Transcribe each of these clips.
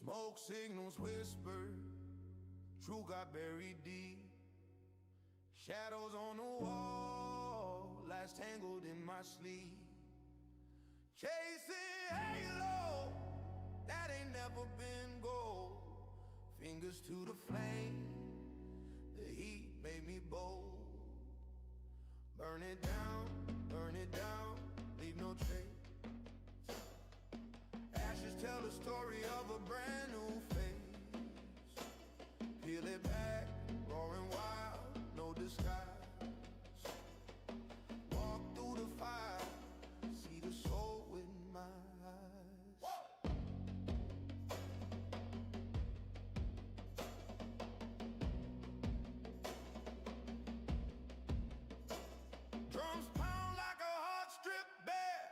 Smoke signals whisper, truth got buried deep. Shadows on the wall, last tangled in my sleep. Chasing halo, that ain't never been gold. Fingers to the flame, the heat made me bold. Burn it down, leave no trace. Ashes tell the story of a brand new face. Peel it back, roaring wild, no disguise. Walk through the fire, see the soul with my eyes. Drums pound like a heart stripped bare.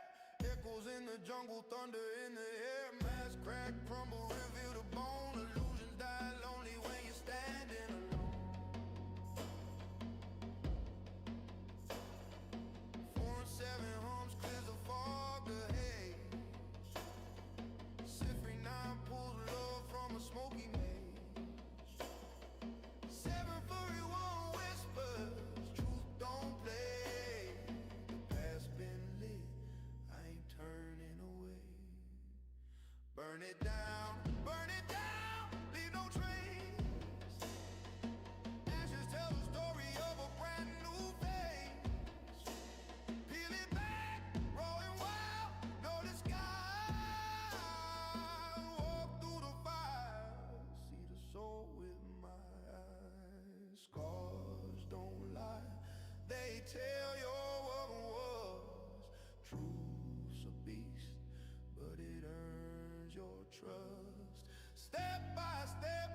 Echoes in the jungle, thunder in the air. Mass crack, crumble, reveal the bone. Illusions die lonely when you're standing alone. 4 and 7 hums clears the fog, the haze. Symphony 9 pulls love from a smoky maze. 7 furry one whispers, truth don't play. The past been lit, I ain't turning away. Burn it down, leave no trace. Ashes tell the story of a brand new face. Peel it back, rolling wild, no disguise. Walk through the fire, see the soul with my eyes. Scars don't lie, they tell you what was. Truth's a beast, but it earns your trust. Step by step,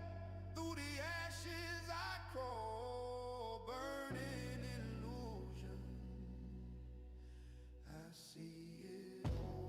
through the ashes I crawl. Burning illusion, I see it all.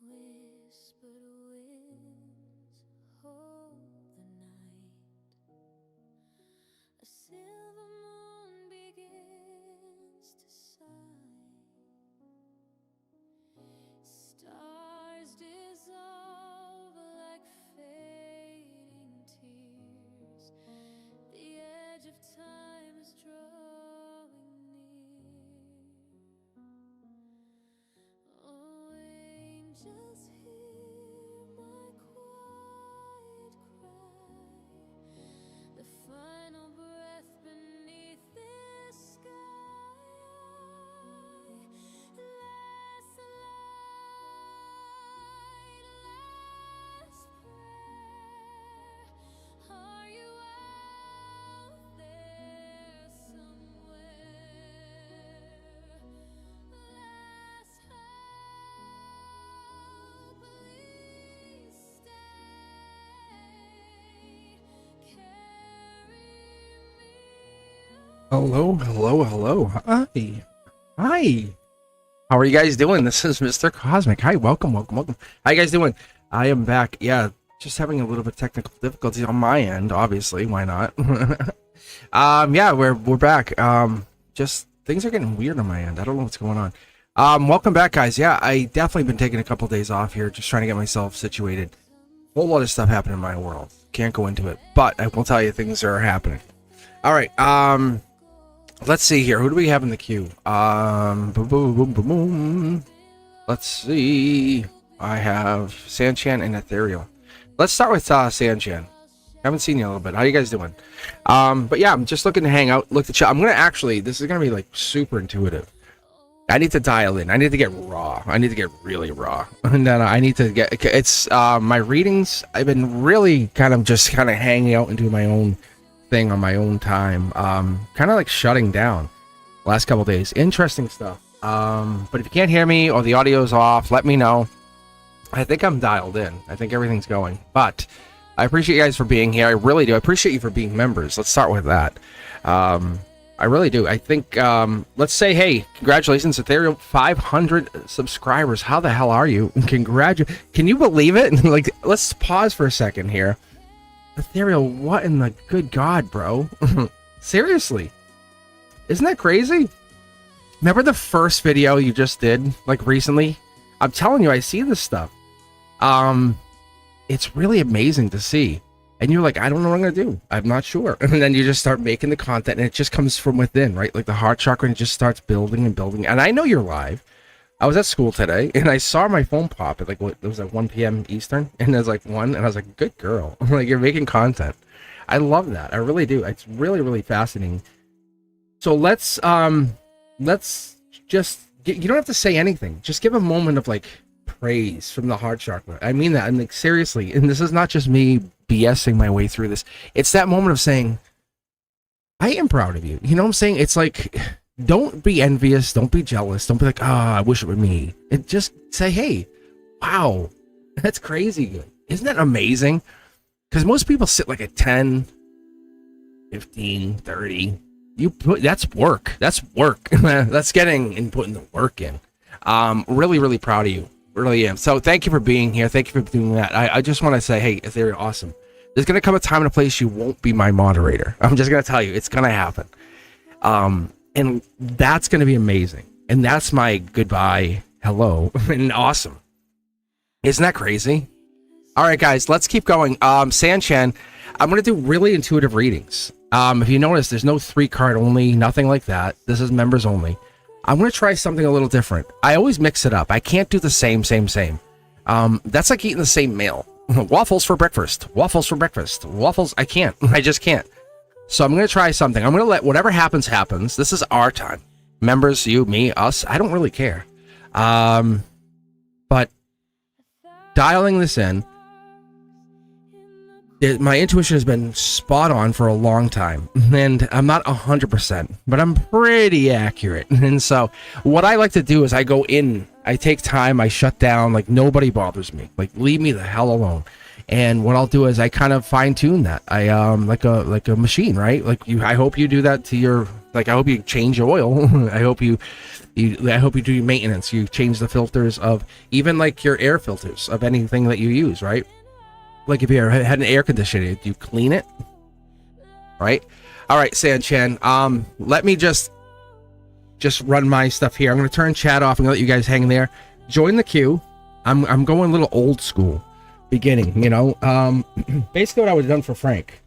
Whispered winds hold the night. A silver moon begins to sigh. Stars dissolve like fading tears. The edge of time is drawing near. Oh, angels, hear my quiet cry. The final breath beneath this sky. Last light, last prayer. Are you out there somewhere? Last hope, please stay. Carry me Hello. Hi. How are you guys doing? This is Mr. Cosmic. Hi, welcome. How you guys doing? I am back. Yeah, just having a little bit of technical difficulties on my end, obviously. Why not? Yeah, we're back. Just things are getting weird on my end. I don't know what's going on. Welcome back, guys. Yeah, I definitely been taking a couple days off here, just trying to get myself situated. Whole lot of stuff happened in my world. Can't go into it, but I will tell you things are happening. All right. Let's see here. Who do we have in the queue? Boom. Let's see. I have Sanchan and Ethereal. Let's start with Sanchan. Haven't seen you in a little bit. How you guys doing? But yeah, I'm just looking to hang out, look at chat. I'm gonna actually. This is gonna be like super intuitive. I need to dial in. I need to get raw. I need to get really raw, and then I need to get. It's my readings. I've been really kind of hanging out and doing my own thing on my own time. Kind of like shutting down last couple days. Interesting stuff. But if you can't hear me or the audio's off, let me know. I think I'm dialed in. I think everything's going. But I appreciate you guys for being here. I really do. I appreciate you for being members. Let's start with that. I really do. I think, let's say, hey, congratulations, Ethereal, 500 subscribers. How the hell are you? Can you believe it? Like, let's pause for a second here. Ethereal, what in the good God, bro? Seriously. Isn't that crazy? Remember the first video you just did, like, recently? I'm telling you, I see this stuff. It's really amazing to see. And you're like, I don't know what I'm going to do. I'm not sure. And then you just start making the content, and it just comes from within, right? Like the heart chakra, and it just starts building and building. And I know you're live. I was at school today, and I saw my phone pop at, like, what, it was like 1 p.m. Eastern, and it was like 1, and I was like, good girl. Like, you're making content. I love that. I really do. It's really, really fascinating. So let's just, you don't have to say anything. Just give a moment of, like, praise from the heart chakra. I mean that. And, like, seriously, and this is not just me BSing my way through this. It's that moment of saying, I am proud of you. You know what I'm saying? It's like, don't be envious. Don't be jealous. Don't be like, I wish it were me. And just say, hey, wow, that's crazy good. Isn't that amazing? Because most people sit like at 10, 15, 30. That's work. That's work. That's getting and putting the work in. Really, really proud of you. Really am. So thank you for being here. Thank you for doing that. I just want to say, hey, Ethereal, awesome. There's going to come a time and a place you won't be my moderator. I'm just going to tell you, it's going to happen. And that's going to be amazing. And that's my goodbye, hello, and awesome. Isn't that crazy? All right, guys, let's keep going. Sanchan, I'm going to do really intuitive readings. If you notice, there's no 3-card only, nothing like that. This is members only. I'm going to try something a little different. I always mix it up. I can't do the same. That's like eating the same meal. Waffles for breakfast. Waffles, I can't. I just can't. So I'm going to try something. I'm going to let whatever happens. This is our time. Members, you, me, us, I don't really care. But dialing this in, my intuition has been spot on for a long time, and I'm not 100%, but I'm pretty accurate. And so what I like to do is I go in, I take time, I shut down, like nobody bothers me, like leave me the hell alone. And what I'll do is I kind of fine tune that. I like a machine, right? Like I hope you do that to your, like I hope you change your oil. I hope you do your maintenance. You change the filters of even like your air filters of anything that you use, right? Like if you had an air conditioner, you clean it, right? All right, Sanchan, let me just run my stuff here. I'm going to turn chat off and let you guys hang there. Join the queue. I'm going a little old school beginning, you know. Basically what I would have done for Frank,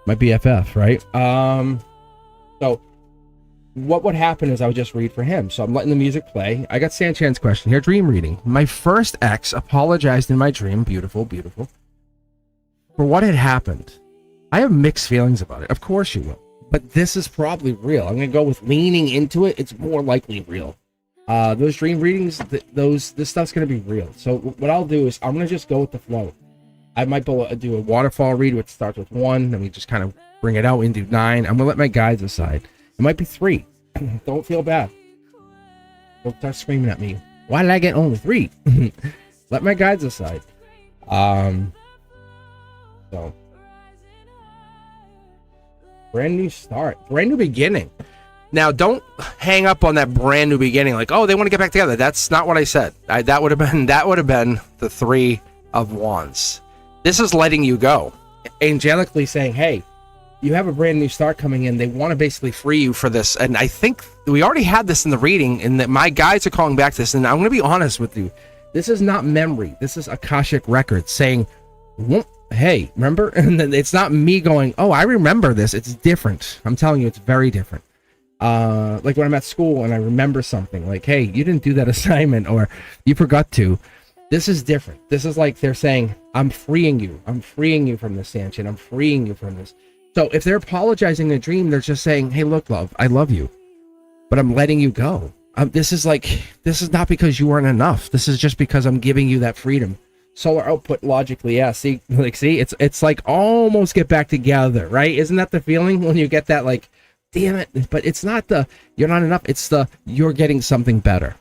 my BFF, right? So what would happen is I would just read for him. So I'm letting the music play. I got Sanchan's question here. Dream reading. My first ex apologized in my dream. Beautiful, beautiful. For what had happened. I have mixed feelings about it. Of course you will. But this is probably real. I'm going to go with leaning into it. It's more likely real. Those dream readings, this stuff's going to be real. So what I'll do is I'm going to just go with the flow. I might do a waterfall read, which starts with 1. Then we just kind of bring it out into 9. I'm going to let my guides decide. It might be 3. Don't feel bad. Don't start screaming at me. Why did I get only 3? Let my guides decide. So brand new start, brand new beginning. Now don't hang up on that brand new beginning like, oh, they want to get back together. That's not what I said. That would have been the 3 of Wands. This is letting you go, angelically saying, hey, you have a brand new start coming in. They want to basically free you for this. And I think we already had this in the reading, and that my guides are calling back this. And I'm going to be honest with you. This is not memory. This is Akashic Records saying, hey, remember? And then it's not me going, oh, I remember this. It's different. I'm telling you, it's very different. Like when I'm at school and I remember something like, hey, you didn't do that assignment, or you forgot to. This is different. This is like they're saying, I'm freeing you. I'm freeing you from this, Sanchin. I'm freeing you from this. So if they're apologizing in a dream, they're just saying, hey, look, love, I love you, but I'm letting you go. This is not because you weren't enough. This is just because I'm giving you that freedom. Solar output logically, yeah. See, it's like almost get back together, right? Isn't that the feeling when you get that like damn it. But it's not the you're not enough. It's the you're getting something better,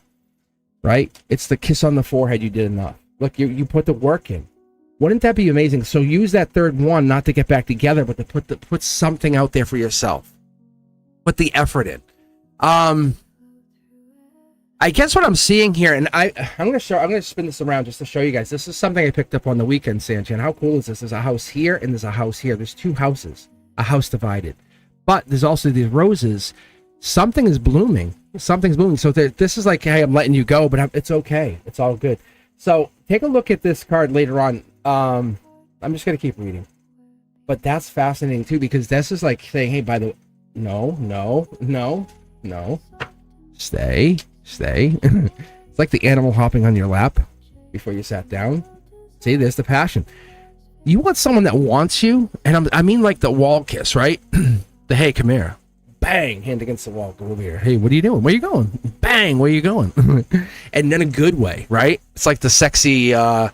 right? It's the kiss on the forehead. You did enough. Look, you put the work in. Wouldn't that be amazing? So use that third one not to get back together, but to put something out there for yourself. Put the effort in. I guess what I'm seeing here, and I'm gonna spin this around just to show you guys. This is something I picked up on the weekend, Sanchin. How cool is this? There's a house here and there's a house here. There's two houses, a house divided. But there's also these roses. Something is blooming. Something's blooming. So this is like, hey, I'm letting you go, but it's okay. It's all good. So take a look at this card later on. I'm just gonna keep reading. But that's fascinating too, because this is like saying, hey, by the way, no. Stay. It's like the animal hopping on your lap before you sat down. See, there's the passion. You want someone that wants you, and I mean like the wall kiss, right? The hey, come here. Bang, hand against the wall, go over here. Hey, what are you doing? Where you going? Bang, where you going? And then a good way, right? It's like the sexy, how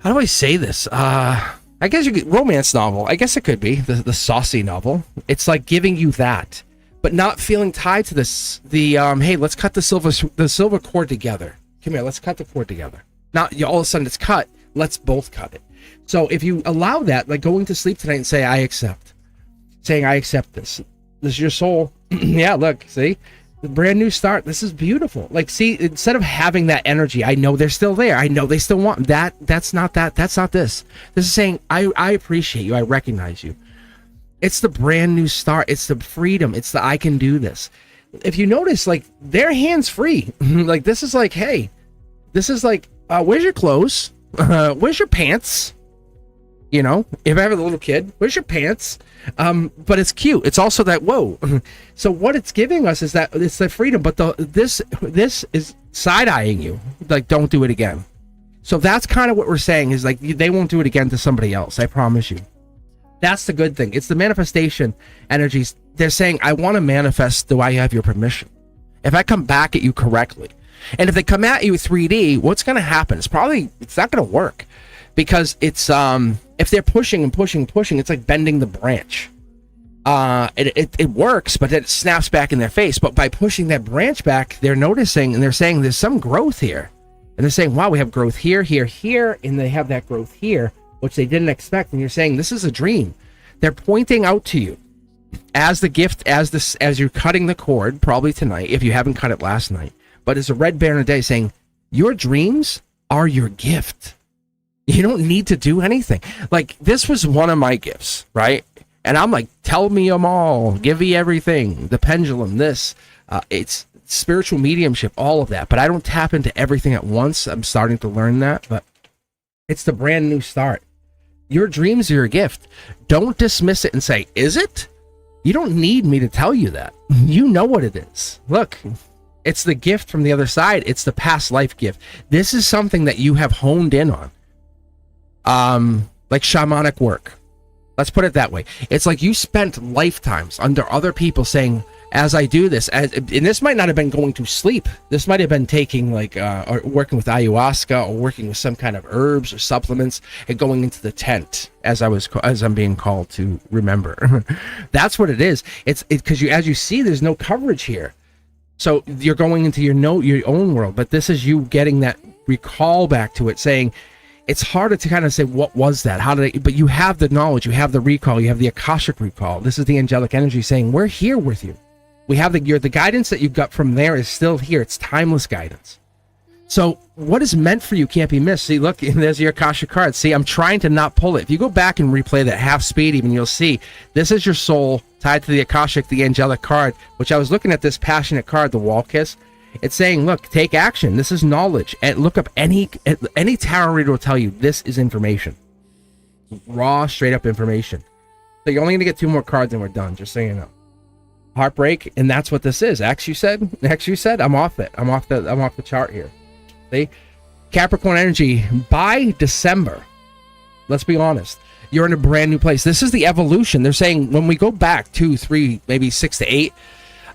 do I say this? I guess you could, romance novel. I guess it could be the saucy novel. It's like giving you that, but not feeling tied to this. Hey, let's cut the silver cord together. Come here, let's cut the cord together. Not all of a sudden it's cut. Let's both cut it. So if you allow that, like going to sleep tonight and say, I accept. Saying, I accept this. This is your soul. Yeah, look, see? The brand new start. This is beautiful. Like, see, instead of having that energy, I know they're still there. I know they still want that. That's not that. That's not this. This is saying, I appreciate you. I recognize you. It's the brand new start. It's the freedom. It's the I can do this. If you notice, like, they're hands free. Like, this is like, hey, this is like, where's your clothes? Where's your pants? You know, if I have a little kid, where's your pants? But it's cute. It's also that, whoa. So what it's giving us is that it's the freedom, but this is side-eyeing you. Like, don't do it again. So that's kind of what we're saying is like, they won't do it again to somebody else. I promise you. That's the good thing. It's the manifestation energies. They're saying, I want to manifest. Do I have your permission? If I come back at you correctly, and if they come at you 3D, what's going to happen? It's not going to work. Because it's if they're pushing, it's like bending the branch. It works, but then it snaps back in their face. But by pushing that branch back, they're noticing and they're saying there's some growth here. And they're saying, wow, we have growth here, and they have that growth here, which they didn't expect. And you're saying this is a dream. They're pointing out to you as the gift, as you're cutting the cord, probably tonight, if you haven't cut it last night. But it's a red bear in a day saying, your dreams are your gift. You don't need to do anything. Like, this was one of my gifts, right? And I'm like, tell me them all. Give me everything. The pendulum, this. It's spiritual mediumship, all of that. But I don't tap into everything at once. I'm starting to learn that. But it's the brand new start. Your dreams are your gift. Don't dismiss it and say, is it? You don't need me to tell you that. You know what it is. Look, it's the gift from the other side. It's the past life gift. This is something that you have honed in on. Like shamanic work. Let's put it that way. It's like you spent lifetimes under other people saying, as I do this, and this might not have been going to sleep. This might have been taking like, or working with ayahuasca or working with some kind of herbs or supplements and going into the tent as I'm being called to remember. That's what it is. It's because as you see, there's no coverage here. So you're going into your own world, but this is you getting that recall back to it saying, it's harder to kind of say, what was that? But you have the knowledge, you have the recall, you have the Akashic recall. This is the angelic energy saying, we're here with you. We have the guidance that you got from there is still here. It's timeless guidance. So what is meant for you can't be missed. See, look, there's your Akashic card. See, I'm trying to not pull it. If you go back and replay that half speed even, you'll see this is your soul tied to the Akashic, the angelic card, which I was looking at this passionate card, the wall kiss. It's saying, look, take action. This is knowledge. And look up any tarot reader will tell you this is information. Raw, straight up information. So you're only going to get 2 more cards and we're done, just so you know. Heartbreak, and that's what this is. X, you said? I'm off it. I'm off the chart here. See? Capricorn energy, by December, let's be honest, you're in a brand new place. This is the evolution. They're saying when we go back 2, 3, maybe 6 to 8,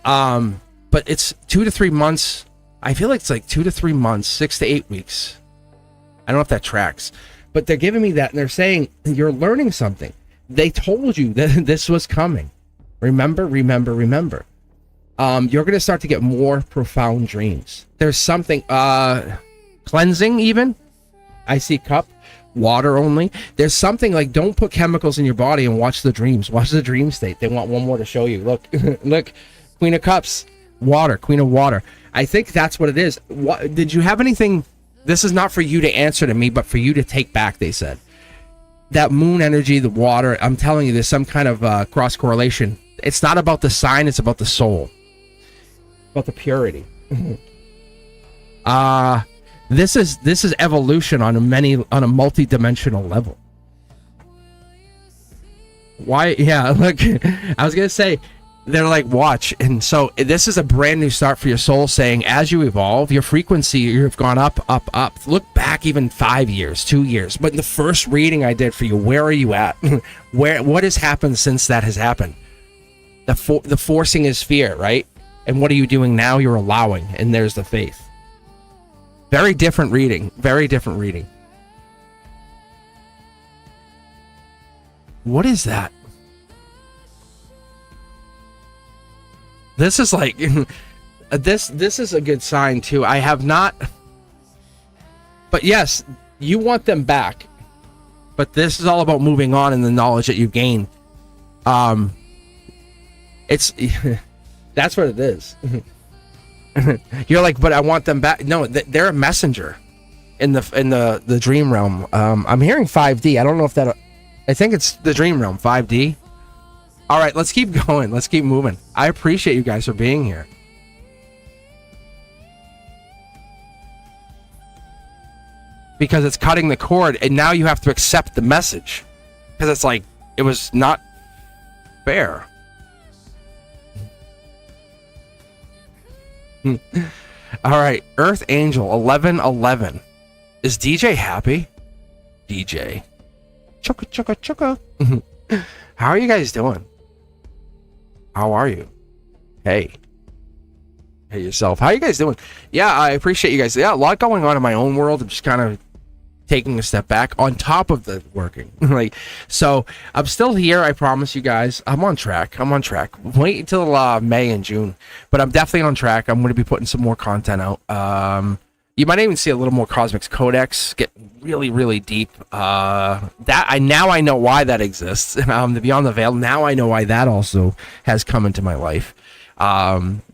but it's 2 to 3 months. I feel like it's like 2 to 3 months, 6 to 8 weeks. I don't know if that tracks, but they're giving me that and they're saying you're learning something. They told you that this was coming, Remember. You're gonna start to get more profound dreams. There's something cleansing even. I see cup, water only. There's something like, don't put chemicals in your body and watch the dreams. Watch the dream state. They want one more to show you. Look, look, Queen of Cups, water, Queen of Water. I think that's what it is. What, did you have anything? This is not for you to answer to me, but for you to take back, they said. That moon energy, the water, I'm telling you, there's some kind of cross correlation. It's not about the sign, it's about the soul. About the purity. This is evolution on a multi-dimensional level. Why? Yeah, look, I was gonna say, they're like, watch, and so this is a brand new start for your soul, saying as you evolve, your frequency, you've gone up. Look back even 5 years, 2 years. But in the first reading I did for you, where are you at? What has happened since that has happened? The forcing is fear, right? And what are you doing now? You're allowing, and there's the faith. Very different reading. Very different reading. What is that? This is like this is a good sign too. I have not, but yes, you want them back. But this is all about moving on and the knowledge that you gain. It's that's what it is. You're like, but I want them back. No, they're a messenger in the dream realm. I'm hearing 5D. I don't know if that. I think it's the dream realm, 5D. All right, let's keep going. Let's keep moving. I appreciate you guys for being here. Because it's cutting the cord, and now you have to accept the message. Because it's like, it was not fair. All right, Earth Angel 1111. Is DJ happy? DJ. Chugga chugga chugga. How are you guys doing? How are you? Hey yourself. How are you guys doing? Yeah, I appreciate you guys. Yeah, a lot going on in my own world. I'm just kind of taking a step back on top of the working. Like, so I'm still here. I promise you guys. I'm on track. Wait until May and June, but I'm definitely on track. I'm going to be putting some more content out. You might even see a little more Cosmic Codex get really, really deep. I know why that exists. The Beyond the Veil. Now I know why that also has come into my life.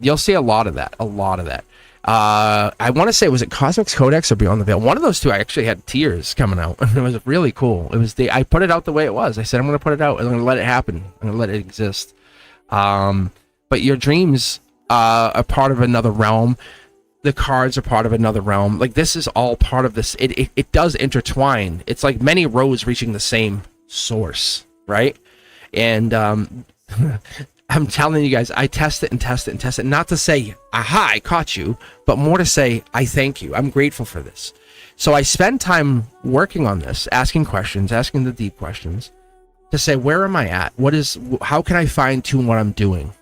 You'll see a lot of that. I want to say, was it Cosmic Codex or Beyond the Veil? One of those two. I actually had tears coming out. It was really cool. I put it out the way it was. I said, I'm going to put it out. I'm going to let it happen. I'm going to let it exist. But your dreams are part of another realm. The cards are part of another realm. Like, this is all part of this. It does intertwine. It's like many roads reaching the same source, right? And I'm telling you guys, I test it. Not to say, aha, I caught you, but more to say, I thank you. I'm grateful for this. So I spend time working on this, asking questions, asking the deep questions, to say, where am I at? How can I fine tune what I'm doing?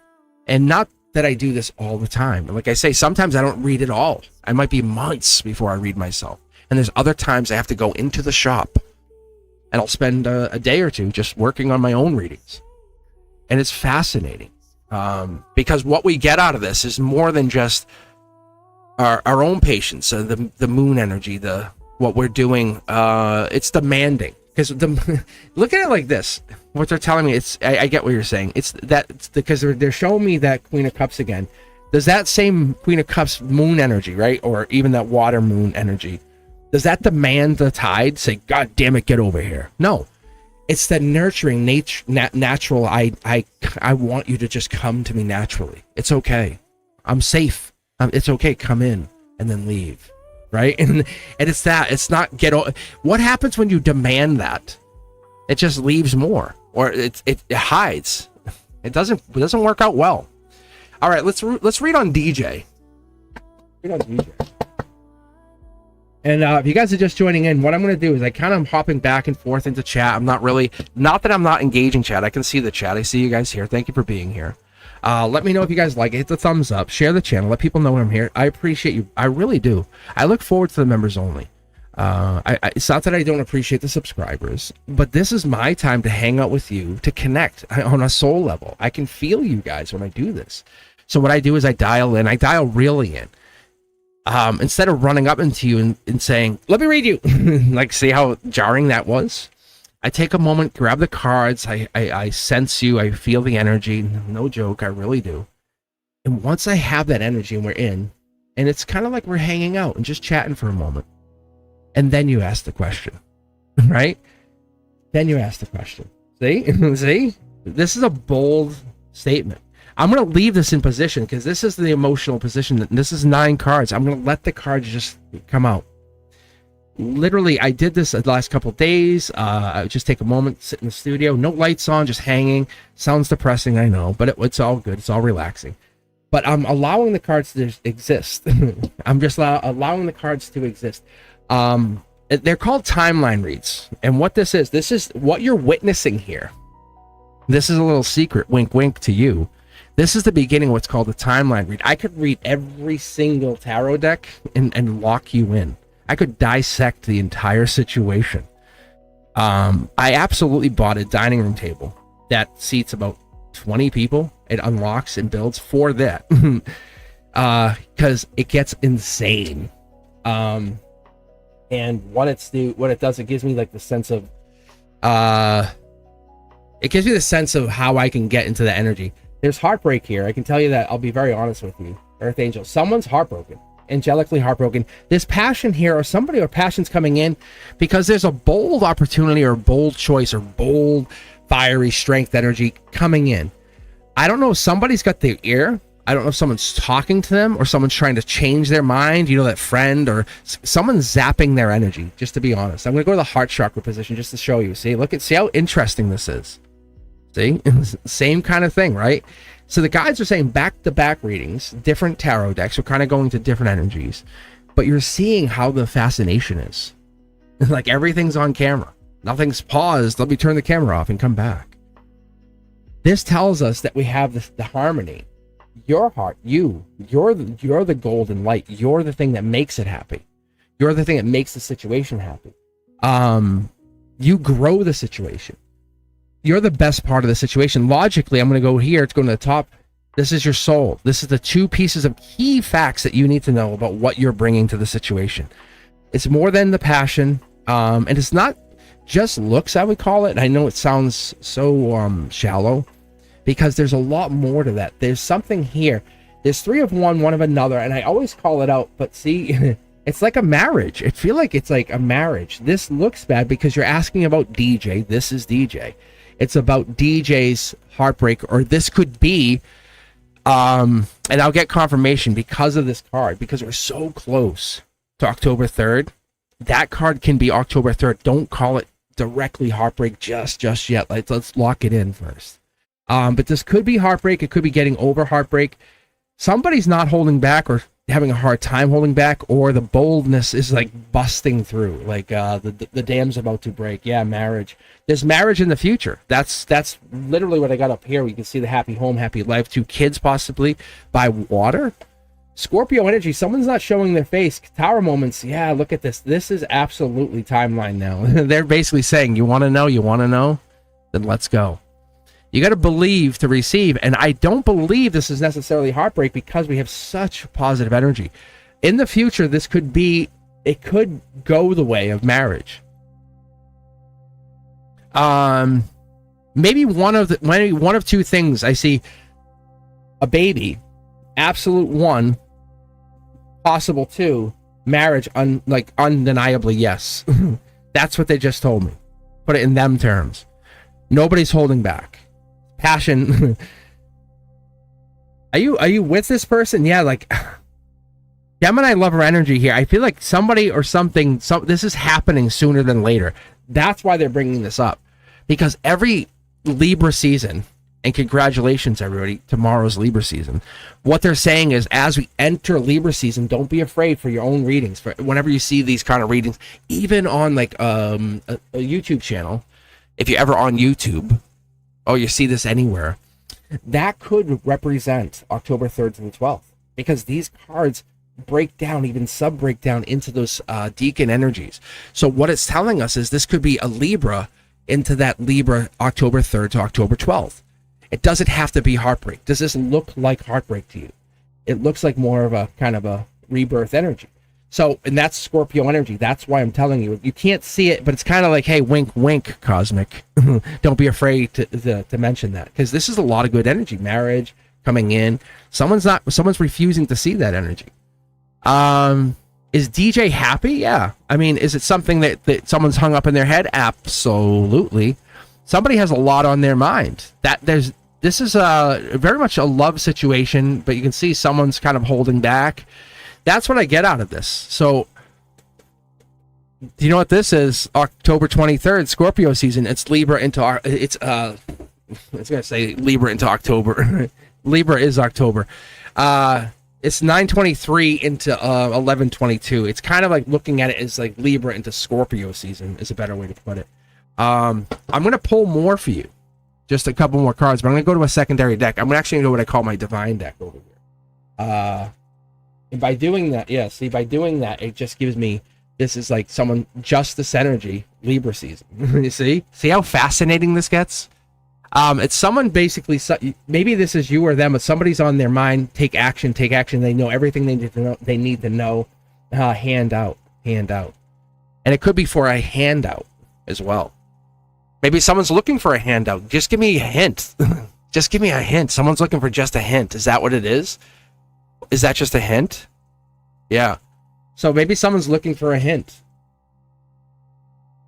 And not that I do this all the time. Like I say, sometimes I don't read at all. I might be months before I read myself. And there's other times I have to go into the shop and I'll spend a day or two just working on my own readings. And it's fascinating because what we get out of this is more than just our own patience, the moon energy, what we're doing. It's demanding. Because look at it like this. What they're telling me, I get what you're saying. It's because they're showing me that Queen of Cups again. Does that same Queen of Cups moon energy, right, or even that water moon energy, does that demand the tide? Say, God damn it, get over here. No, it's that nurturing natural. I want you to just come to me naturally. It's okay. I'm safe. It's okay. Come in and then leave. Right, and it's that. It's not what happens when you demand that? It just leaves more, or it hides. It doesn't work out well. All right, let's read on DJ. And if you guys are just joining in, what I'm going to do is I kind of hopping back and forth into chat. I'm not that I'm not engaging chat. I can see the chat. I see you guys here. Thank you for being here. Let me know if you guys like it. Hit the thumbs up. Share the channel. Let people know I'm here. I appreciate you. I really do. I look forward to the members only. It's not that I don't appreciate the subscribers, but this is my time to hang out with you, to connect on a soul level. I can feel you guys when I do this. So what I do is I dial really in. Instead of running up into you and saying, let me read you, like, see how jarring that was? I take a moment, grab the cards, I sense you, I feel the energy. No joke, I really do. And once I have that energy and we're in, and it's kind of like we're hanging out and just chatting for a moment, and then you ask the question, right? Then you ask the question. See? See? This is a bold statement. I'm going to leave this in position because this is the emotional position. This is 9 cards. I'm going to let the cards just come out. Literally, I did this the last couple of days. I would just take a moment, sit in the studio, no lights on, just hanging. Sounds depressing, I know, but it's all good. It's all relaxing. But I'm allowing the cards to exist. I'm just allowing the cards to exist. They're called timeline reads. And what this is what you're witnessing here. This is a little secret, wink, wink to you. This is the beginning of what's called a timeline read. I could read every single tarot deck and lock you in. I could dissect the entire situation. I absolutely bought a dining room table that seats about 20 people. It unlocks and builds for that. Because it gets insane. And what it does, it gives me like the sense of it gives me the sense of how I can get into the energy. There's heartbreak here. I can tell you that. I'll be very honest with you, Earth Angel. Someone's heartbroken, angelically heartbroken. There's passion here, or somebody or passion's coming in because there's a bold opportunity or bold choice or bold fiery strength energy coming in. I don't know if somebody's got their ear. I don't know if someone's talking to them or someone's trying to change their mind. You know, that friend or someone's zapping their energy, just to be honest. I'm going to go to the heart chakra position just to show you. See how interesting this is. See, same kind of thing, right? So the guides are saying back-to-back readings, different tarot decks. We're kind of going to different energies, but you're seeing how the fascination is. Like everything's on camera. Nothing's paused. Let me turn the camera off and come back. This tells us that we have the harmony. Your heart, you're the golden light. You're the thing that makes it happy. You're the thing that makes the situation happy. You grow the situation. You're the best part of the situation. Logically, I'm going to go here. It's going to the top. This is your soul. This is the 2 pieces of key facts that you need to know about what you're bringing to the situation. It's more than the passion. And it's not just looks, I would call it. I know it sounds so shallow because there's a lot more to that. There's something here. There's 3 of one of another. And I always call it out. But see, it's like a marriage. I feel like it's like a marriage. This looks bad because you're asking about DJ. This is DJ. It's about DJ's heartbreak, or this could be, and I'll get confirmation because of this card, because we're so close to October 3rd. That card can be October 3rd. Don't call it directly heartbreak just yet. Let's lock it in first. But this could be heartbreak. It could be getting over heartbreak. Somebody's not holding back or having a hard time holding back, or the boldness is like busting through, like the dam's about to break. Yeah, marriage. There's marriage in the future. That's literally what I got up here. You can see the happy home, happy life, 2 kids possibly by water. Scorpio energy. Someone's not showing their face. Tower moments. Yeah, look at this. This is absolutely timeline now. They're basically saying, you want to know? Then let's go. You got to believe to receive. And I don't believe this is necessarily heartbreak because we have such positive energy. In the future, it could go the way of marriage. Maybe one of 2 things. I see a baby, absolute 1, possible 2, marriage, undeniably yes. That's what they just told me. Put it in them terms. Nobody's holding back. Passion. Are you with this person? Yeah, like Gemini lover energy here. I feel like somebody or something. This is happening sooner than later. That's why they're bringing this up, because every Libra season, and congratulations everybody, tomorrow's Libra season. What they're saying is, as we enter Libra season, don't be afraid for your own readings. For whenever you see these kind of readings, even on like a YouTube channel, if you're ever on YouTube. Oh, you see this anywhere, that could represent October 3rd to the 12th, because these cards break down, even sub break down into those deacon energies. So what it's telling us is this could be a Libra into that Libra October 3rd to October 12th. It doesn't have to be heartbreak. Does this look like heartbreak to you? It looks like more of a kind of a rebirth energy. So, and that's Scorpio energy. That's why I'm telling you. You can't see it, but it's kind of like, hey, wink, wink, Cosmic. Don't be afraid to mention that, because this is a lot of good energy. Marriage coming in. Someone's refusing to see that energy. Is DJ happy? Yeah. I mean, is it something that someone's hung up in their head? Absolutely. Somebody has a lot on their mind. This is very much a love situation, but you can see someone's kind of holding back. That's what I get out of this. So, do you know what this is? October 23rd, Scorpio season. It's Libra into I was gonna say Libra into October. Libra is October. It's 9/23 into 11/22. It's kind of like looking at it as like Libra into Scorpio season is a better way to put it. I'm gonna pull more for you, just a couple more cards, but I'm gonna go to a secondary deck. I'm actually gonna go what I call my divine deck over here. And by doing that, it just gives me, this is like someone, justice energy, Libra season. You see how fascinating this gets? It's someone basically, maybe this is you or them, but somebody's on their mind. Take action. They know everything they need to know. Hand out. And it could be for a handout as well. Maybe someone's looking for a handout. Just give me a hint. Just give me a hint. Someone's looking for just a hint. Is that what it is? Is that just a hint? Yeah. So maybe someone's looking for a hint.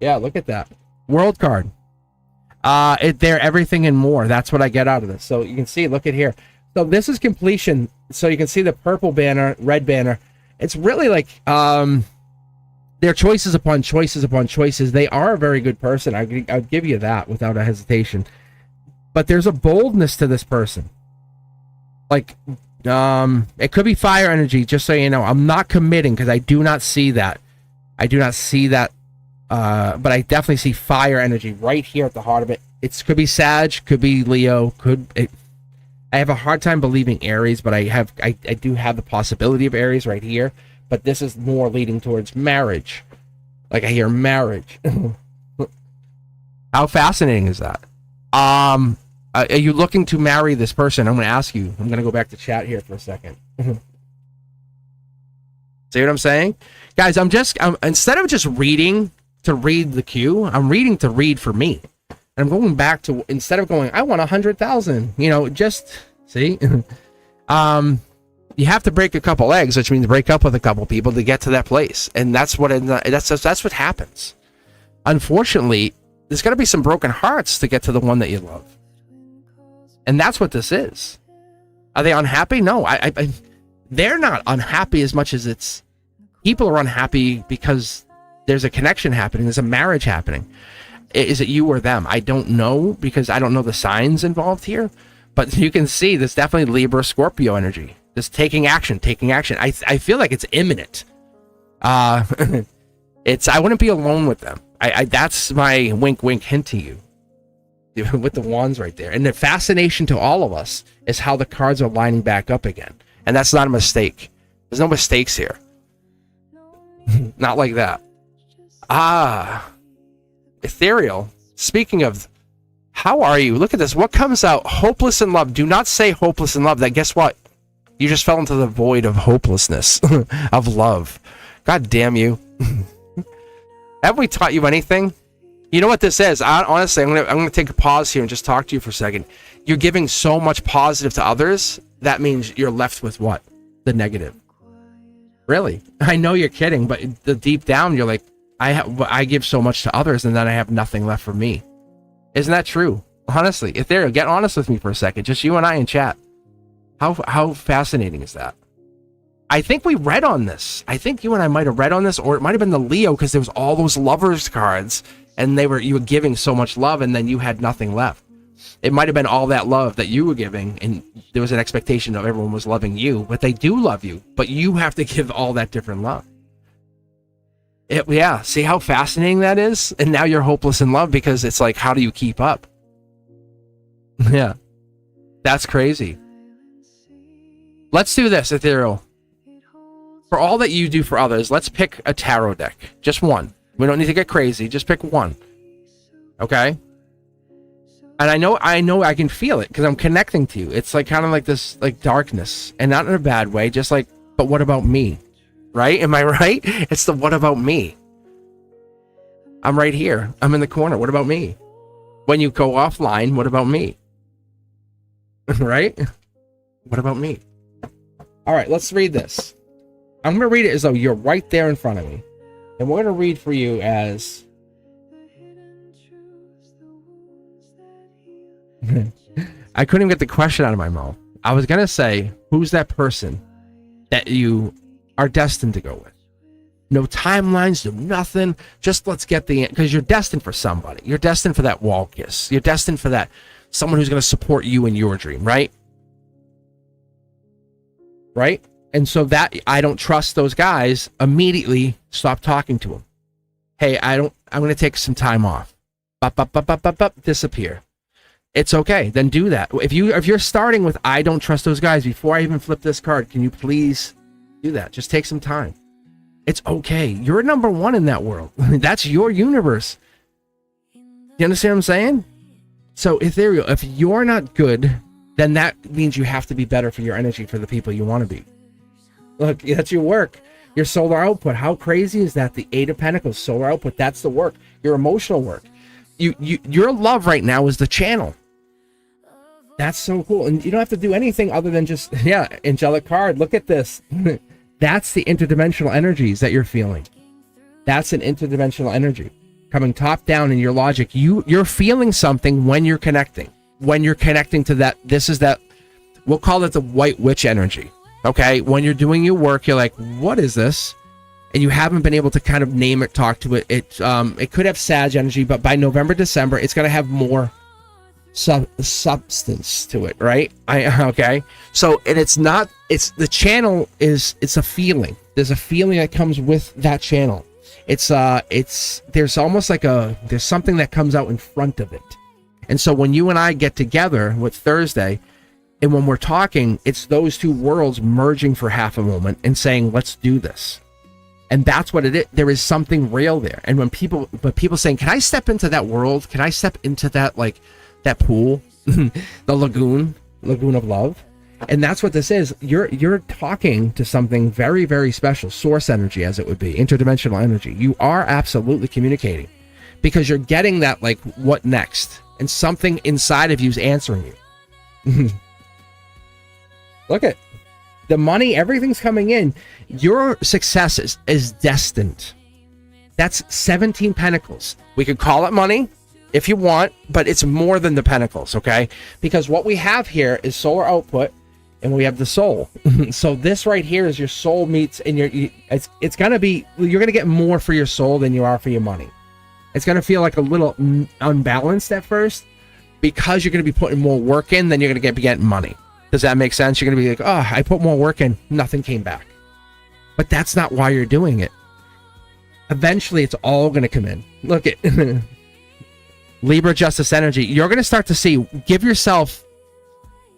Yeah, look at that. World card. They're everything and more. That's what I get out of this. So you can see, look at here. So this is completion. So you can see the purple banner, red banner. It's really like their choices upon choices upon choices. They are a very good person. I'll give you that without a hesitation. But there's a boldness to this person. Like, it could be fire energy, just so you know. I'm not committing because I do not see that. But I definitely see fire energy right here at the heart of it. It could be Sag, could be Leo, I have a hard time believing Aries, but I do have the possibility of Aries right here. But this is more leading towards marriage. Like I hear marriage. How fascinating is that? Are you looking to marry this person? I'm going to ask you. I'm going to go back to chat here for a second. See what I'm saying? Guys, I'm instead of just reading to read the queue, I'm reading to read for me. And I'm going back to, instead of going, I want 100,000, just see. You have to break a couple eggs, which means break up with a couple people to get to that place. And that's what what happens. Unfortunately, there's got to be some broken hearts to get to the one that you love. And that's what this is. Are they unhappy? No, they're not unhappy as much as it's people are unhappy because there's a connection happening. There's a marriage happening. Is it you or them? I don't know, because I don't know the signs involved here. But you can see there's definitely Libra Scorpio energy. This taking action. I feel like it's imminent. I wouldn't be alone with them. That's my wink hint to you. With the wands right there. And the fascination to all of us is how the cards are lining back up again. And that's not a mistake. There's no mistakes here. Not like that. Ethereal. Speaking of, how are you? Look at this. What comes out? Hopeless in love. Do not say hopeless in love. That, guess what? You just fell into the void of hopelessness, of love. God damn you. Have we taught you anything? You know what this is? Honestly, I'm gonna take a pause here and just talk to you for a second. You're giving so much positive to others. That means you're left with what? The negative. Really? I know you're kidding, but deep down, you're like, I give so much to others, and then I have nothing left for me. Isn't that true? Honestly, Ethereal, get honest with me for a second. Just you and I in chat. How fascinating is that? I think we read on this. I think you and I might have read on this, or it might have been the Leo, because there was all those lovers cards, and you were giving so much love, and then you had nothing left. It might have been all that love that you were giving, and there was an expectation of everyone was loving you, but they do love you, but you have to give all that different love. Yeah, see how fascinating that is? And now you're hopeless in love because it's like, how do you keep up? Yeah, that's crazy. Let's do this, Ethereal. For all that you do for others, let's pick a tarot deck. Just one. We don't need to get crazy. Just pick one. Okay? And I know I can feel it because I'm connecting to you. It's like kind of like this like darkness, and not in a bad way, just like, but what about me? Right? Am I right? It's the what about me? I'm right here. I'm in the corner. What about me? When you go offline, what about me? Right? What about me? All right, let's read this. I'm going to read it as though you're right there in front of me. And we're going to read for you as... I couldn't even get the question out of my mouth. I was going to say, who's that person that you are destined to go with? No timelines, no nothing. Just let's get the... Because you're destined for somebody. You're destined for that wall kiss. You're destined for that someone who's going to support you in your dream, right? Right? And so that I don't trust those guys, immediately stop talking to them. Hey, I'm going to take some time off. Disappear. It's okay. Then do that. If you're starting with I don't trust those guys before I even flip this card, can you please do that? Just take some time. It's okay. You're number one in that world. That's your universe. You understand what I'm saying? So ethereal, if you're not good, then that means you have to be better for your energy for the people you want to be. Look, that's your work. Your solar output. How crazy is that? The Eight of Pentacles, solar output. That's the work. Your emotional work. Your love right now is the channel. That's so cool. And you don't have to do anything other than just, yeah, angelic card. Look at this. That's the interdimensional energies that you're feeling. That's an interdimensional energy coming top down in your logic. You're feeling something when you're connecting. When you're connecting to that, this is that, we'll call it the white witch energy. Okay, when you're doing your work, you're like, what is this? And you haven't been able to kind of name it, talk to it. It could have Sag energy, but by November, December, it's going to have more substance to it, right? Okay. So, and it's the channel it's a feeling. There's a feeling that comes with that channel. There's almost like there's something that comes out in front of it. And so when you and I get together with Thursday, and when we're talking, it's those two worlds merging for half a moment and saying, let's do this. And that's what it is. There is something real there. And when people saying, can I step into that world? Can I step into that, like that pool, the lagoon of love? And that's what this is. You're talking to something very, very special. Source energy, as it would be, interdimensional energy. You are absolutely communicating because you're getting that, like, what next? And something inside of you is answering you. Look at the money, everything's coming in. Your success is destined. That's 17 pentacles. We could call it money if you want, but it's more than the pentacles, okay? Because what we have here is solar output, and we have the soul. So this right here is your soul meets, and it's gonna be, you're gonna get more for your soul than you are for your money. It's gonna feel like a little unbalanced at first because you're gonna be putting more work in than you're gonna be getting money. Does that make sense? You're going to be like, oh, I put more work in, nothing came back. But that's not why you're doing it. Eventually, it's all going to come in. Look at Libra Justice Energy. You're going to start to see, give yourself,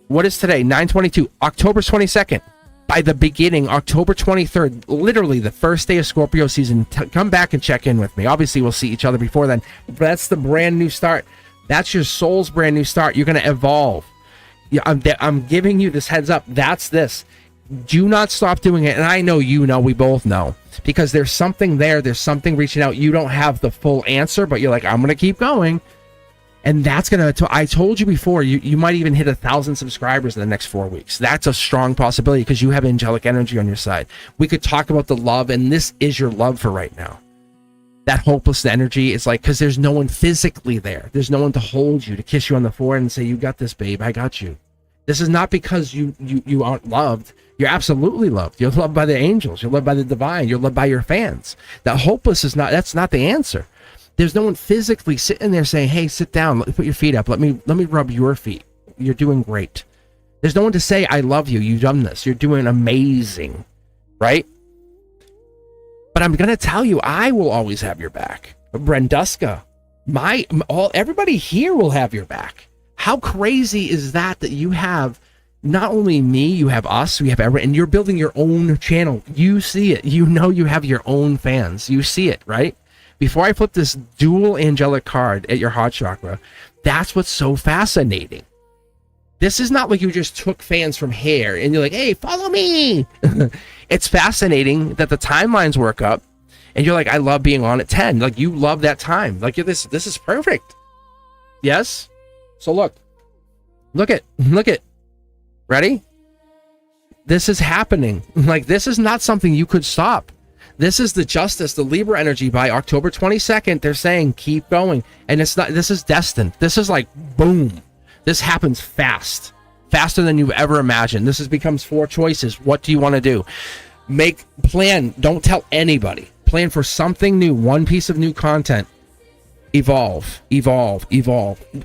what is today? 9/22, October 22nd. By the beginning, October 23rd, literally the first day of Scorpio season, come back and check in with me. Obviously, we'll see each other before then. But that's the brand new start. That's your soul's brand new start. You're going to evolve. I'm giving you this heads up. That's this. Do not stop doing it. And I know we both know. Because there's something there. There's something reaching out. You don't have the full answer, but you're like, I'm going to keep going. And that's going to, I told you before, you might even hit 1,000 subscribers in the next 4 weeks. That's a strong possibility because you have angelic energy on your side. We could talk about the love, and this is your love for right now. That hopeless energy is like, because there's no one physically there. There's no one to hold you, to kiss you on the forehead and say, you got this, babe. I got you. This is not because you aren't loved. You're absolutely loved. You're loved by the angels. You're loved by the divine. You're loved by your fans. That hopeless is not, that's not the answer. There's no one physically sitting there saying, hey, sit down. Let me put your feet up. Let me rub your feet. You're doing great. There's no one to say, I love you. You've done this. You're doing amazing. Right? But I'm going to tell you, I will always have your back. Brenduska, everybody here will have your back. How crazy is that you have not only me, you have us, we have everyone, and you're building your own channel. You see it. You know you have your own fans. You see it, right? Before I flip this dual angelic card at your heart chakra, that's what's so fascinating. This is not like you just took fans from here and you're like, hey, follow me. It's fascinating that the timelines work up and you're like, I love being on at 10. Like, you love that time. Like, this is perfect. Yes? So look it. Ready? This is happening. Like, this is not something you could stop. This is the justice, the Libra energy. By October 22nd, they're saying keep going. And it's not, this is destined. This is like boom. This happens fast. Faster than you've ever imagined. This becomes 4 choices. What do you want to do? Plan. Don't tell anybody. Plan for something new. One piece of new content. Evolve.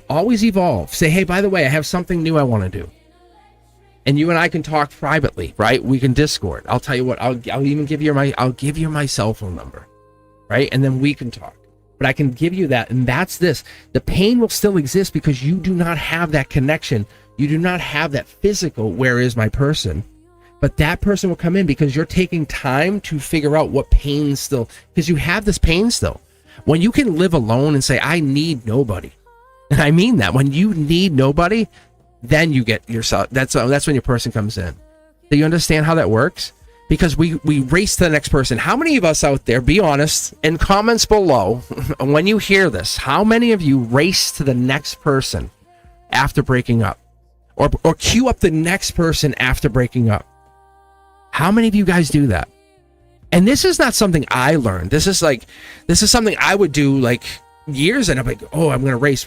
Always evolve. Say, hey, by the way, I have something new I want to do. And you and I can talk privately, right? We can Discord. I'll tell you what, I'll even give you my cell phone number, right? And then we can talk. But I can give you that, and that's this. The pain will still exist because you do not have that connection. You do not have that physical, where is my person? But that person will come in because you're taking time to figure out what pain still, because you have this pain still. When you can live alone and say, I need nobody. And I mean that. When you need nobody, then you get yourself. That's when your person comes in. Do you understand how that works? Because we race to the next person. How many of us out there, be honest, in comments below, when you hear this, how many of you race to the next person after breaking up? Or queue up the next person after breaking up? How many of you guys do that? And this is not something I learned. This is something I would do like years, and I'm like, oh, I'm going to race.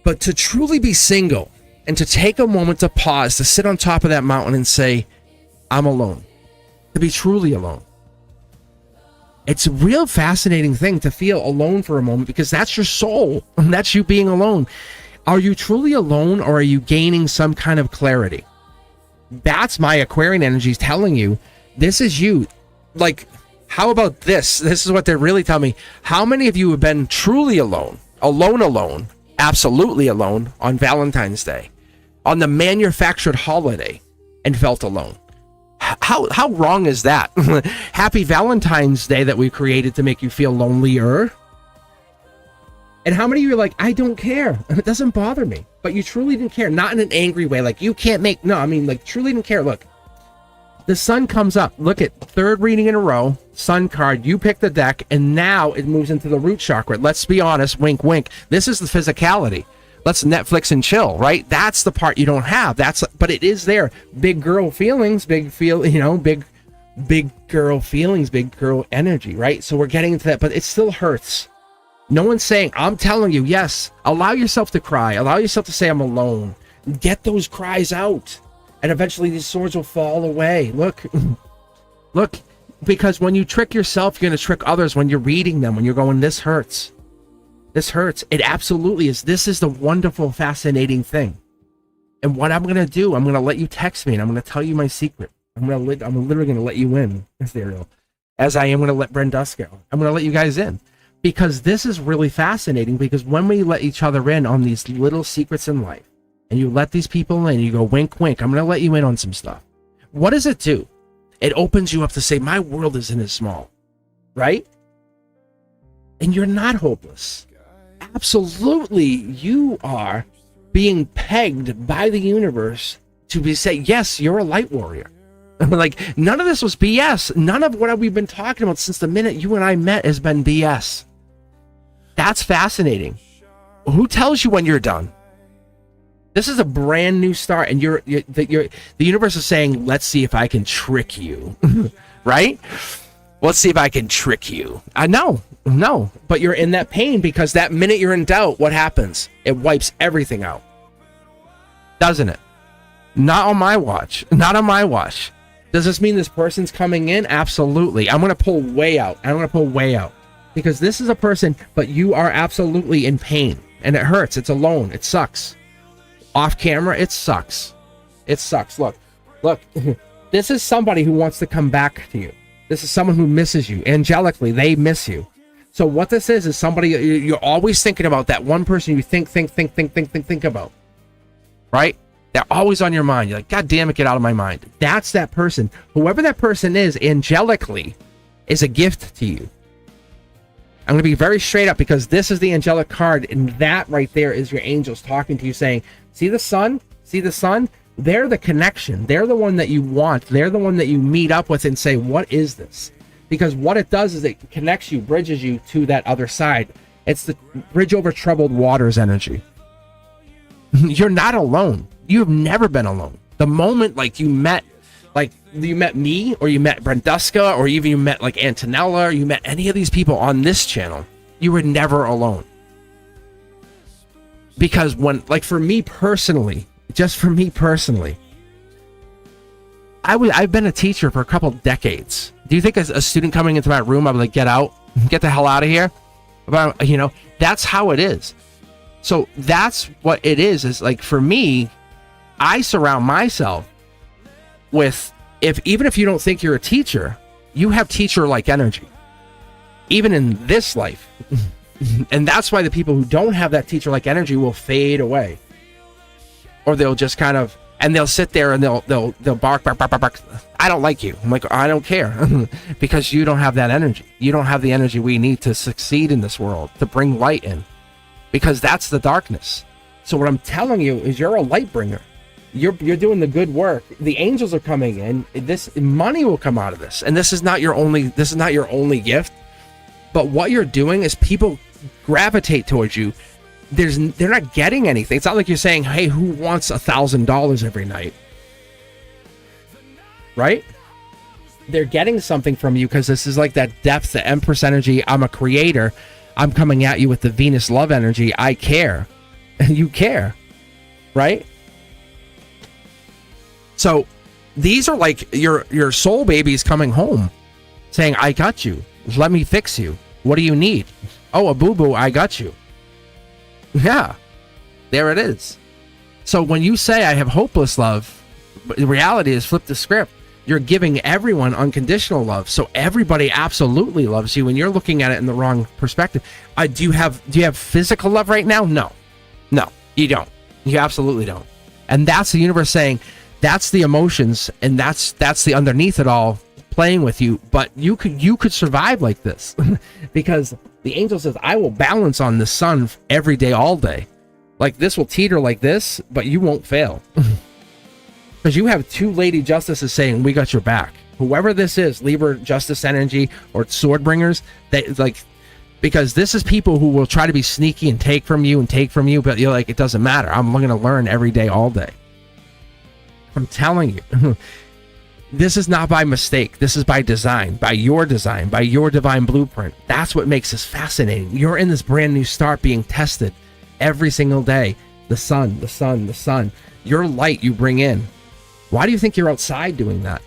But to truly be single and to take a moment to pause, to sit on top of that mountain and say, I'm alone. To be truly alone. It's a real fascinating thing to feel alone for a moment, because that's your soul. And that's you being alone. Are you truly alone, or are you gaining some kind of clarity? That's my Aquarian energies telling you, this is you. Like, how about this? This is what they're really telling me. How many of you have been truly alone, absolutely alone on Valentine's Day, on the manufactured holiday, and felt alone? How wrong is that? Happy Valentine's Day that we created to make you feel lonelier. And how many of you are like, I don't care. It doesn't bother me. But you truly didn't care. Not in an angry way. Like, you can't make... No, I mean, like, truly didn't care. Look. The sun comes up. Look at 3rd reading in a row. Sun card. You pick the deck. And now it moves into the root chakra. Let's be honest. Wink, wink. This is the physicality. Let's Netflix and chill, right? That's the part you don't have. But it is there. Big girl feelings. Big girl feelings. Big girl energy, right? So we're getting into that. But it still hurts. No one's saying, I'm telling you, yes, allow yourself to cry. Allow yourself to say, I'm alone. Get those cries out. And eventually these swords will fall away. Look, because when you trick yourself, you're going to trick others when you're reading them, when you're going, this hurts. This hurts. It absolutely is. This is the wonderful, fascinating thing. And what I'm going to do, I'm going to let you text me and I'm going to tell you my secret. I'm literally going to let you in, Ethereal, as I am going to let Brendusco. I'm going to let you guys in. Because this is really fascinating, because when we let each other in on these little secrets in life, and you let these people in, you go, wink, wink, I'm going to let you in on some stuff. What does it do? It opens you up to say, my world isn't as small, right? And you're not hopeless. Absolutely, you are being pegged by the universe to be say, yes, you're a light warrior. Like, none of this was BS. None of what we've been talking about since the minute you and I met has been BS. That's fascinating. Who tells you when you're done? This is a brand new start, and the universe is saying, let's see if I can trick you. Right? Let's see if I can trick you. No, but you're in that pain, because that minute you're in doubt, what happens? It wipes everything out. Doesn't it? Not on my watch. Not on my watch. Does this mean this person's coming in? Absolutely. I'm going to pull way out. Because this is a person, but you are absolutely in pain. And it hurts. It's alone. It sucks. Off camera, it sucks. It sucks. Look. This is somebody who wants to come back to you. This is someone who misses you. Angelically, they miss you. So what this is somebody, you're always thinking about that one person you think about. right? They're always on your mind. You're like, God damn it, get out of my mind. That's that person. Whoever that person is, angelically, is a gift to you. I'm going to be very straight up because this is the angelic card, and that right there is your angels talking to you saying, see the sun? See the sun? They're the connection. They're the one that you want. They're the one that you meet up with and say, what is this? Because what it does is it connects you, bridges you to that other side. It's the bridge over troubled waters energy. You're not alone. You've never been alone. The moment you met me, or you met Brenduska, or even you met like Antonella, or you met any of these people on this channel, you were never alone. Because when, for me personally, just for me personally, I've been a teacher for a couple decades. Do you think as a student coming into my room, I'm like, get out, get the hell out of here? But, that's how it is. So that's what it is like, for me, I surround myself with, even if you don't think you're a teacher, you have teacher-like energy, even in this life. And that's why the people who don't have that teacher-like energy will fade away. Or they'll just kind of, and they'll sit there and they'll bark. I don't like you. I'm like, I don't care. Because you don't have that energy. You don't have the energy we need to succeed in this world, to bring light in. Because that's the darkness. So what I'm telling you is you're a light bringer. You're doing the good work. The angels are coming in. This money will come out of this. And this is not your only gift. But what you're doing is people gravitate towards you. They're not getting anything. It's not like you're saying, hey, who wants $1,000 every night? Right? They're getting something from you because this is like that depth, the Empress energy. I'm a creator. I'm coming at you with the Venus love energy. I care. You care. Right? So these are like your soul babies coming home saying, I got you. Let me fix you. What do you need? Oh, a boo-boo, I got you. Yeah, there it is. So when you say I have hopeless love, the reality is flip the script. You're giving everyone unconditional love. So everybody absolutely loves you, and you're looking at it in the wrong perspective. Do you have physical love right now? No, you don't. You absolutely don't. And that's the universe saying, that's the emotions, and that's the underneath it all playing with you. But you could survive like this because the angel says, I will balance on the sun every day, all day. Like this will teeter like this, but you won't fail. Because you have two lady justices saying, we got your back. Whoever this is, Libra justice energy or sword bringers, because this is people who will try to be sneaky and take from you, but you're like, it doesn't matter. I'm going to learn every day, all day. I'm telling you. This is not by mistake. This is by design, by your divine blueprint. That's what makes this fascinating. You're in this brand new start being tested every single day. The sun, the sun, the sun. Your light you bring in. Why do you think you're outside doing that?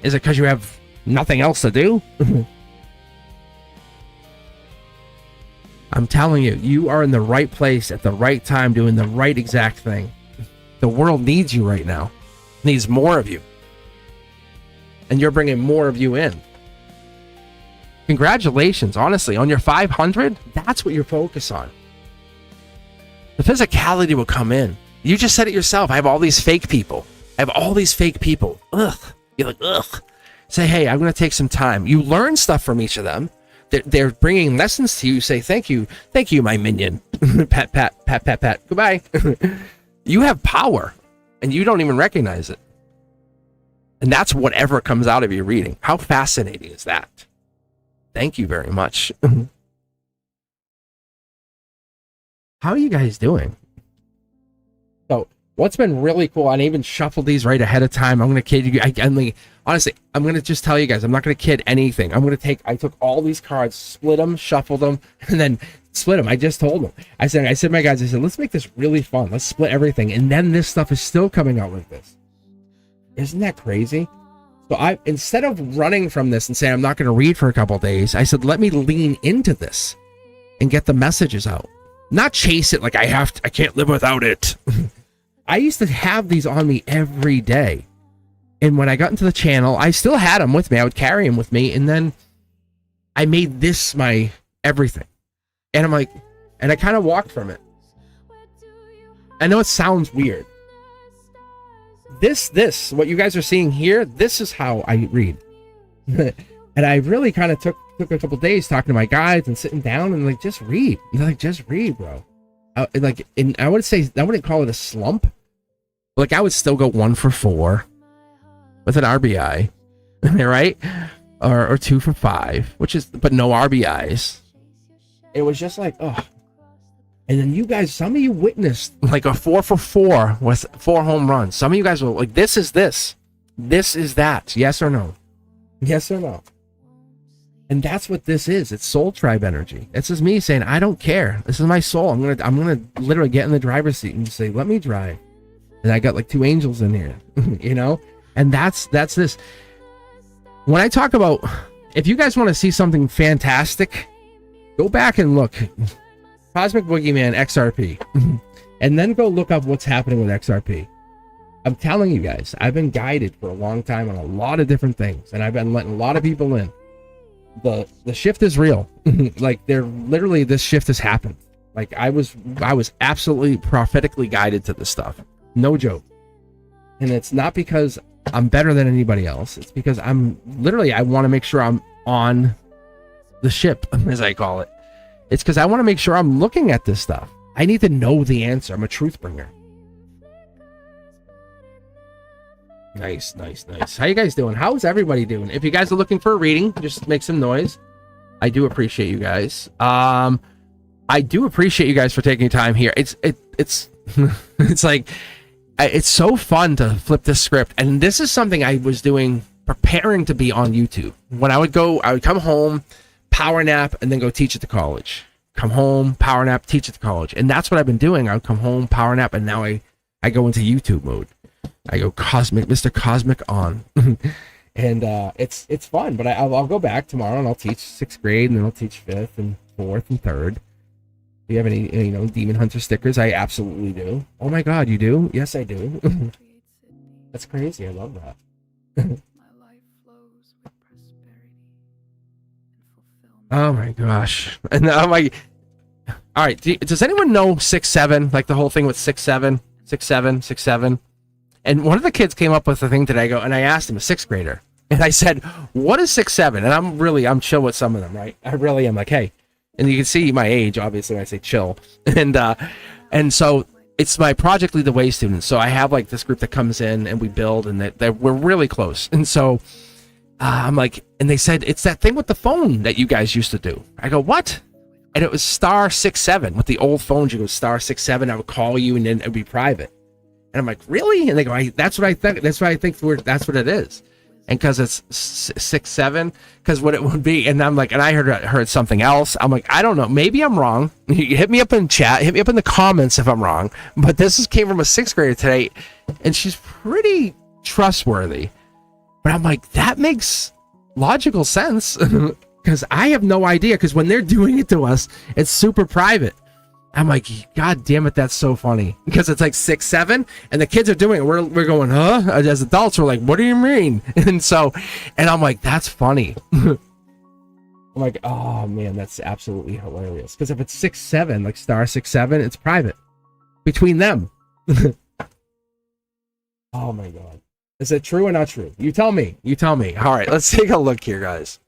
Is it because you have nothing else to do? I'm telling you, you are in the right place at the right time doing the right exact thing. The world needs you right now. Needs more of you. And you're bringing more of you in. Congratulations, honestly, on your 500, that's what you're focused on. The physicality will come in. You just said it yourself. I have all these fake people. Ugh. You're like, ugh. Say, hey, I'm going to take some time. You learn stuff from each of them. They're bringing lessons to you. Say, thank you, my minion. Pat, pat, pat, pat, pat. Goodbye. You have power, and you don't even recognize it. And that's whatever comes out of your reading. How fascinating is that? Thank you very much. How are you guys doing? So, what's been really cool, and I even shuffled these right ahead of time. I'm going to kid you. Honestly, I'm going to just tell you guys, I'm not going to kid anything. I took all these cards, split them, shuffled them, and then split them. I just told them. I said, my guys, let's make this really fun. Let's split everything. And then this stuff is still coming out like this. Isn't that crazy? So instead of running from this and saying I'm not going to read for a couple of days, I said, let me lean into this and get the messages out. Not chase it like I can't live without it. I used to have these on me every day. And when I got into the channel, I still had them with me. I would carry them with me. And then I made this my everything. And I'm like, and I kind of walked from it. I know it sounds weird. this what you guys are seeing here, this is how I read. And I really kind of took a couple days talking to my guides and sitting down and like just read, just read, bro. And I would say I wouldn't call it a slump. Like I would still go 1 for 4 with an RBI, right? Or 2 for 5, but no RBIs. It was just like, oh. And then you guys, some of you witnessed like a 4 for 4 with 4 home runs. Some of you guys were like, this is this is that. Yes or no? Yes or no? And that's what this is. It's soul tribe energy. This is me saying, I don't care. This is my soul. I'm gonna literally get in the driver's seat and say, let me drive. And I got like 2 angels in here, you know? And that's this. When I talk about, if you guys want to see something fantastic, go back and look. Cosmic Boogeyman XRP. And then go look up what's happening with XRP. I'm telling you guys, I've been guided for a long time on a lot of different things. And I've been letting a lot of people in. The shift is real. Like this shift has happened. Like I was absolutely prophetically guided to this stuff. No joke. And it's not because I'm better than anybody else. It's because I want to make sure I'm on the ship, as I call it. It's because I want to make sure I'm looking at this stuff. I need to know the answer. I'm a truth bringer. Nice. How you guys doing? How's everybody doing? If you guys are looking for a reading, just make some noise. I do appreciate you guys. I do appreciate you guys for taking time here. It's it's like it's so fun to flip this script, and this is something I was doing preparing to be on YouTube. When I would come home, power nap, and then go teach at the college. Come home, power nap, teach at the college, and that's what I've been doing. I would come home, power nap, and now I go into YouTube mode. I go Mr. Cosmic on. And it's fun, but I'll go back tomorrow and I'll teach 6th grade, and then I'll teach 5th and 4th and 3rd. Do you have any Demon Hunter stickers? I absolutely do. Oh my god, you do? Yes, I do. That's crazy. I love that. Oh my gosh. And I'm like, all right, does anyone know 6-7? Like the whole thing with 6-7, 6-7, 6-7? And one of the kids came up with the thing today, and I asked him, a 6th grader, and I said, what is 6-7? And I'm chill with some of them, right? I really am like, hey, and you can see my age, obviously, when I say chill. And so it's my Project Lead the Way students. So I have like this group that comes in and we build, and we're really close. And so I'm like, and they said, it's that thing with the phone that you guys used to do. I go, what? And it was *67 with the old phones. You go *67. I would call you, and then it would be private. And I'm like, really? And they go, that's what I think. That's what I think. That's what it is. And because it's 6-7, because what it would be. And I'm like, and I heard something else. I'm like, I don't know. Maybe I'm wrong. You hit me up in chat. Hit me up in the comments if I'm wrong. But this came from a 6th grader today, and she's pretty trustworthy. But I'm like, that makes logical sense, because I have no idea. Because when they're doing it to us, it's super private. I'm like, god damn it, that's so funny, because it's like 6-7, and the kids are doing it. We're going, huh? As adults, we're like, what do you mean? And I'm like, that's funny. I'm like, oh man, that's absolutely hilarious. Because if it's 6-7, like *67, it's private between them. Oh my god, is it true or not true? You tell me. All right, let's take a look here, guys.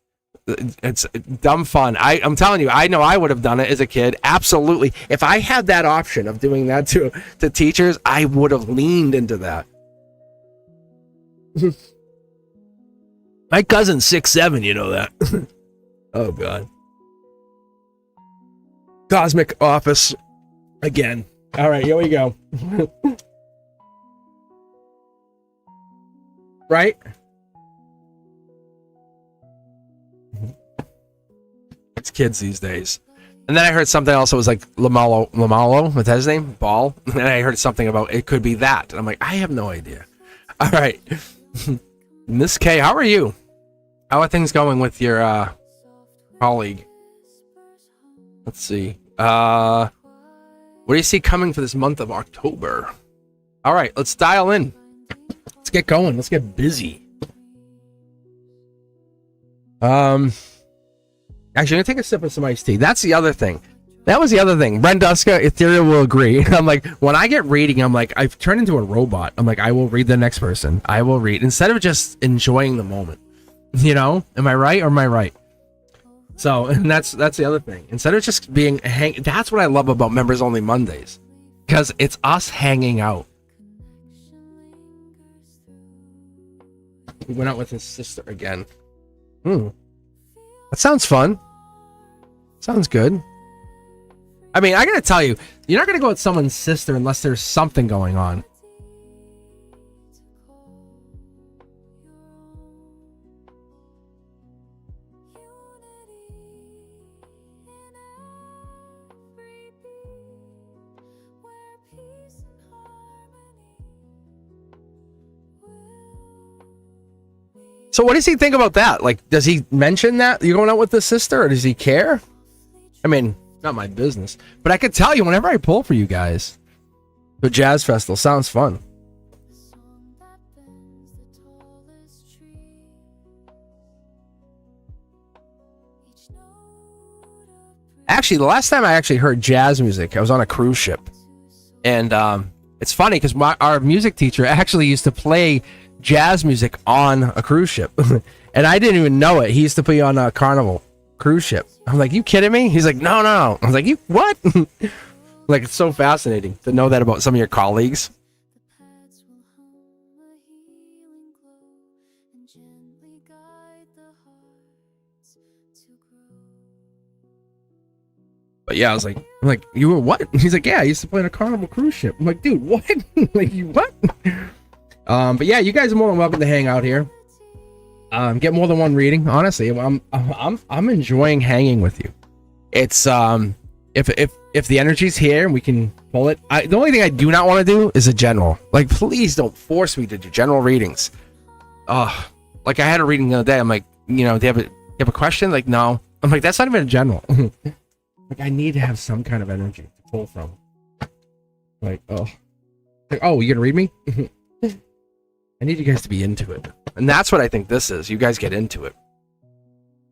It's dumb fun. I'm telling you, I know I would have done it as a kid. Absolutely. If I had that option of doing that to teachers, I would have leaned into that. My cousin's 6'7", you know that. Oh god. Cosmic office again. All right, here we go. Right? It's kids these days. And then I heard something else that was like Lamalo, what's his name? Ball. And then I heard something about it could be that. And I'm like, I have no idea. All right. Miss K, how are you? How are things going with your colleague? Let's see. What do you see coming for this month of October? All right, let's dial in. Let's get going. Let's get busy. Actually, I'm gonna take a sip of some iced tea. That's the other thing. That was the other thing. Brenduska, Ethereal will agree. I'm like, when I get reading, I'm like, I've turned into a robot. I'm like, I will read the next person. I will read instead of just enjoying the moment. You know, am I right or am I right? So, and that's the other thing. Instead of just being that's what I love about Members Only Mondays, because it's us hanging out. We went out with his sister again. That sounds fun. Sounds good. I mean, I gotta tell you, you're not gonna go with someone's sister unless there's something going on. So what does he think about that? Like, does he mention that you're going out with the sister, or does he care? I mean, not my business, but I could tell you whenever I pull for you guys. The jazz festival sounds fun. Actually, the last time I actually heard jazz music, I was on a cruise ship, and it's funny because our music teacher actually used to play jazz music on a cruise ship, and I didn't even know it. He used to put you on a Carnival cruise ship. I'm like, you kidding me? He's like, no. I was like, you what? Like, it's so fascinating to know that about some of your colleagues. But yeah, I'm like, you were what? He's like, yeah, I used to play on a Carnival cruise ship. I'm like, dude, what? Like, you what? But yeah, you guys are more than welcome to hang out here. Get more than one reading. Honestly, I'm enjoying hanging with you. It's if the energy's here and we can pull it. The only thing I do not want to do is a general. Like, please don't force me to do general readings. Like I had a reading the other day. I'm like, do you have a question? Like, no. I'm like, that's not even a general. Like, I need to have some kind of energy to pull from. Like, you gonna read me? I need you guys to be into it. And that's what I think this is. You guys get into it.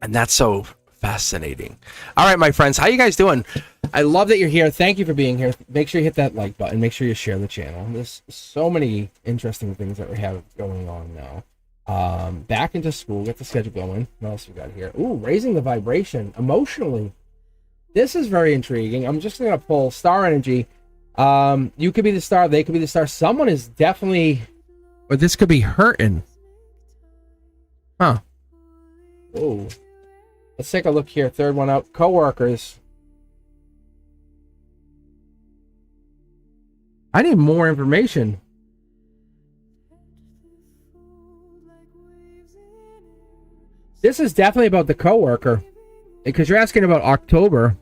And that's so fascinating. All right, my friends, how you guys doing? I love that you're here. Thank you for being here. Make sure you hit that like button. Make sure you share the channel. There's so many interesting things that we have going on now. Back into school. Get the schedule going. What else we got here? Ooh, raising the vibration emotionally. This is very intriguing. I'm just going to pull star energy. You could be the star. They could be the star. Someone is definitely... Or this could be hurting. Huh. Oh. Let's take a look here. Third one out. Coworkers. I need more information. This is definitely about the coworker. Because you're asking about October.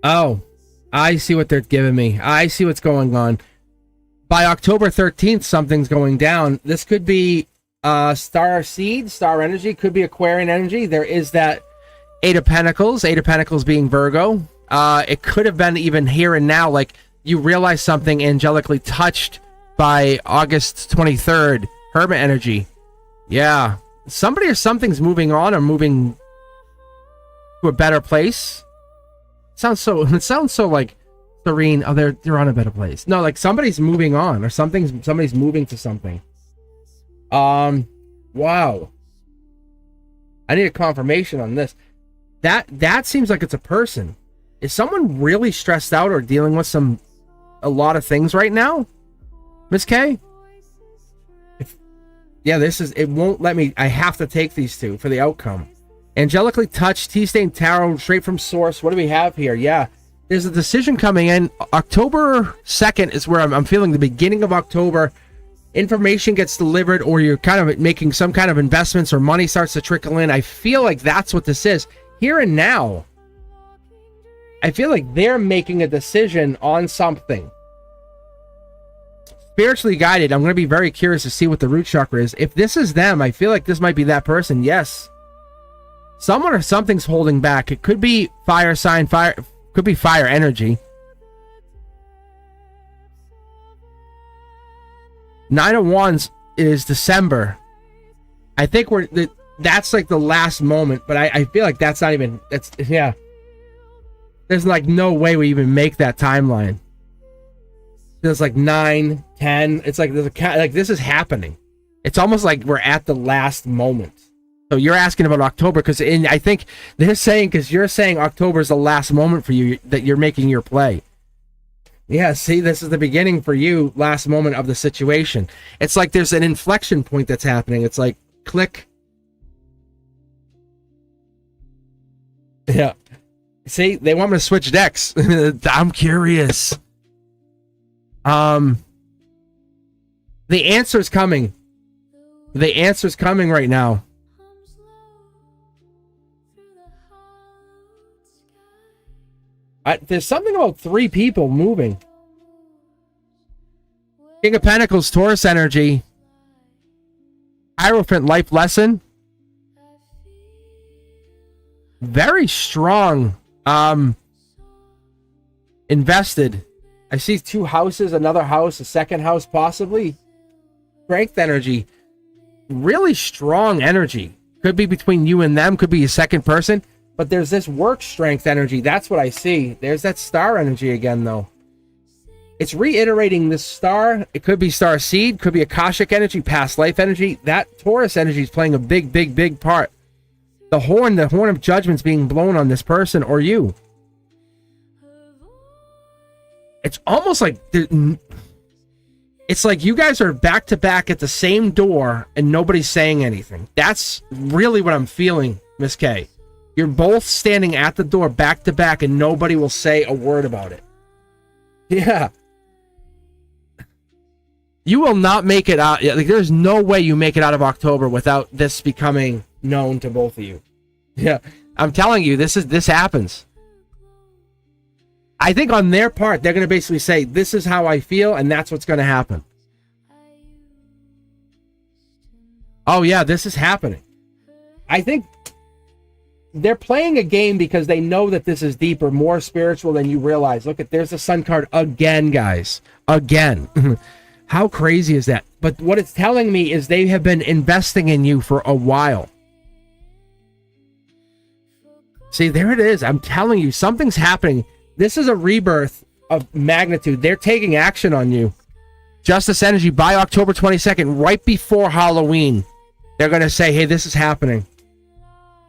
Oh. I see what they're giving me. I see what's going on. By October 13th, something's going down. This could be star seed, star energy, could be Aquarian energy. There is that Eight of Pentacles being Virgo. It could have been even here and now, like you realize something angelically touched by August 23rd. Hermit energy. Yeah. Somebody or something's moving on or moving to a better place. It sounds so like serene. Oh, they're on a better place. No, like somebody's moving on or somebody's moving to something. Wow. I need a confirmation on this. That seems like it's a person. Is someone really stressed out or dealing with a lot of things right now? Miss K? It won't let me. I have to take these two for the outcome. Angelically touched, T-Stain Tarot, straight from source. What do we have here? Yeah. There's a decision coming in. October 2nd is where I'm feeling the beginning of October. Information gets delivered or you're kind of making some kind of investments or money starts to trickle in. I feel like that's what this is. Here and now. I feel like they're making a decision on something. Spiritually guided. I'm going to be very curious to see what the root chakra is. If this is them, I feel like this might be that person. Yes. Someone or something's holding back. It could be fire sign, could be fire energy. 9 of Wands is December. I think that's like the last moment, but I feel like that's not even, that's, yeah. There's like no way we even make that timeline. There's like 9, 10. It's like there's like this is happening. It's almost like we're at the last moment. So you're asking about October because I think they're saying, because you're saying October is the last moment for you that you're making your play. Yeah, see, this is the beginning for you, last moment of the situation. It's like there's an inflection point that's happening. It's like click. Yeah. See, they want me to switch decks. I'm curious. The answer's coming. The answer's coming right now. There's something about 3 people moving. King of Pentacles, Taurus energy. Hierophant, life lesson. Very strong. Invested. I see 2 houses, another house, a second house possibly. Strength energy. Really strong energy. Could be between you and them, could be a second person. But there's this work strength energy. That's what I see. There's that star energy again, though. It's reiterating this star. It could be star seed. Could be Akashic energy, past life energy. That Taurus energy is playing a big, big, big part. The horn of judgment's being blown on this person or you. It's almost like... It's like you guys are back to back at the same door and nobody's saying anything. That's really what I'm feeling, Miss K. You're both standing at the door back to back and nobody will say a word about it. Yeah. You will not make it out. Like, there's no way you make it out of October without this becoming known to both of you. Yeah. I'm telling you, this happens. I think on their part, they're going to basically say, this is how I feel, and that's what's going to happen. Oh, yeah, this is happening. I think they're playing a game because they know that this is deeper, more spiritual than you realize. Look, there's the Sun card again, guys. Again. How crazy is that? But what it's telling me is they have been investing in you for a while. See, there it is. I'm telling you, something's happening. This is a rebirth of magnitude. They're taking action on you. Justice energy by October 22nd, right before Halloween. They're going to say, hey, this is happening.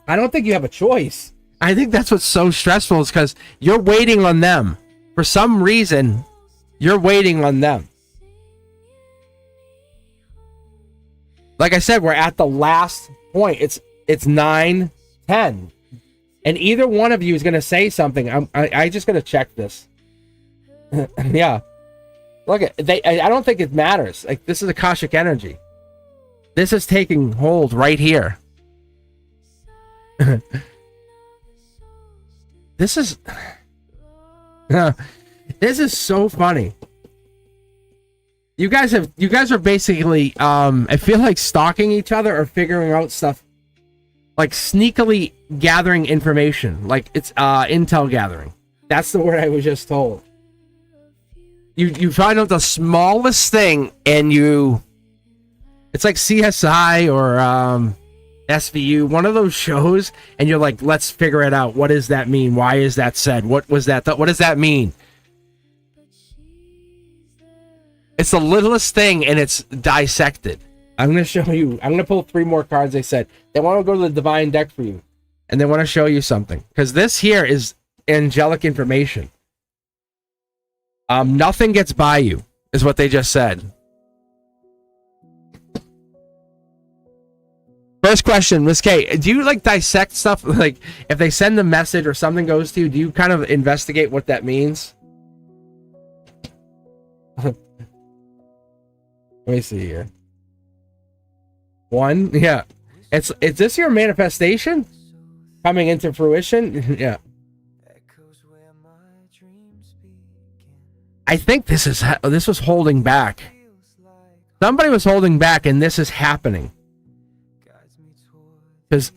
I don't think you have a choice. I think that's what's so stressful is because you're waiting on them. For some reason, you're waiting on them. Like I said, we're at the last point. It's 9, 10. And either one of you is going to say something. I just going to check this. Yeah. Look, I don't think it matters. Like, this is Akashic energy. This is taking hold right here. This is so funny. You guys are basically I feel like stalking each other or figuring out stuff, like sneakily gathering information, like it's intel gathering. That's the word I was just told. You find out the smallest thing and it's like CSI or SVU, one of those shows, and you're like, let's figure it out. What does that mean? Why is that said? What was that? What does that mean? It's the littlest thing, and it's dissected. I'm going to show you. I'm going to pull 3 more cards, they said. They want to go to the divine deck for you, and they want to show you something. Because this here is angelic information. Nothing gets by you, is what they just said. First question, Miss K, do you like dissect stuff? Like, if they send a message or something goes to you, do you kind of investigate what that means? Let me see here. 1, yeah. Is this your manifestation coming into fruition? Yeah. I think this was holding back. Somebody was holding back, and this is happening. Because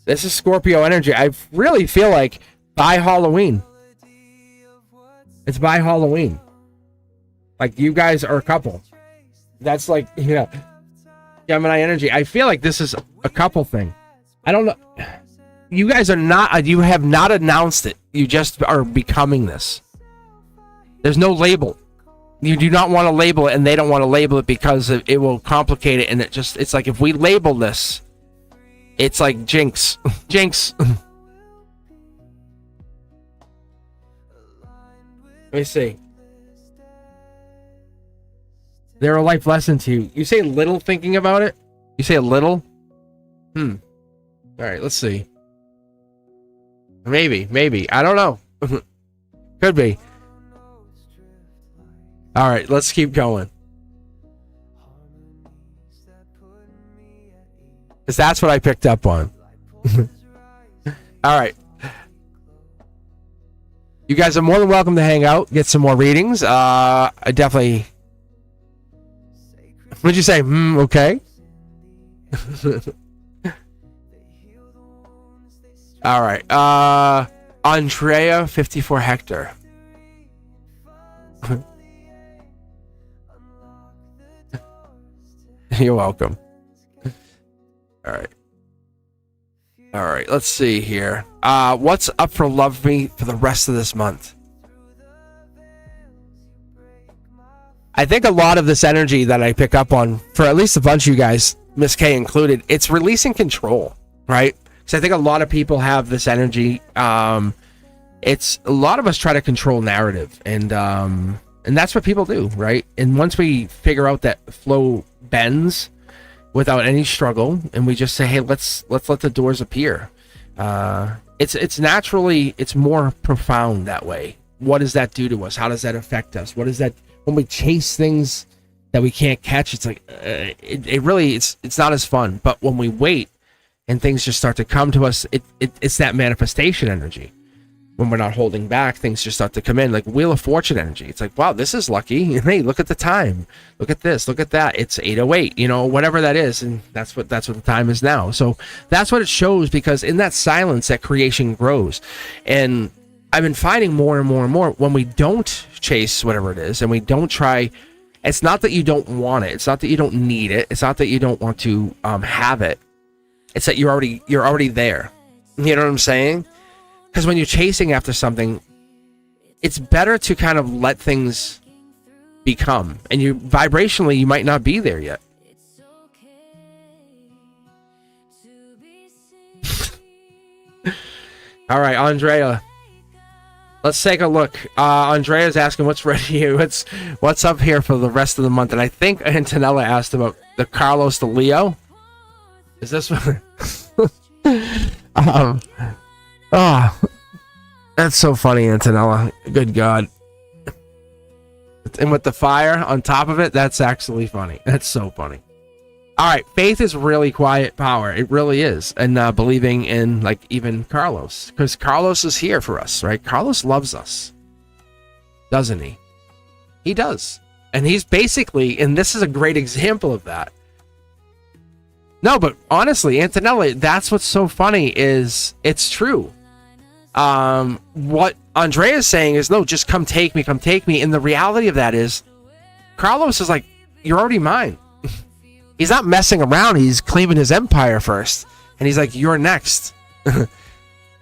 this is Scorpio energy. I really feel like by Halloween. It's by Halloween. Like, you guys are a couple. That's like, yeah, Gemini energy. I feel like this is a couple thing. I don't know. You guys are not, you have not announced it. You just are becoming this. There's no label. You do not want to label it, and they don't want to label it because it will complicate it. And it's like, if we label this, it's like jinx. Jinx. Let me see. They're a life lesson to you. You say little thinking about it? You say a little? All right, let's see. Maybe. I don't know. Could be. All right, let's keep going. Because that's what I picked up on. All right. You guys are more than welcome to hang out, get some more readings. I definitely... What'd you say? Okay. All right. Andrea, 54 Hector. You're welcome. All right. Let's see here. What's up for Love Me for the rest of this month? I think a lot of this energy that I pick up on, for at least a bunch of you guys, Miss K included, it's releasing control, right? Because I think a lot of people have this energy. It's a lot of us try to control narrative, and that's what people do, right? And once we figure out that flow bends without any struggle, and we just say, hey, let's let the doors appear. It's naturally, it's more profound that way. What does that do to us? How does that affect us? What is that? When we chase things that we can't catch, it's like it really it's not as fun. But when we wait and things just start to come to us, it's that manifestation energy. When we're not holding back, things just start to come in, like Wheel of Fortune energy. It's like, wow, this is lucky. Hey, look at the time. Look at this. Look at that. It's 8:08. You know, whatever that is, and that's what the time is now. So that's what it shows, because in that silence, that creation grows. And I've been finding more and more and more, when we don't chase whatever it is, and we don't try, it's not that you don't want it. It's not that you don't need it. It's not that you don't want to have it. It's that you're already there. You know what I'm saying? Because when you're chasing after something, it's better to kind of let things become. And you vibrationally, you might not be there yet. All right, Andrea. Let's take a look. Andrea's asking what's ready. What's up here for the rest of the month. And I think Antonella asked about the Carlos the Leo. Is this one? Oh, that's so funny, Antonella. Good God. And with the fire on top of it, that's actually funny. That's so funny. All right, faith is really quiet power. It really is. And believing in, like, even Carlos. Because Carlos is here for us, right? Carlos loves us. Doesn't he? He does. And he's basically, and this is a great example of that. No, but honestly, Antonella, that's what's so funny is it's true. What Andrea is saying is, no, just come take me. And the reality of that is, Carlos is like, you're already mine. He's not messing around. He's claiming his empire first. And he's like, you're next.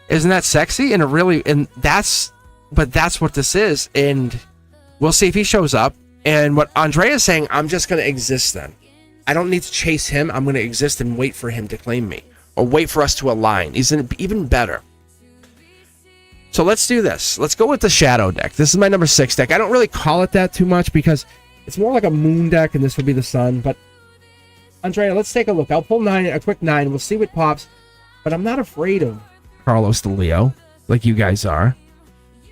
Isn't that sexy? And that's what this is. And we'll see if he shows up. And what Andrea is saying, I'm just going to exist then. I don't need to chase him. I'm going to exist and wait for him to claim me, or wait for us to align. He's even better. So let's do this. Let's go with the shadow deck. This is my number 6 deck. I don't really call it that too much because it's more like a moon deck, and this would be the sun. But Andrea, let's take a look. I'll pull a quick 9. We'll see what pops. But I'm not afraid of Carlos the Leo, like you guys are.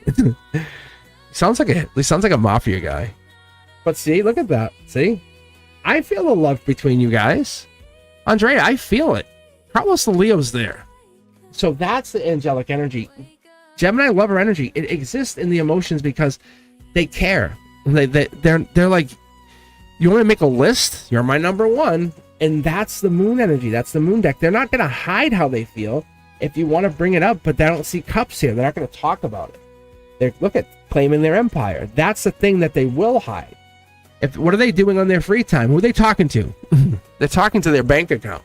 He sounds like a mafia guy. But see, look at that. See? I feel the love between you guys. Andrea, I feel it. Carlos the Leo's there. So that's the angelic energy. Gemini lover energy. It exists in the emotions because they care. They're like, you want to make a list? You're my number 1. And that's the moon energy. That's the moon deck. They're not going to hide how they feel if you want to bring it up, but they don't see cups here. They're not going to talk about it. Look at claiming their empire. That's the thing that they will hide. What are they doing on their free time? Who are they talking to? They're talking to their bank account.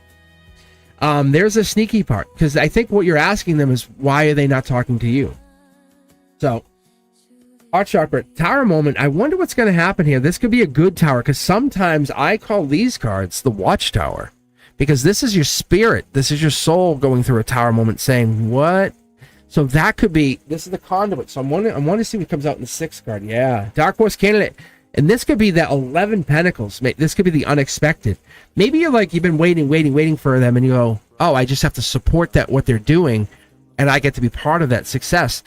There's a sneaky part, because I think what you're asking them is, why are they not talking to you? So, heart chakra, tower moment. I wonder what's going to happen here. This could be a good tower, because sometimes I call these cards the watchtower, because this is your spirit. This is your soul going through a tower moment saying, what? So that could be, this is the conduit. So I want to see what comes out in the 6th card. Yeah, Dark Horse candidate. And this could be the 11 Pentacles. This could be the unexpected. Maybe you're like, you've been waiting for them, and you go, oh, I just have to support that, what they're doing, and I get to be part of that success.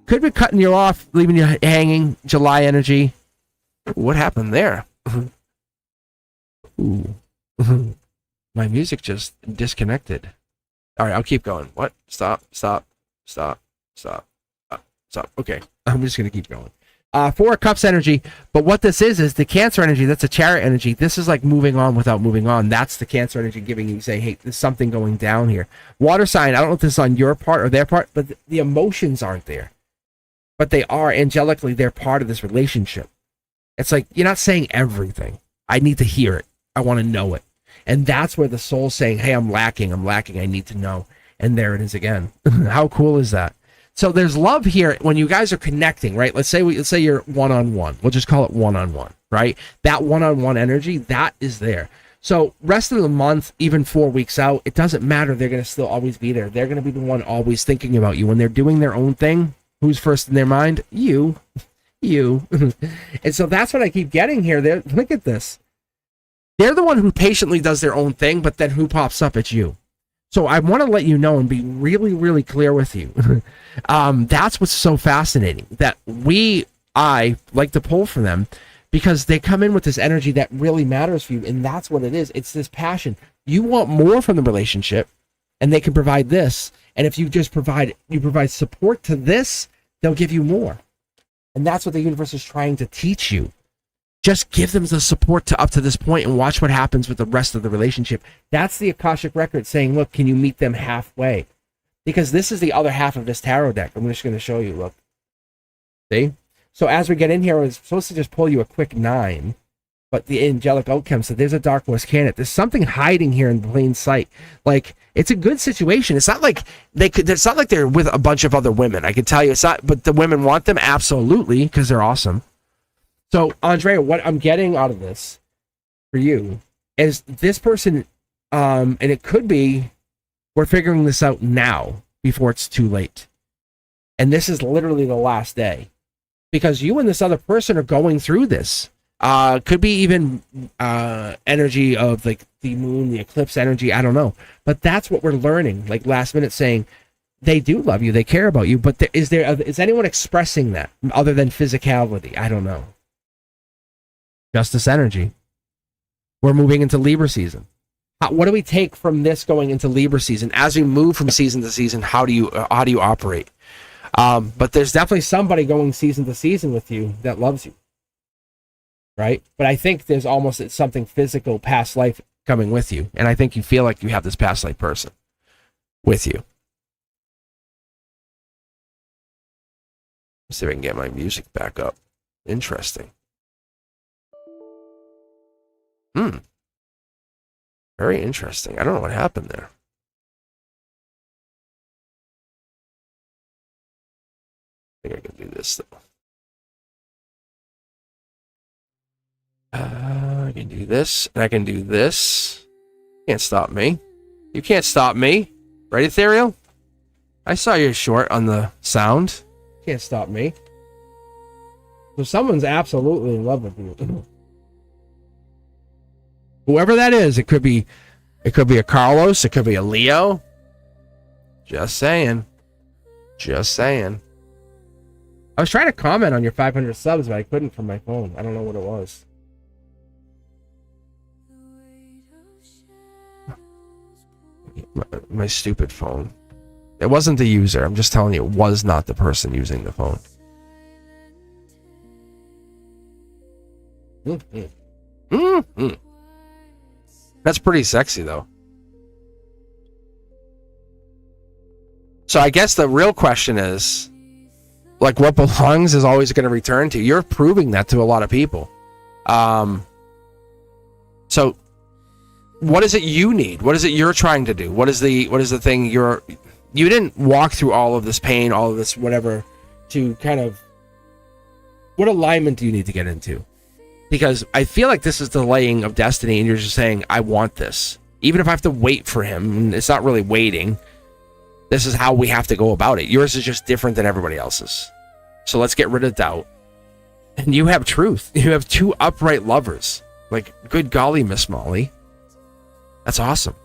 Could be cutting you off, leaving you hanging. July energy. What happened there? Ooh. My music just disconnected. All right, I'll keep going. What? Stop. Okay, I'm just going to keep going. 4 of Cups energy, but what this is the Cancer energy. That's a Chariot energy. This is like moving on without moving on. That's the Cancer energy giving you, saying, hey, there's something going down here. Water sign, I don't know if this is on your part or their part, but the emotions aren't there. But they are, angelically, they're part of this relationship. It's like, you're not saying everything. I need to hear it. I want to know it. And that's where the soul's saying, hey, I'm lacking, I need to know. And there it is again. How cool is that? So there's love here when you guys are connecting, right? Let's say you're one-on-one. We'll just call it one-on-one, right? That one-on-one energy, that is there. So rest of the month, even 4 weeks out, it doesn't matter. They're going to still always be there. They're going to be the one always thinking about you. When they're doing their own thing, who's first in their mind? You. And so that's what I keep getting here. Look at this. They're the one who patiently does their own thing, but then who pops up? It's you. So I want to let you know and be really, really clear with you. That's what's so fascinating, that I like to pull for them, because they come in with this energy that really matters for you. And that's what it is. It's this passion. You want more from the relationship, and they can provide this. And if you just provide support to this, they'll give you more. And that's what the universe is trying to teach you. Just give them the support to up to this point and watch what happens with the rest of the relationship. That's the Akashic record saying, look, can you meet them halfway? Because this is the other half of this tarot deck. I'm just going to show you, look. See? So as we get in here, I was supposed to just pull you a quick 9. But the angelic outcome said there's a Dark Horse candidate. There's something hiding here in plain sight. Like, it's a good situation. It's not like it's not like they're with a bunch of other women. I can tell you it's not, but the women want them, absolutely, because they're awesome. So, Andrea, what I'm getting out of this for you is this person, and it could be, we're figuring this out now before it's too late. And this is literally the last day. Because you and this other person are going through this. Could be even energy of like the moon, the eclipse energy, I don't know. But that's what we're learning, like last minute, saying they do love you, they care about you, but is anyone expressing that other than physicality? I don't know. Justice energy. We're moving into Libra season. What do we take from this going into Libra season? As we move from season to season, how do you operate? But there's definitely somebody going season to season with you that loves you. Right? But I think there's almost something physical, past life coming with you. And I think you feel like you have this past life person with you. Let's see if I can get my music back up. Interesting. Very interesting. I don't know what happened there. I think I can do this though. I can do this, and I can do this. Can't stop me. You can't stop me. Right, Ethereal? I saw you short on the sound. Can't stop me. So someone's absolutely in love with you. Whoever that is, it could be a Carlos, it could be a Leo. Just saying. Just saying. I was trying to comment on your 500 subs, but I couldn't from my phone. I don't know what it was. My stupid phone. It wasn't the user. I'm just telling you, it was not the person using the phone. That's pretty sexy, though. So I guess the real question is, like, what belongs is always going to return to. You're proving that to a lot of people. So what is it you need? What is it you're trying to do? What is the thing you didn't walk through all of this pain, all of this whatever, to kind of, what alignment do you need to get into? Because I feel like this is the laying of destiny, and you're just saying, I want this. Even if I have to wait for him, and it's not really waiting. This is how we have to go about it. Yours is just different than everybody else's. So let's get rid of doubt. And you have truth. You have two upright lovers. Like, good golly, Miss Molly. That's awesome.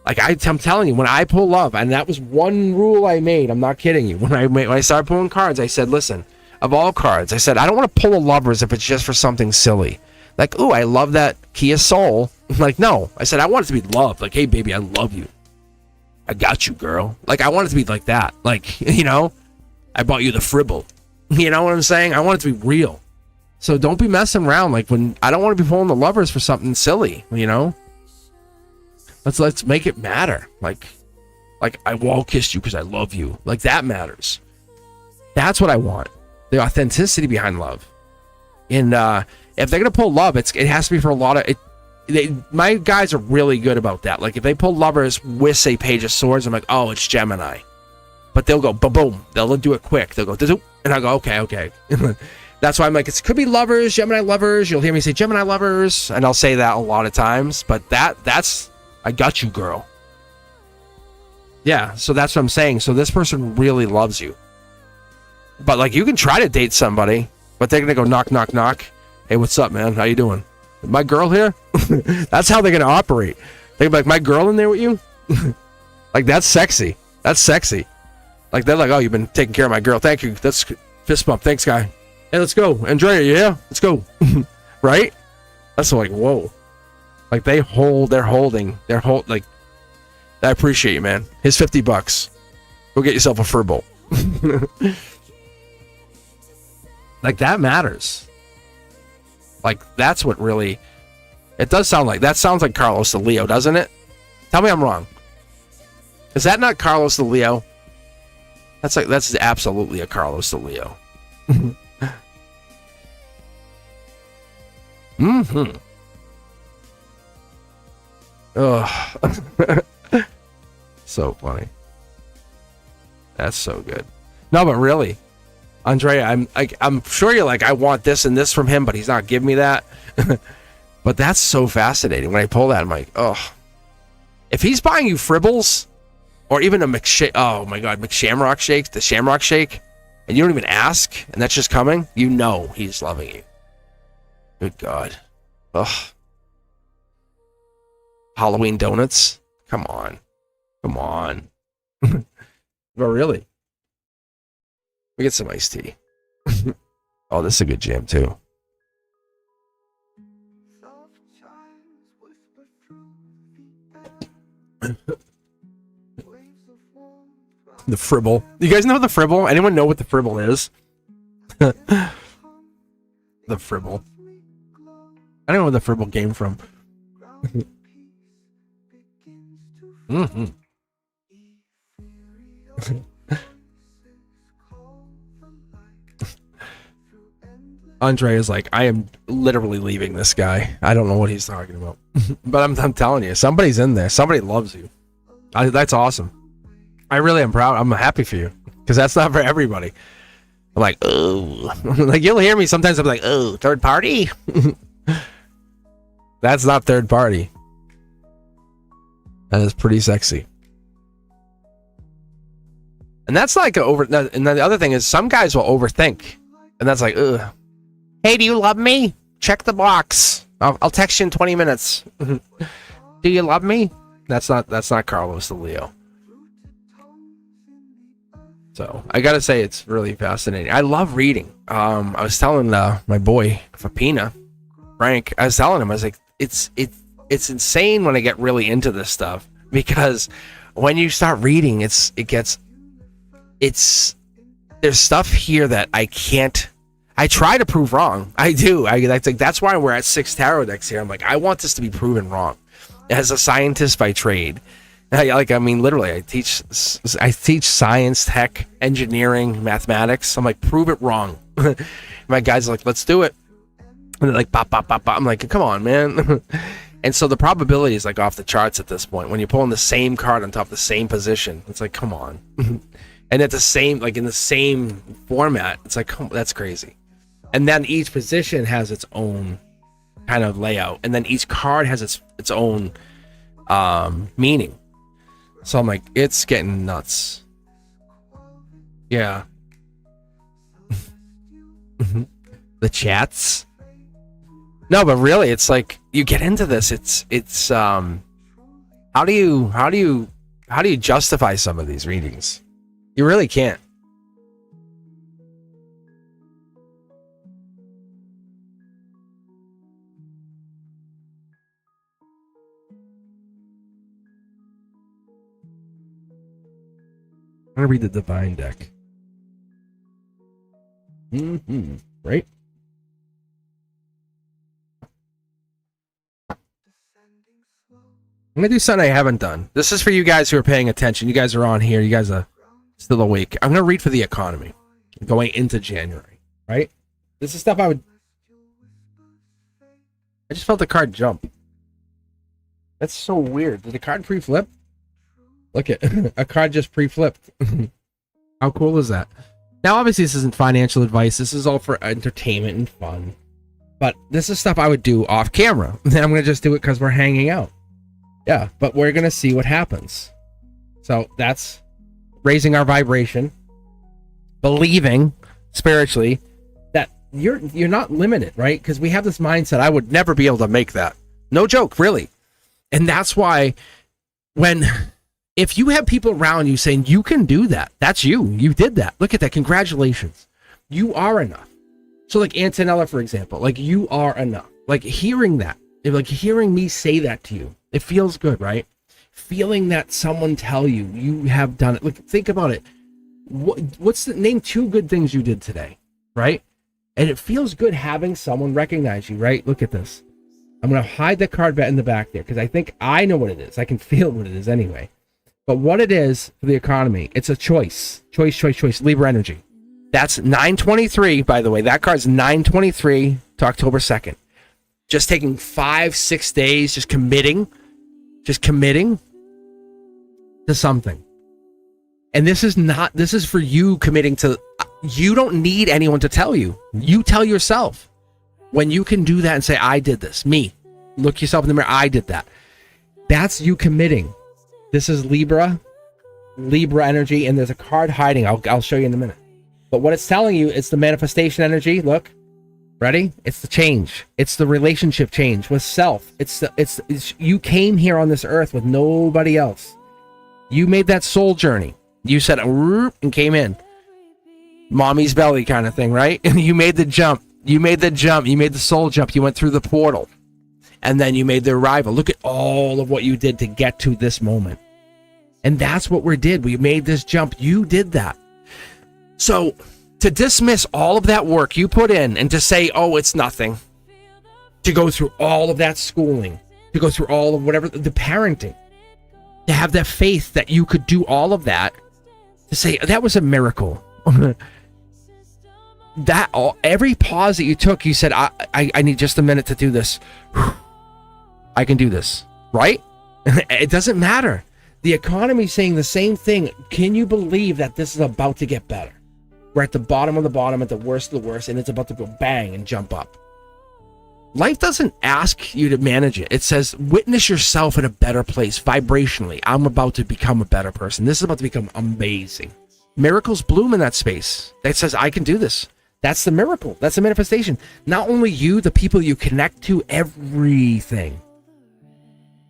Like, I'm telling you, when I pull love, and that was one rule I made, I'm not kidding you. When I started pulling cards, I said, listen, of all cards, I said, I don't want to pull a lovers if it's just for something silly. Like, ooh, I love that Kia Soul. Like, no. I said, I want it to be love. Like, hey, baby, I love you. I got you, girl. Like, I want it to be like that. Like, you know, I bought you the fribble. You know what I'm saying? I want it to be real. So don't be messing around. Like, when I don't want to be pulling the lovers for something silly, you know? Let's make it matter. Like I wall kissed you because I love you. Like, that matters. That's what I want. The authenticity behind love. And if they're gonna pull love, it has to be for a lot of it. My guys are really good about that. Like, if they pull lovers with a page of swords, I'm like, oh, it's Gemini. But they'll go boom, boom. They'll do it quick. They'll go, and I go, okay. That's why I'm like, it could be lovers, Gemini lovers. You'll hear me say Gemini lovers, and I'll say that a lot of times. But that's I got you, girl. Yeah, so that's what I'm saying. So this person really loves you. But, like, you can try to date somebody, but they're gonna go knock, knock, knock. Hey, what's up, man? How you doing? My girl here? That's how they're gonna operate. They're like, my girl in there with you? Like, that's sexy. That's sexy. Like, they're like, oh, you've been taking care of my girl. Thank you. That's fist bump. Thanks, guy. Hey, let's go. Andrea, yeah? Let's go. Right? That's like, whoa. Like, they're holding, like, I appreciate you, man. Here's $50. Go get yourself a fur bowl. Like, that matters. Like, that's what really, it does sound like, that sounds like Carlos the Leo, doesn't it? Tell me I'm wrong. Is that not Carlos the Leo? That's absolutely a Carlos the Leo. Mm-hmm. Ugh. So funny. That's so good. No, but really, Andrea, I'm sure you're like, I want this and this from him, but he's not giving me that. But that's so fascinating. When I pull that, I'm like, oh. If he's buying you fribbles, or even a oh my God, McShamrock shake, the Shamrock shake, and you don't even ask, and that's just coming, you know he's loving you. Good God. Ugh. Halloween donuts? Come on. But really. We get some iced tea. Oh, this is a good jam too. The fribble. You guys know the fribble? Anyone know what the fribble is? The fribble. I don't know where the fribble came from. Mm-hmm. Andre is like, I am literally leaving this guy. I don't know what he's talking about. But I'm telling you, somebody's in there. Somebody loves you. That's awesome. I really am proud. I'm happy for you. Because that's not for everybody. I'm like, oh. Like, you'll hear me sometimes. I'm like, oh, third party? That's not third party. That is pretty sexy. And that's like and then the other thing is, some guys will overthink. And that's like, ugh. Hey, do you love me? Check the box. I'll text you in 20 minutes. Do you love me? That's not Carlos the Leo. So I gotta say, it's really fascinating. I love reading. I was telling my boy Fapina, Frank, I was telling him, I was like, it's insane when I get really into this stuff, because when you start reading, there's stuff here that I try to prove wrong. I do. That's why we're at 6 tarot decks here. I'm like, I want this to be proven wrong. As a scientist by trade, literally, I teach science, tech, engineering, mathematics. I'm like, prove it wrong. My guys are like, let's do it. And they're like, bop, bop, bop, bop. I'm like, come on, man. And so the probability is like off the charts at this point. When you're pulling the same card on top of the same position, it's like, come on. And at the same, like in the same format, it's like, that's crazy. And then each position has its own kind of layout. And then each card has its own meaning. So I'm like, it's getting nuts. Yeah. The chats. No, but really, it's like you get into this. It's how do you justify some of these readings? You really can't. I'm gonna read the Divine deck. Right? I'm gonna do something I haven't done. This is for you guys who are paying attention. You guys are on here. You guys are still awake. I'm gonna read for the economy going into January. Right? This is stuff I just felt the card jump. That's so weird. Did the card pre-flip? Look at a card just pre-flipped. How cool is that? Now, obviously, this isn't financial advice. This is all for entertainment and fun. But this is stuff I would do off camera. Then I'm gonna just do it because we're hanging out. Yeah, but we're gonna see what happens. So that's raising our vibration, believing spiritually that you're not limited, right? Because we have this mindset, I would never be able to make that. No joke, really. And that's why if you have people around you saying you can do that, that's you did that. Look at that. Congratulations. You are enough. So like Antonella, for example, like you are enough. Like hearing that, like hearing me say that to you, it feels good, right? Feeling that someone tell you you have done it. Like think about it. What's the name? 2 good things you did today, right? And it feels good having someone recognize you, right? Look at this. I'm going to hide the card in the back there because I think I know what it is. I can feel what it is anyway. But what it is for the economy, it's a choice. Choice. Libra energy. That's 9/23, by the way. That card's 9/23 to October 2nd. Just taking 5-6 days, just committing to something. And this is for you committing to, you don't need anyone to tell you. You tell yourself. When you can do that and say, I did this, me. Look yourself in the mirror, I did that. That's you committing. This is Libra energy, and there's a card hiding. I'll show you in a minute. But what it's telling you, it's the manifestation energy. Look, ready? It's the change. It's the relationship change with self. It's you came here on this earth with nobody else. You made that soul journey. You said and came in. Mommy's belly kind of thing, right? And you made the jump. You made the soul jump. You went through the portal. And then you made the arrival. Look at all of what you did to get to this moment. And that's what we did. We made this jump. You did that. So to dismiss all of that work you put in and to say, oh, it's nothing. To go through all of that schooling. To go through all of whatever, the parenting. To have that faith that you could do all of that. To say, that was a miracle. Every pause that you took, you said, I need just a minute to do this. I can do this, right? It doesn't matter. The economy's saying the same thing. Can you believe that this is about to get better? We're at the bottom of the bottom, at the worst of the worst, and it's about to go bang and jump up. Life doesn't ask you to manage it. It says, witness yourself in a better place vibrationally. I'm about to become a better person. This is about to become amazing. Miracles bloom in that space. That says, I can do this. That's the miracle. That's the manifestation. Not only you, the people you connect to, everything.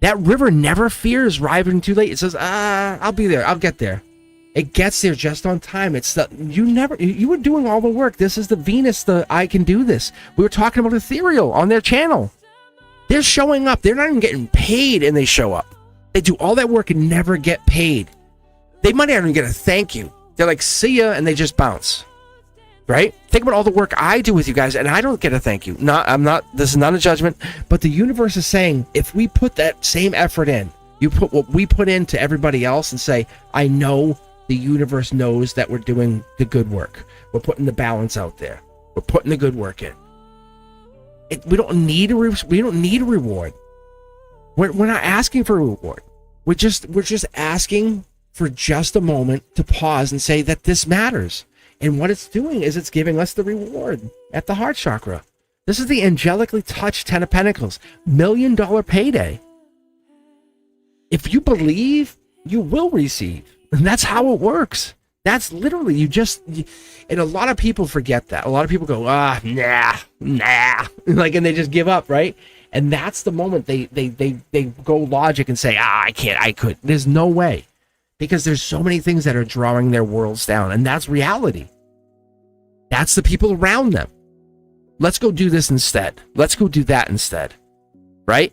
That river never fears arriving too late. It says, I'll be there. I'll get there. It gets there just on time. It's the, you were doing all the work. This is the Venus, the I can do this. We were talking about Ethereal on their channel. They're showing up. They're not even getting paid and they show up. They do all that work and never get paid. They might not even get a thank you. They're like, see ya, and they just bounce. Right? Think about all the work I do with you guys, and I don't get a thank you. This is not a judgment, but the universe is saying, if we put that same effort in, you put what we put into everybody else and say, I know the universe knows that we're doing the good work. We're putting the balance out there. We're putting the good work in. We don't need a reward. We're not asking for a reward. We're just asking for just a moment to pause and say that this matters. And what it's doing is it's giving us the reward at the heart chakra. This is the angelically touched 10 of Pentacles, $1 million payday. If you believe, you will receive. And that's how it works. That's literally, and a lot of people forget that. A lot of people go, nah, like, and they just give up, right? And that's the moment they go logic and say, I could. There's no way. Because there's so many things that are drawing their worlds down, and that's reality. That's the people around them. Let's go do this instead. Let's go do that instead, right?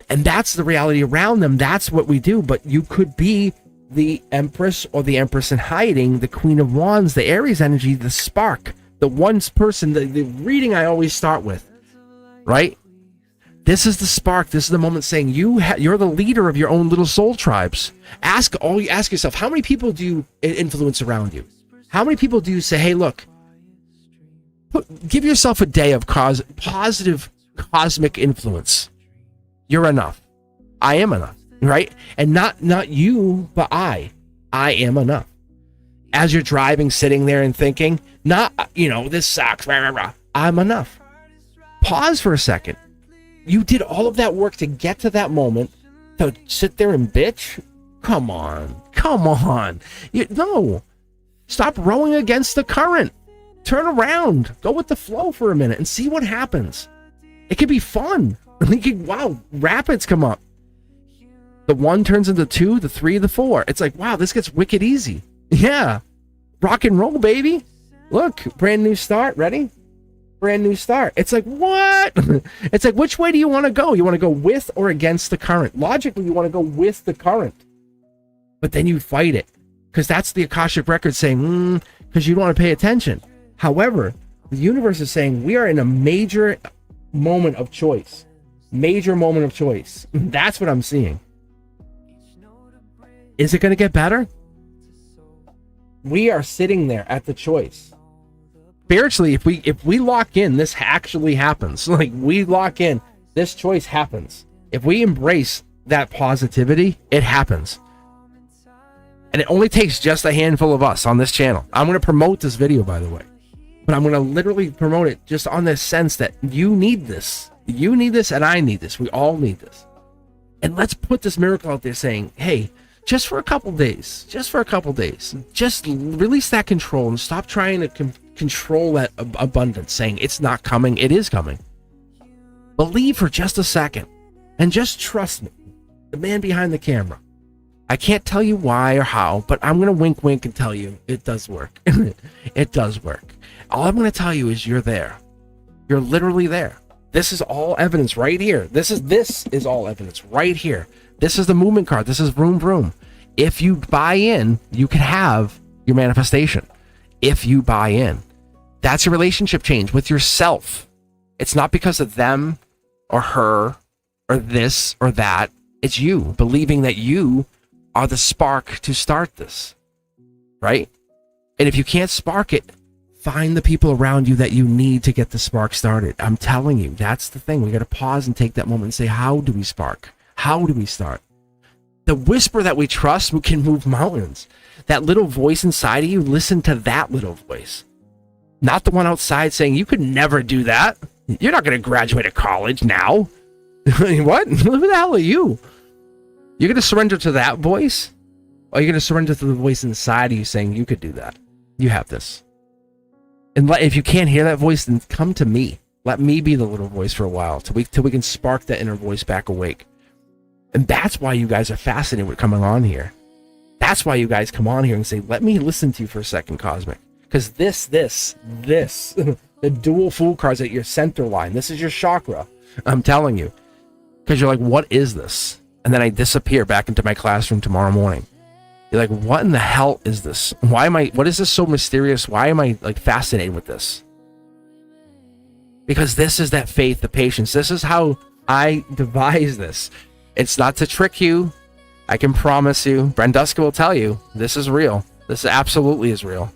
And that's the reality around them. That's what we do. But you could be the Empress or the Empress in hiding, the Queen of Wands, the Aries energy, the spark, the one person, the reading I always start with, right? This is the spark. This is the moment saying you're the leader of your own little soul tribes. Ask yourself, how many people do you influence around you? How many people do you say, hey, look, give yourself a day of positive cosmic influence. You're enough. I am enough, right? And not you, but I am enough. As you're driving, sitting there and thinking, this sucks. I'm enough. Pause for a second. You did all of that work to get to that moment to sit there and bitch? Come on. No. Stop rowing against the current. Turn around. Go with the flow for a minute and see what happens. It could be fun. Wow, rapids come up. The 1 turns into 2, the 3, the 4. It's like, wow, this gets wicked easy. Yeah. Rock and roll, baby. Look, brand new start. Ready? Brand new start. It's like, what? It's like, which way do you want to go? You want to go with or against the current? Logically, you want to go with the current. But then you fight it. Because that's the Akashic record saying, because you don't want to pay attention. However, the universe is saying we are in a major moment of choice. Major moment of choice. That's what I'm seeing. Is it going to get better? We are sitting there at the choice. Spiritually, if we lock in, this actually happens. Like, we lock in, this choice happens. If we embrace that positivity, it happens. And it only takes just a handful of us on this channel. I'm going to promote this video, by the way. But I'm going to literally promote it just on this sense that you need this. You need this and I need this. We all need this. And let's put this miracle out there saying, hey, just for a couple days, just release that control and stop trying to control that abundance, saying it's not coming. It is coming. Believe for just a second and just trust me, the man behind the camera. I can't tell you why or how, but I'm going to wink and tell you it does work. It does work. All I'm going to tell you is you're there. You're literally there. This is all evidence right here. This is all evidence right here. This is the movement card. This is vroom vroom. If you buy in, you can have your manifestation. If you buy in, that's a relationship change with yourself. It's not because of them or her or this or that. It's you believing that you are the spark to start this, right? And if you can't spark it, find the people around you that you need to get the spark started. I'm telling you, that's the thing. We got to pause and take that moment and say, how do we spark? How do we start? The whisper that we trust can move mountains. That little voice inside of you, listen to that little voice. Not the one outside saying, you could never do that. You're not going to graduate at college now. What? Who the hell are you? You're going to surrender to that voice? Or are you going to surrender to the voice inside of you saying, you could do that? You have this. And if you can't hear that voice, then come to me. Let me be the little voice for a while till we can spark that inner voice back awake. And that's why you guys are fascinated with coming on here. That's why you guys come on here and say, let me listen to you for a second, Cosmic. Because this, the dual Fool cards at your center line, this is your chakra. I'm telling you. Because you're like, what is this? And then I disappear back into my classroom tomorrow morning. You're like, what in the hell is this? What is this so mysterious? Why am I like fascinated with this? Because this is that faith, the patience. This is how I devise this. It's not to trick you. I can promise you. Brenduska will tell you, this is real. This absolutely is real.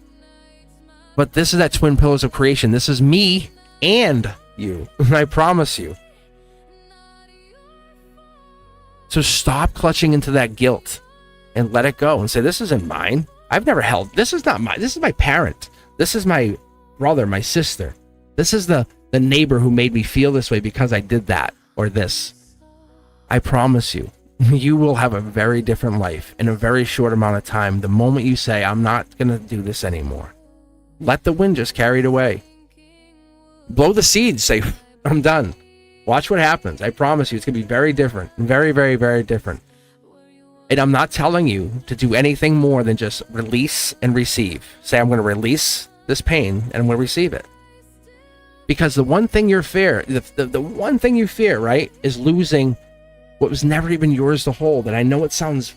But this is that twin pillars of creation. This is me and you. I promise you. So stop clutching into that guilt and let it go and say, this isn't mine. I've never held, this is not mine. This is my parent. This is my brother, my sister. This is the neighbor who made me feel this way because I did that or this. I promise you, you will have a very different life in a very short amount of time the moment you say, I'm not going to do this anymore. Let the wind just carry it away. Blow the seeds. Say, I'm done. Watch what happens. I promise you, it's going to be very different. Very, very, very different. And I'm not telling you to do anything more than just release and receive. Say, I'm going to release this pain and I'm going to receive it. Because the one thing you fear, the one thing you fear, right, is losing what was never even yours to hold. And I know it sounds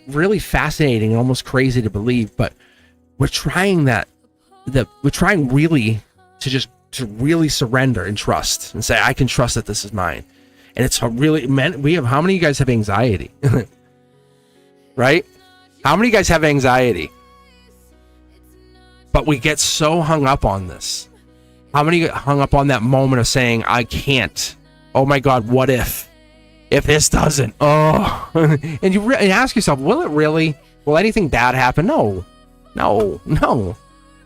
really fascinating and almost crazy to believe, but we're trying we're trying really to really surrender and trust and say, I can trust that this is mine. And it's really meant, how many of you guys have anxiety? Right? How many of you guys have anxiety? But we get so hung up on this. How many get hung up on that moment of saying, I can't? Oh my God, what if? If this doesn't? Oh. And you ask yourself, will it really? Will anything bad happen? No.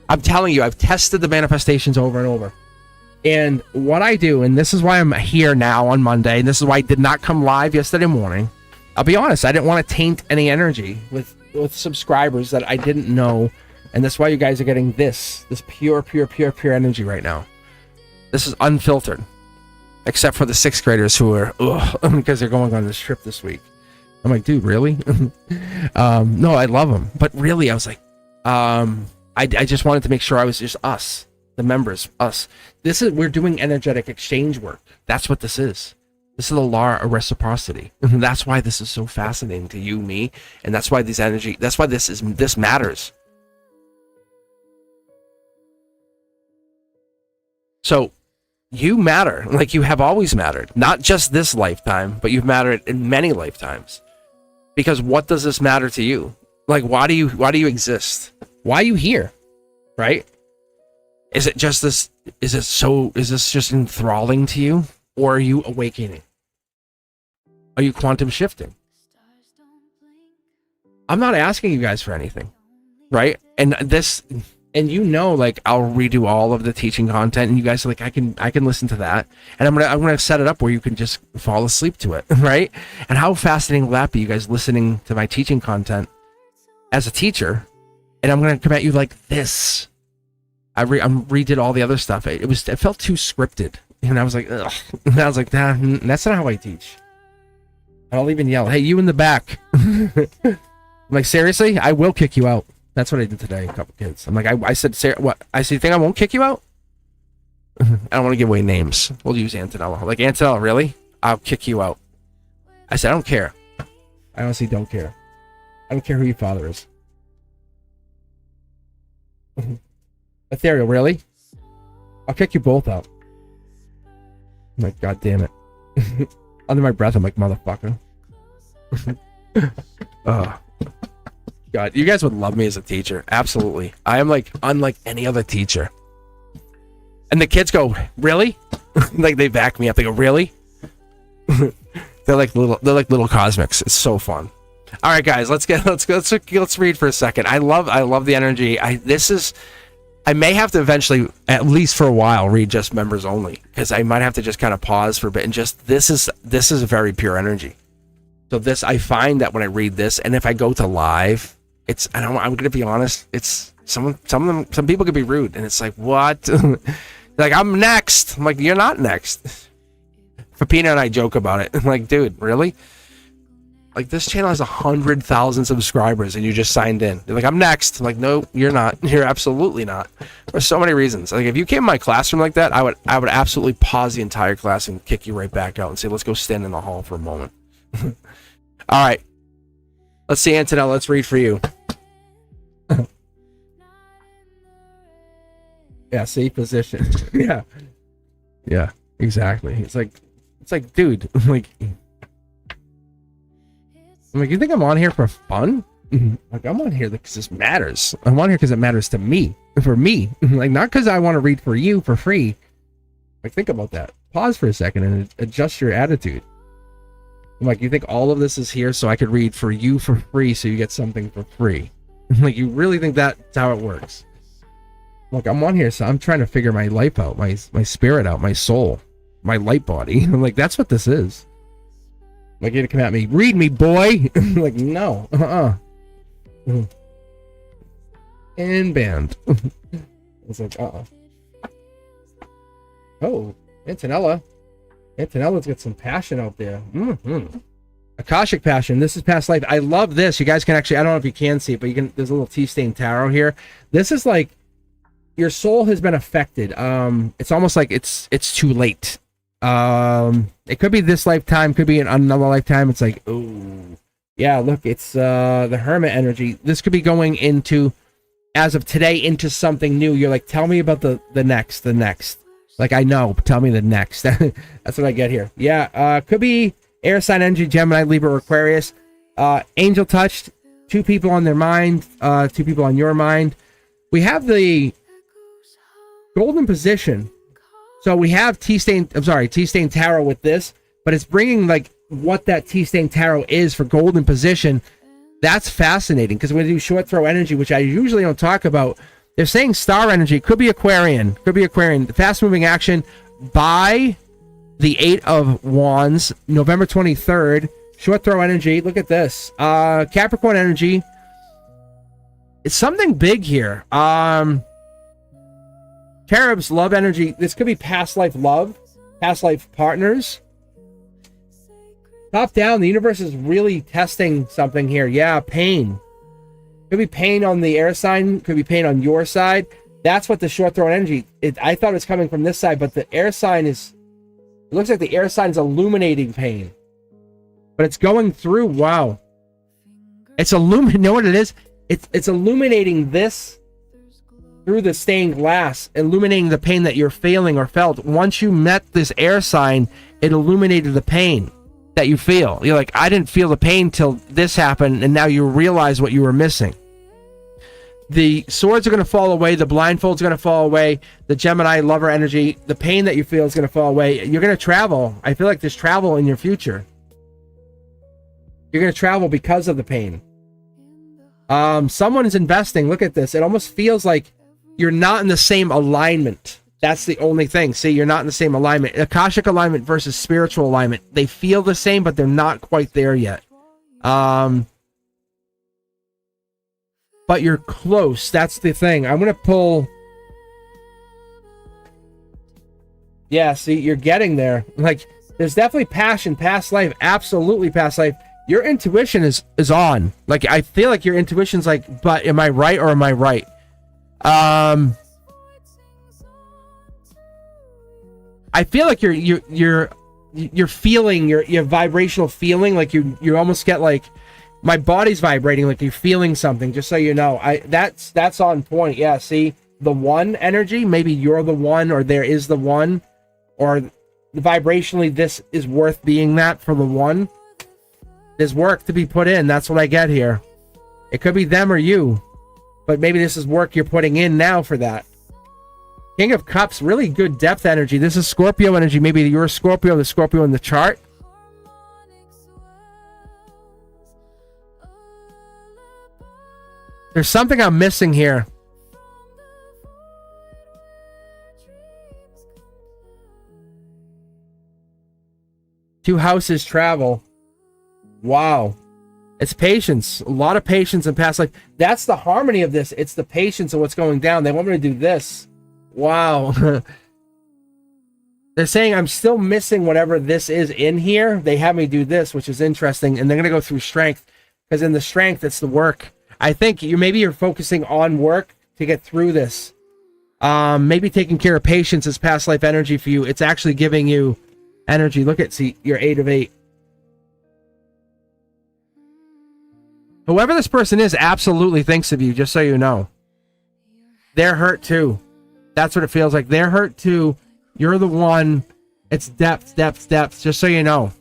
I'm telling you, I've tested the manifestations over and over. And what I do, and this is why I'm here now on Monday, and this is why I did not come live yesterday morning. I'll be honest, I didn't want to taint any energy with subscribers that I didn't know. And that's why you guys are getting this pure energy right now. This is unfiltered. Except for the 6th graders who are, because they're going on this trip this week. I'm like, dude, really? No, I love them. But really, I was like, I just wanted to make sure I was just us, the members, us. We're doing energetic exchange work. That's what this is. This is the law of reciprocity. That's why this is so fascinating to you, me, and that's why this matters. So you matter, like you have always mattered, not just this lifetime, but you've mattered in many lifetimes. Because what does this matter to you? Like, why do you exist? Why are you here? Right? Is it just this? Is this just enthralling to you? Or are you awakening? Are you quantum shifting? I'm not asking you guys for anything. Right? And like I'll redo all of the teaching content, and you guys are like, I can listen to that, and I'm gonna set it up where you can just fall asleep to it, right? And how fascinating will that be, you guys listening to my teaching content as a teacher, and I'm gonna come at you like this. I redid all the other stuff. It felt too scripted, and I was like, ugh. And I was like, that's not how I teach. And I'll even yell, hey, you in the back. I'm like, seriously, I will kick you out. That's what I did today, a couple kids. I'm like, I said, Sarah, what? I said, you think I won't kick you out? I don't want to give away names. We'll use Antonella. Like, Antonella, really? I'll kick you out. I said, I don't care. I honestly don't care. I don't care who your father is. Ethereal, really? I'll kick you both out. I'm like, God damn it. Under my breath, I'm like, motherfucker. God, you guys would love me as a teacher. Absolutely. I am like unlike any other teacher. And the kids go, really? Like they back me up. They go, really? They're like little cosmics. It's so fun. All right, guys, let's read for a second. I love the energy. I may have to eventually, at least for a while, read just members only, because I might have to just kind of pause for a bit and just this is a very pure energy. So this, I find that when I read this, and if I go to live, I'm gonna be honest, it's some people could be rude, and it's like, what? Like, I'm next. I'm like, you're not next. Fapina and I joke about it. I'm like, dude, really? Like, this channel has 100,000 subscribers, and you just signed in. You're like, I'm next. I'm like, no, you're not. You're absolutely not. For so many reasons. Like, if you came in my classroom like that, I would absolutely pause the entire class and kick you right back out and say, let's go stand in the hall for a moment. All right. Let's see, Antonella. Let's read for you. Yeah, safe position. Yeah, exactly. It's like, dude, I'm like, you think I'm on here for fun? Like, I'm on here because this matters. I'm on here because it matters to me. For me. Like, not because I want to read for you for free. Like, think about that. Pause for a second and adjust your attitude. I'm like, you think all of this is here so I could read for you for free so you get something for free? Like, you really think that's how it works? Look, I'm on here, so I'm trying to figure my life out, my spirit out, my soul, my light body. I'm like, that's what this is. Like, you're gonna come at me, read me, boy. Like, no, And banned. It's like, Oh, Antonella. Antonella's got some passion out there. Akashic passion. This is past life. I love this. You guys can actually, I don't know if you can see it, but you can. There's a little tea-stained tarot here. This is like your soul has been affected. It's almost like it's too late. It could be this lifetime, could be in another lifetime. It's like, oh, yeah. Look, it's the Hermit energy. This could be going into, as of today, into something new. You're like, tell me about the next. Like, I know, but tell me the next. That's what I get here. Yeah, could be air sign energy, Gemini, Libra, or Aquarius. Angel touched, 2 people on their mind, 2 people on your mind. We have the golden position. So we have T-Stain Tarot with this, but it's bringing, like, what that T-Stain Tarot is for golden position. That's fascinating, because we're going to do short throw energy, which I usually don't talk about. They're saying star energy. Could be Aquarian. Fast moving action by the 8 of Wands, November 23rd. Short throw energy. Look at this. Capricorn energy. It's something big here. Cherubs, love energy. This could be past life love, past life partners. Top down, the universe is really testing something here. Yeah, pain. Could be pain on the air sign, could be pain on your side. That's what the short throw energy, I thought it was coming from this side, but the air sign is, it looks like the air sign is illuminating pain. But it's going through, wow. It's you know what it is? It's illuminating this through the stained glass, illuminating the pain that you're feeling or felt. Once you met this air sign, it illuminated the pain that you feel. You're like, I didn't feel the pain till this happened, and now you realize what you were missing. The swords are going to fall away. The blindfold's going to fall away. The Gemini lover energy, the pain that you feel is going to fall away. You're going to travel. I feel like there's travel in your future. You're going to travel because of the pain. Someone is investing. Look at this. It almost feels like you're not in the same alignment. That's the only thing. See, you're not in the same alignment. Akashic alignment versus spiritual alignment. They feel the same, but they're not quite there yet. But you're close. That's the thing. I'm going to pull. Yeah, see, you're getting there. Like, there's definitely passion, past life. Absolutely past life. Your intuition is on. Like, I feel like your intuition's like, but am I right or am I right? I feel like you're feeling your vibrational feeling, like you almost get like, my body's vibrating, like you're feeling something, just so you know. That's on point. Yeah, see, the one energy, maybe you're the one, or there is the one, or vibrationally this is worth being that for the one. There's work to be put in. That's what I get here. It could be them or you, but maybe this is work you're putting in now for that. King of Cups, really good depth energy. This is Scorpio energy. Maybe you're a Scorpio, the Scorpio in the chart. There's something I'm missing here. Two houses travel. Wow. It's patience. A lot of patience in past life. That's the harmony of this. It's the patience of what's going down. They want me to do this. Wow. They're saying I'm still missing whatever this is in here. They have me do this, which is interesting. And they're going to go through strength, because in the strength, it's the work. I think maybe you're focusing on work to get through this. Maybe taking care of patience is past life energy for you. It's actually giving you energy. Look at, see, you're 8 of 8. Whoever this person is absolutely thinks of you, just so you know. They're hurt too. That's what it feels like. They're hurt too. You're the one. It's depth, just so you know.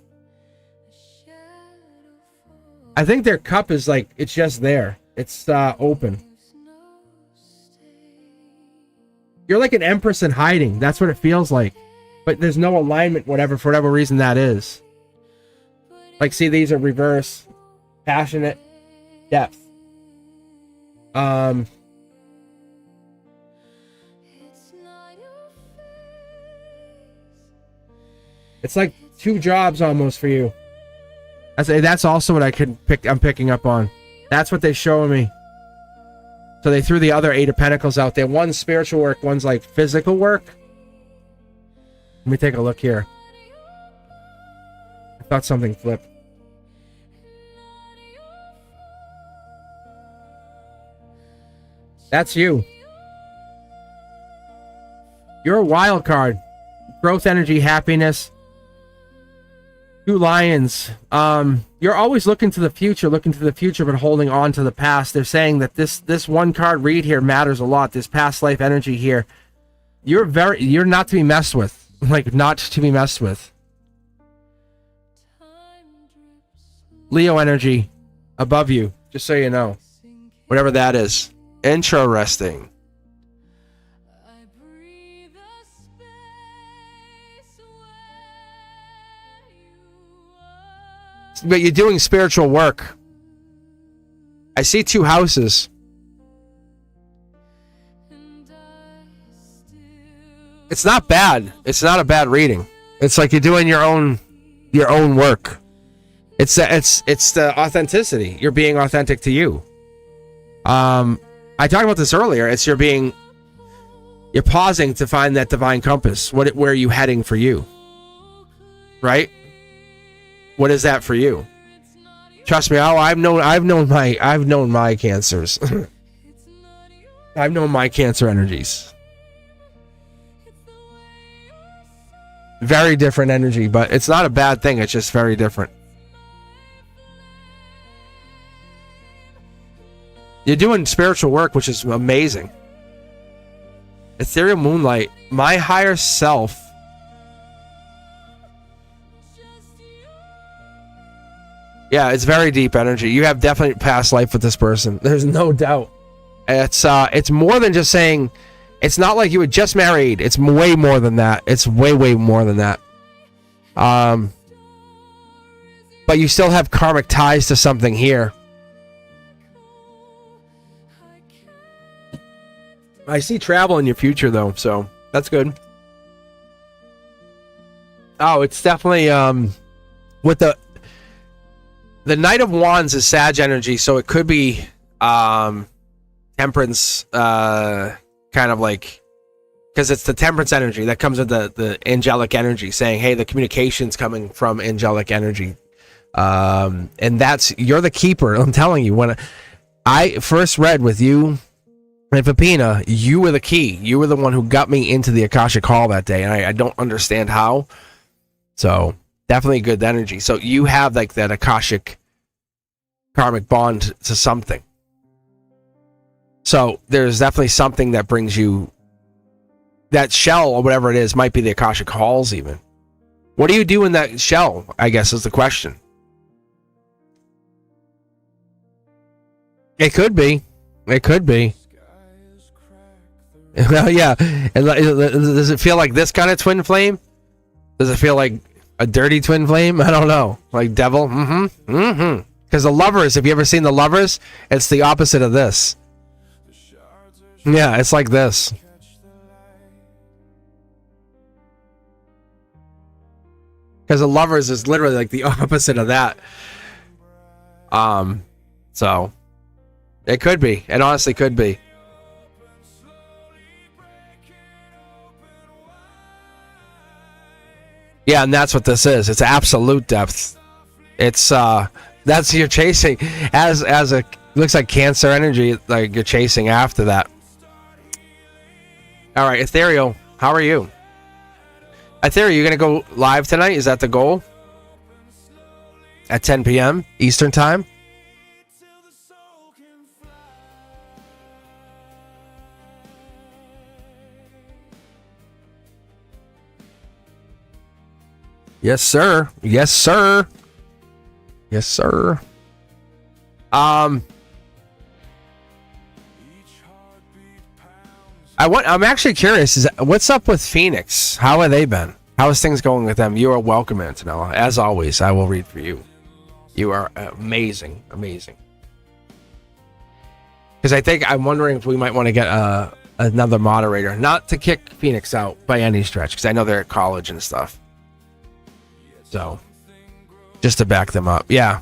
I think their cup is like, it's just there. It's open. You're like an empress in hiding. That's what it feels like. but there's no alignment, whatever, for whatever reason that is. Like, see, these are reverse, passionate, depth. It's not your face. It's like 2 jobs almost for you. That's also what I'm picking up on. That's what they're showing me. So they threw the other 8 of Pentacles out there. One's spiritual work, one's like physical work. Let me take a look here. I thought something flipped. That's you. You're a wild card. Growth, energy, happiness. 2 lions. You're always looking to the future, but holding on to the past. They're saying that this one card read here matters a lot. This past life energy here. You're not to be messed with. Like, not to be messed with. Leo energy above you, just so you know. Whatever that is. Interesting. I breathe a space where you are. But you're doing spiritual work. I see 2 houses. And I still It's not bad. It's not a bad reading. It's like you're doing your own work. It's the authenticity. You're being authentic to you. I talked about this earlier. It's you're pausing to find that divine compass. Where are you heading for you? Right? What is that for you? Trust me. Oh, I've known my cancers. I've known my cancer energies. Very different energy, but it's not a bad thing. It's just very different. You're doing spiritual work, which is amazing. Ethereal moonlight, my higher self. Yeah, it's very deep energy. You have definitely past life with this person. There's no doubt. It's more than just saying. It's not like you were just married. It's way more than that. It's way more than that. But you still have karmic ties to something here. I see travel in your future, though, so that's good. Oh, it's definitely with the Knight of Wands is Sag energy, so it could be temperance, kind of like, because it's the temperance energy that comes with the angelic energy, saying, hey, the communication's coming from angelic energy, and you're the keeper. I'm telling you, when I first read with you and Pepina, you were the key. You were the one who got me into the Akashic Hall that day, and I don't understand how. So definitely good energy. So you have like that Akashic karmic bond to something. So there's definitely something that brings you that shell, or whatever it is, might be the Akashic Halls even. What do you do in that shell, I guess, is the question. It could be. It could be. Well, yeah. Does it feel like this kind of twin flame? Does it feel like a dirty twin flame? I don't know. Like devil? Because the Lovers, have you ever seen the Lovers? It's the opposite of this. Yeah, it's like this. Because the Lovers is literally like the opposite of that. So it could be. It honestly could be. Yeah, and that's what this is. It's absolute depth. It's that's you're chasing as a looks like Cancer energy, like you're chasing after that. All right, Ethereal, how are you? Ethereal, you gonna go live tonight? Is that the goal? At 10 p.m. Eastern time? Yes, sir. Yes, sir. Yes, sir. I'm actually curious. What's up with Phoenix? How have they been? How is things going with them? You are welcome, Antonella. As always, I will read for you. You are amazing, amazing. Because I'm wondering if we might want to get another moderator, not to kick Phoenix out by any stretch, because I know they're at college and stuff. So, just to back them up, yeah.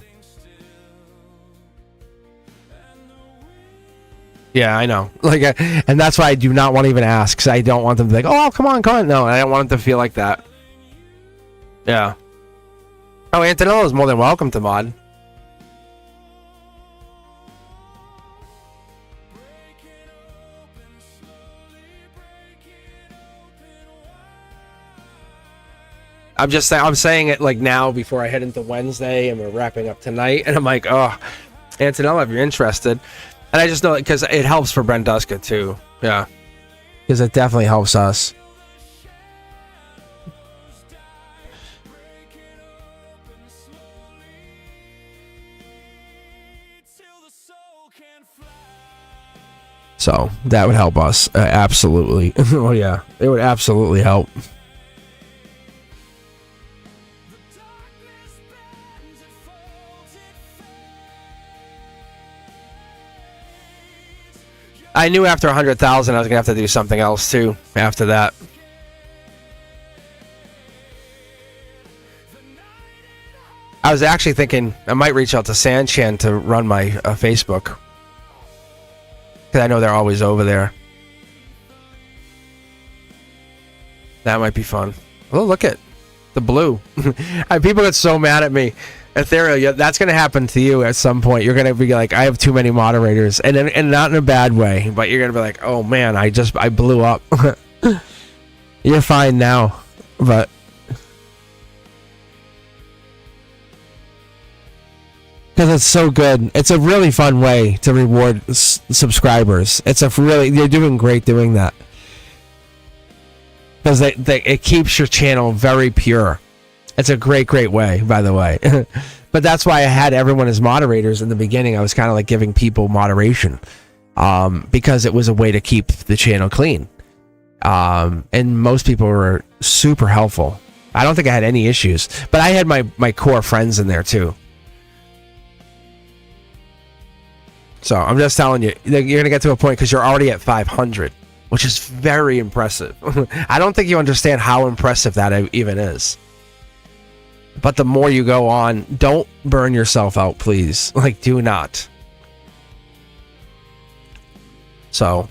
Yeah, I know. And that's why I do not want to even ask, because I don't want them to be like, oh, come on. No, I don't want them to feel like that. Yeah. Oh, Antonella is more than welcome to mod. I'm saying it like now before I head into Wednesday and we're wrapping up tonight, and I'm like, oh, Antonella, if you're interested. And I just know it because it helps for Brenduska too. Yeah. Because it definitely helps us. So that would help us. Absolutely. Oh yeah. It would absolutely help. I knew after 100,000 I was gonna have to do something else too after that. I was actually thinking I might reach out to Sanchan to run my Facebook, because I know they're always over there. That might be fun. Oh, look at the blue. People get so mad at me. Ethereal, that's going to happen to you at some point. You're going to be like, I have too many moderators, and not in a bad way, but you're going to be like, oh man, I blew up. You're fine now, but because it's so good. It's a really fun way to reward subscribers. You're doing great doing that, because it keeps your channel very pure. It's a great way, by the way. But that's why I had everyone as moderators in the beginning. I was kind of like giving people moderation, because it was a way to keep the channel clean. And most people were super helpful. I don't think I had any issues, but I had my core friends in there too. So I'm just telling you, you're going to get to a point, because you're already at 500, which is very impressive. I don't think you understand how impressive that even is. But the more you go on, don't burn yourself out, please. Do not. So,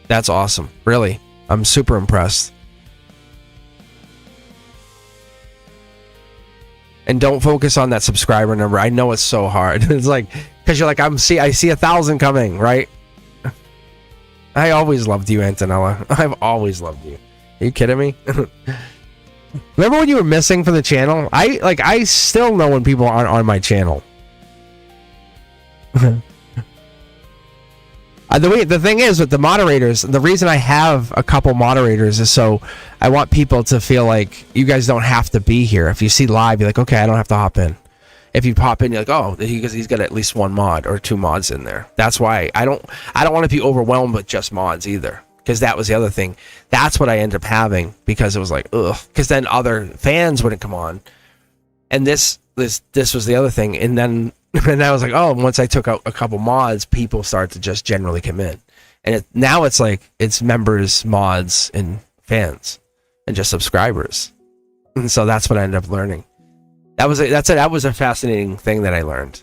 that's awesome. Really. I'm super impressed. And don't focus on that subscriber number. I know it's so hard. It's because you're like, I see 1,000 coming, right? I always loved you, Antonella. I've always loved you. Are you kidding me? Remember when you were missing from the channel? I still know when people aren't on my channel. The thing is with the moderators, the reason I have a couple moderators is so I want people to feel like you guys don't have to be here. If you see live, you're like, okay, I don't have to hop in. If you pop in, you're like, oh, he's got at least one mod or two mods in there. That's why I don't want to be overwhelmed with just mods either. Because that was the other thing. That's what I ended up having, because it was like, ugh. Because then other fans wouldn't come on. And this was the other thing. And then I was like, oh, once I took out a couple mods, people start to just generally come in. And now it's like, it's members, mods, and fans, and just subscribers. And so that's what I ended up learning. That was a fascinating thing that I learned.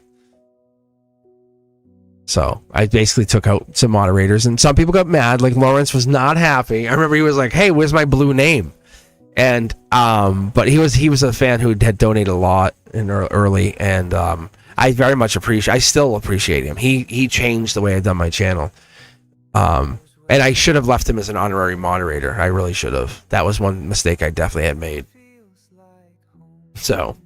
So I basically took out some moderators, and some people got mad. Like Lawrence was not happy. I remember he was like, "Hey, where's my blue name?" And but he was a fan who had donated a lot early, and I very much appreciate. I still appreciate him. He changed the way I've done my channel. And I should have left him as an honorary moderator. I really should have. That was one mistake I definitely had made. So.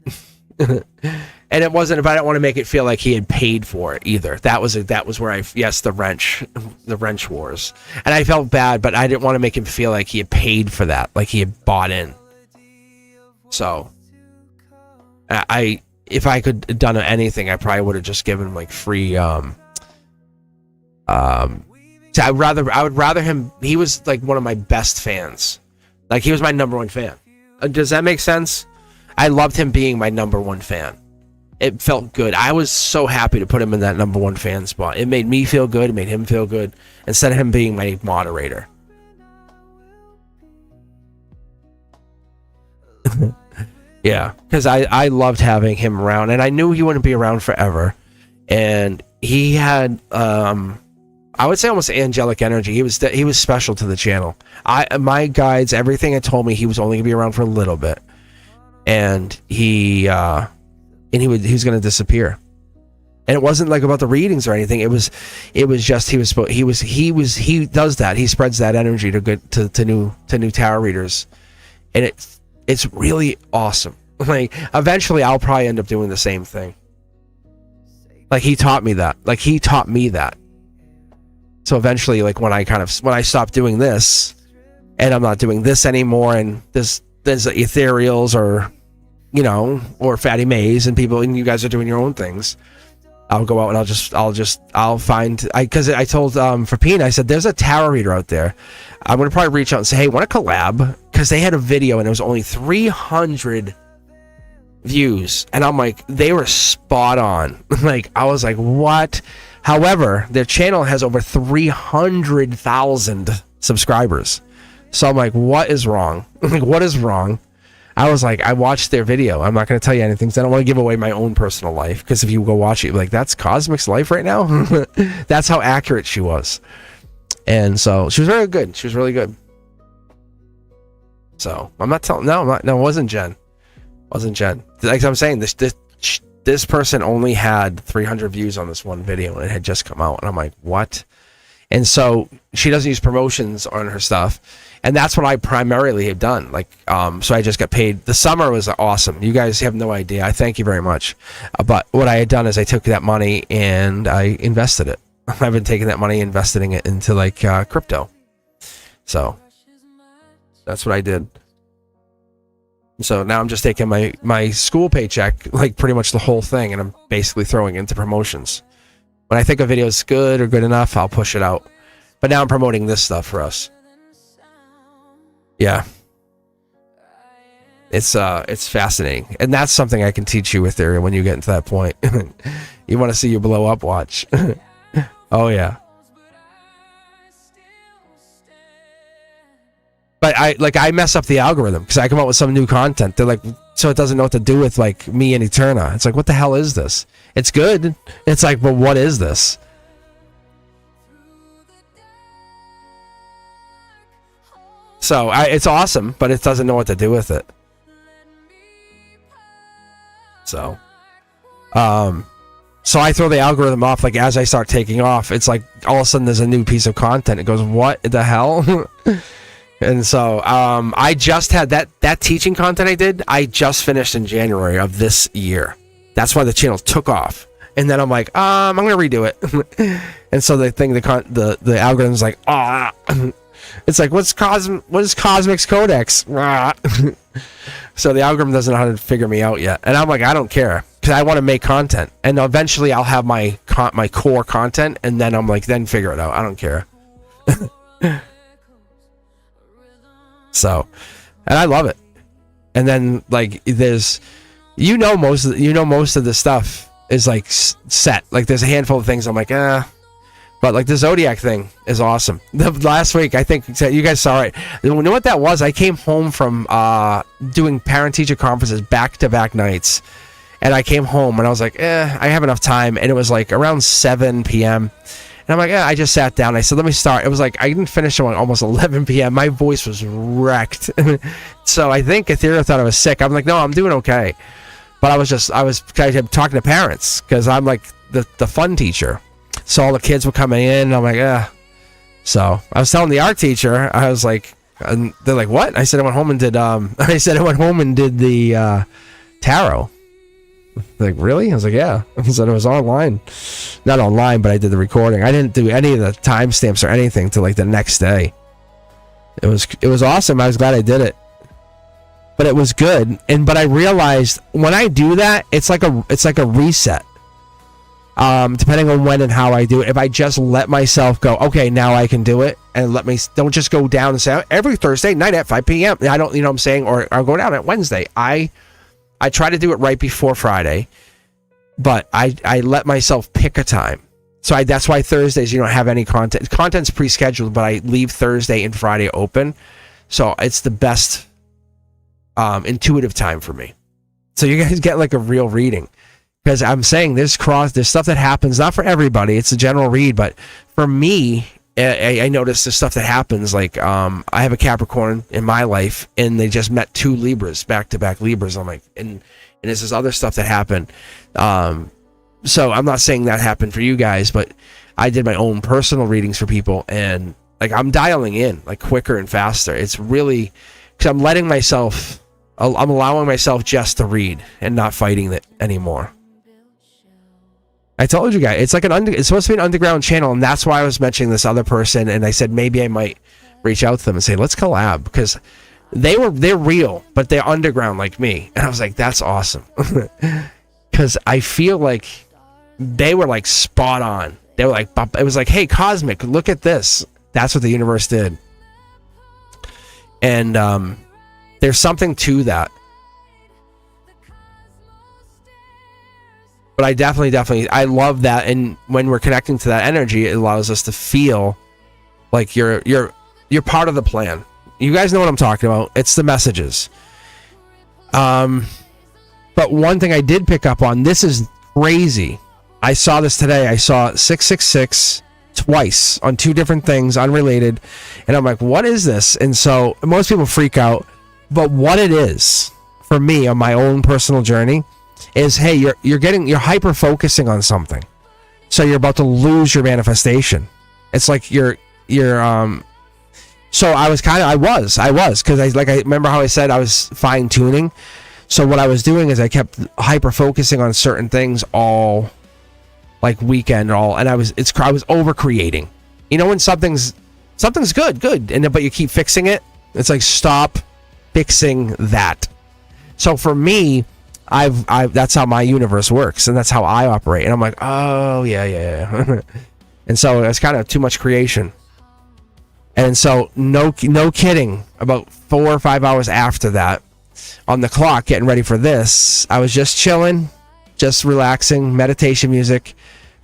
And it wasn't, but I don't want to make it feel like he had paid for it either. That was where the wrench wars. And I felt bad, but I didn't want to make him feel like he had paid for that, like he had bought in. So, if I could have done anything, I probably would have just given him like free, so I would rather him, he was like one of my best fans. Like he was my number one fan. Does that make sense? I loved him being my #1 fan. It felt good. I was so happy to put him in that #1 fan spot. It made me feel good. It made him feel good. Instead of him being my moderator. Yeah, because I loved having him around, and I knew he wouldn't be around forever. And he had, I would say, almost angelic energy. He was special to the channel. My guides, everything had told me he was only gonna be around for a little bit, and he was gonna disappear. And it wasn't like about the readings or anything. It was just he does that. He spreads that energy to new tarot readers, and it's really awesome. Like, eventually I'll probably end up doing the same thing. Like, he taught me that. So eventually, like, when I stop doing this, and I'm not doing this anymore, and there's ethereals or, you know, or Fatty Mays and people, and you guys are doing your own things, I'll go out and I'll find, because I told Frapine, I said, there's a tarot reader out there. I'm gonna probably reach out and say, hey, want to collab? Because they had a video and it was only 300 views, and I'm like, they were spot on. Like, I was like, what? However, their channel has over 300,000 subscribers. So I'm like, what is wrong? Like, what is wrong? I was like, I watched their video. I'm not going to tell you anything because I don't want to give away my own personal life. Because if you go watch it, like, that's Cosmic's life right now. That's how accurate she was. And so she was very good. She was really good. So I'm not telling. No, it wasn't Jen. Wasn't Jen. Like I'm saying, this person only had 300 views on this one video, and it had just come out. And I'm like, what? And so she doesn't use promotions on her stuff. And that's what I primarily have done. Like, so I just got paid. The summer was awesome. You guys have no idea. I thank you very much. But what I had done is I took that money and I invested it. I've been taking that money, investing it into like crypto. So that's what I did. So now I'm just taking my school paycheck, like pretty much the whole thing, and I'm basically throwing it into promotions. When I think a video is good or good enough, I'll push it out. But now I'm promoting this stuff for us. Yeah. It's fascinating. And that's something I can teach you with Ethereum when you get into that point. You want to see you blow up, watch. Oh yeah. But I mess up the algorithm because I come up with some new content. They're like, so it doesn't know what to do with like me and Eterna. It's like, what the hell is this? It's good. It's like, but what is this? So it's awesome, but it doesn't know what to do with it. So I throw the algorithm off. Like, as I start taking off, it's like all of a sudden there's a new piece of content. It goes, what the hell? And so I just had that teaching content I did. I just finished in January of this year. That's why the channel took off. And then I'm like, I'm gonna redo it. And so the algorithm's like, it's like, what is Cosmic's Codex? So the algorithm doesn't know how to figure me out yet. And I'm like, I don't care, because I want to make content, and eventually I'll have my core content, and then I'm like, then figure it out. I don't care. So, and I love it. And then like there's, most of the stuff is like set. Like there's a handful of things I'm like, but like the Zodiac thing is awesome. The last week, I think you guys saw it. You know what that was? I came home from doing parent-teacher conferences back-to-back nights, and I came home and I was like, I have enough time. And it was like around 7 p.m. And I'm like, I just sat down. I said, let me start. It was like, I didn't finish until almost 11 p.m. My voice was wrecked. So I think Ethereum thought I was sick. I'm like, no, I'm doing okay. But I was talking to parents, because I'm like the fun teacher. So all the kids were coming in, and I'm like, So I was telling the art teacher, I was like, and they're like, what? I said I went home and did the tarot. Like, really? I was like, yeah. I said it was online. Not online, but I did the recording. I didn't do any of the timestamps or anything till like the next day. It was awesome. I was glad I did it. But it was good. But I realized when I do that, it's like a reset. depending on when and how I do it. If I just let myself go, okay, now I can do it, and don't just go down and say, "Oh, every Thursday night at 5 p.m. I don't, you know what I'm saying, or I'll go down at Wednesday. I try to do it right before Friday, but I let myself pick a time. So that's why Thursdays, you don't have any content. Content's pre-scheduled, but I leave Thursday and Friday open. So it's the best intuitive time for me. So you guys get like a real reading. Because I'm saying there's stuff that happens, not for everybody, it's a general read, but for me, I noticed the stuff that happens, like I have a Capricorn in my life, and they just met 2 Libras, back-to-back Libras. I'm like, and there's this other stuff that happened. So I'm not saying that happened for you guys, but I did my own personal readings for people, and like I'm dialing in like quicker and faster. It's really, because I'm allowing myself just to read and not fighting it anymore. I told you guys, it's like it's supposed to be an underground channel, and that's why I was mentioning this other person, and I said maybe I might reach out to them and say, let's collab, because they're real, but they're underground like me. And I was like, that's awesome. Because I feel like they were like spot on. They were like, it was like, hey, Cosmic, look at this. That's what the universe did. And there's something to that. But I definitely, I love that. And when we're connecting to that energy, it allows us to feel like you're part of the plan. You guys know what I'm talking about. It's the messages. But one thing I did pick up on, this is crazy. I saw this today. I saw 666 twice on 2 different things, unrelated. And I'm like, what is this? And so most people freak out. But what it is for me on my own personal journey is, hey, you're hyper focusing on something, so you're about to lose your manifestation. It's like you're so I was because I remember how I said I was fine tuning. So what I was doing is I kept hyper focusing on certain things all like weekend and I was over creating. You know, when something's good, and but you keep fixing it. It's like, stop fixing that. So for me, that's how my universe works, and that's how I operate. And I'm like, oh yeah. And so it's kind of too much creation. And so no kidding, about 4 or 5 hours after that, on the clock, getting ready for this, I was just chilling, just relaxing, meditation music,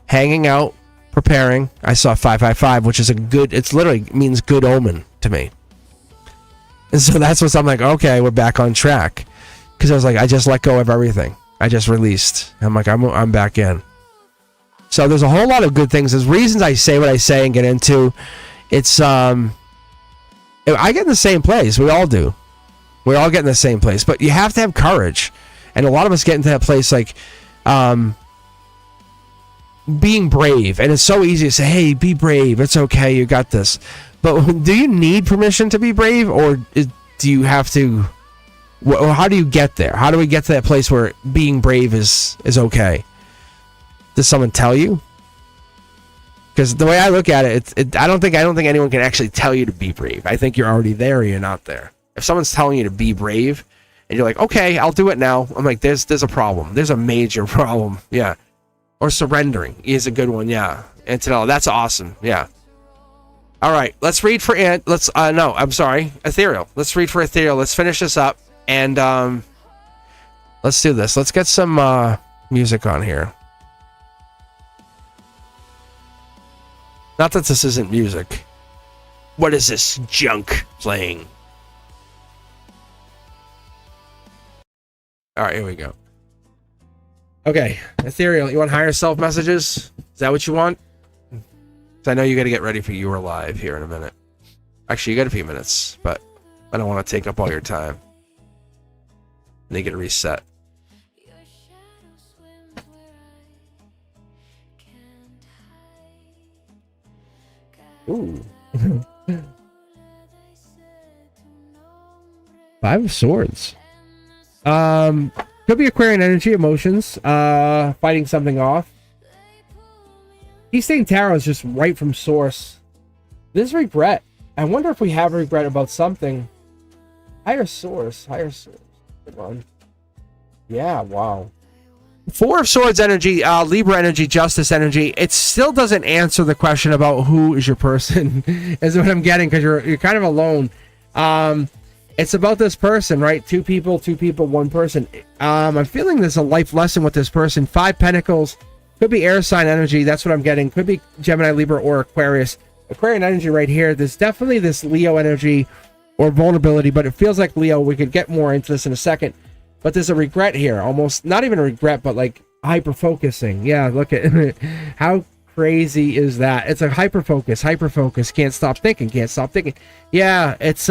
hanging out, preparing. I saw 555, which is it literally means good omen to me. And so that's what I'm like, okay, we're back on track. Because I was like, I just let go of everything. I just released. I'm like, I'm back in. So there's a whole lot of good things. There's reasons I say what I say and get into. It's I get in the same place. We all do. We all get in the same place. But you have to have courage. And a lot of us get into that place like being brave. And it's so easy to say, hey, be brave. It's okay. You got this. But do you need permission to be brave? Or do you have to... How do you get there? How do we get to that place where being brave is okay? Does someone tell you? Because the way I look at it, I don't think anyone can actually tell you to be brave. I think you're already there or you're not there. If someone's telling you to be brave, and you're like, okay, I'll do it now, I'm like, there's a problem. There's a major problem. Yeah. Or surrendering is a good one. Yeah. Antonella, that's awesome. Yeah. All right, let's read for Ethereal. Let's read for Ethereal. Let's finish this up. And let's do this. Let's get some music on here. Not that this isn't music. What is this junk playing? All right, here we go. Okay, Ethereal, you want higher self messages? Is that what you want? I know you got to get ready for You Are Live here in a minute. Actually, you got a few minutes, but I don't want to take up all your time. They get reset. Ooh. 5 of Swords. Could be Aquarian energy, emotions, fighting something off. He's saying tarot is just right from source. This regret. I wonder if we have regret about something. Higher source. Come on. Yeah, wow. Four of Swords energy, Libra energy, Justice energy. It still doesn't answer the question about who is your person, is what I'm getting, because you're kind of alone. It's about this person, right? Two people, one person. I'm feeling there's a life lesson with this person. 5 Pentacles. Could be air sign energy. That's what I'm getting. Could be Gemini, Libra, or Aquarius. Aquarian energy right here. There's definitely this Leo energy or vulnerability, but it feels like Leo. We could get more into this in a second. But there's a regret here. Almost not even a regret, but like hyper focusing. Yeah, look at how crazy is that? It's a hyper focus. Can't stop thinking. Yeah, it's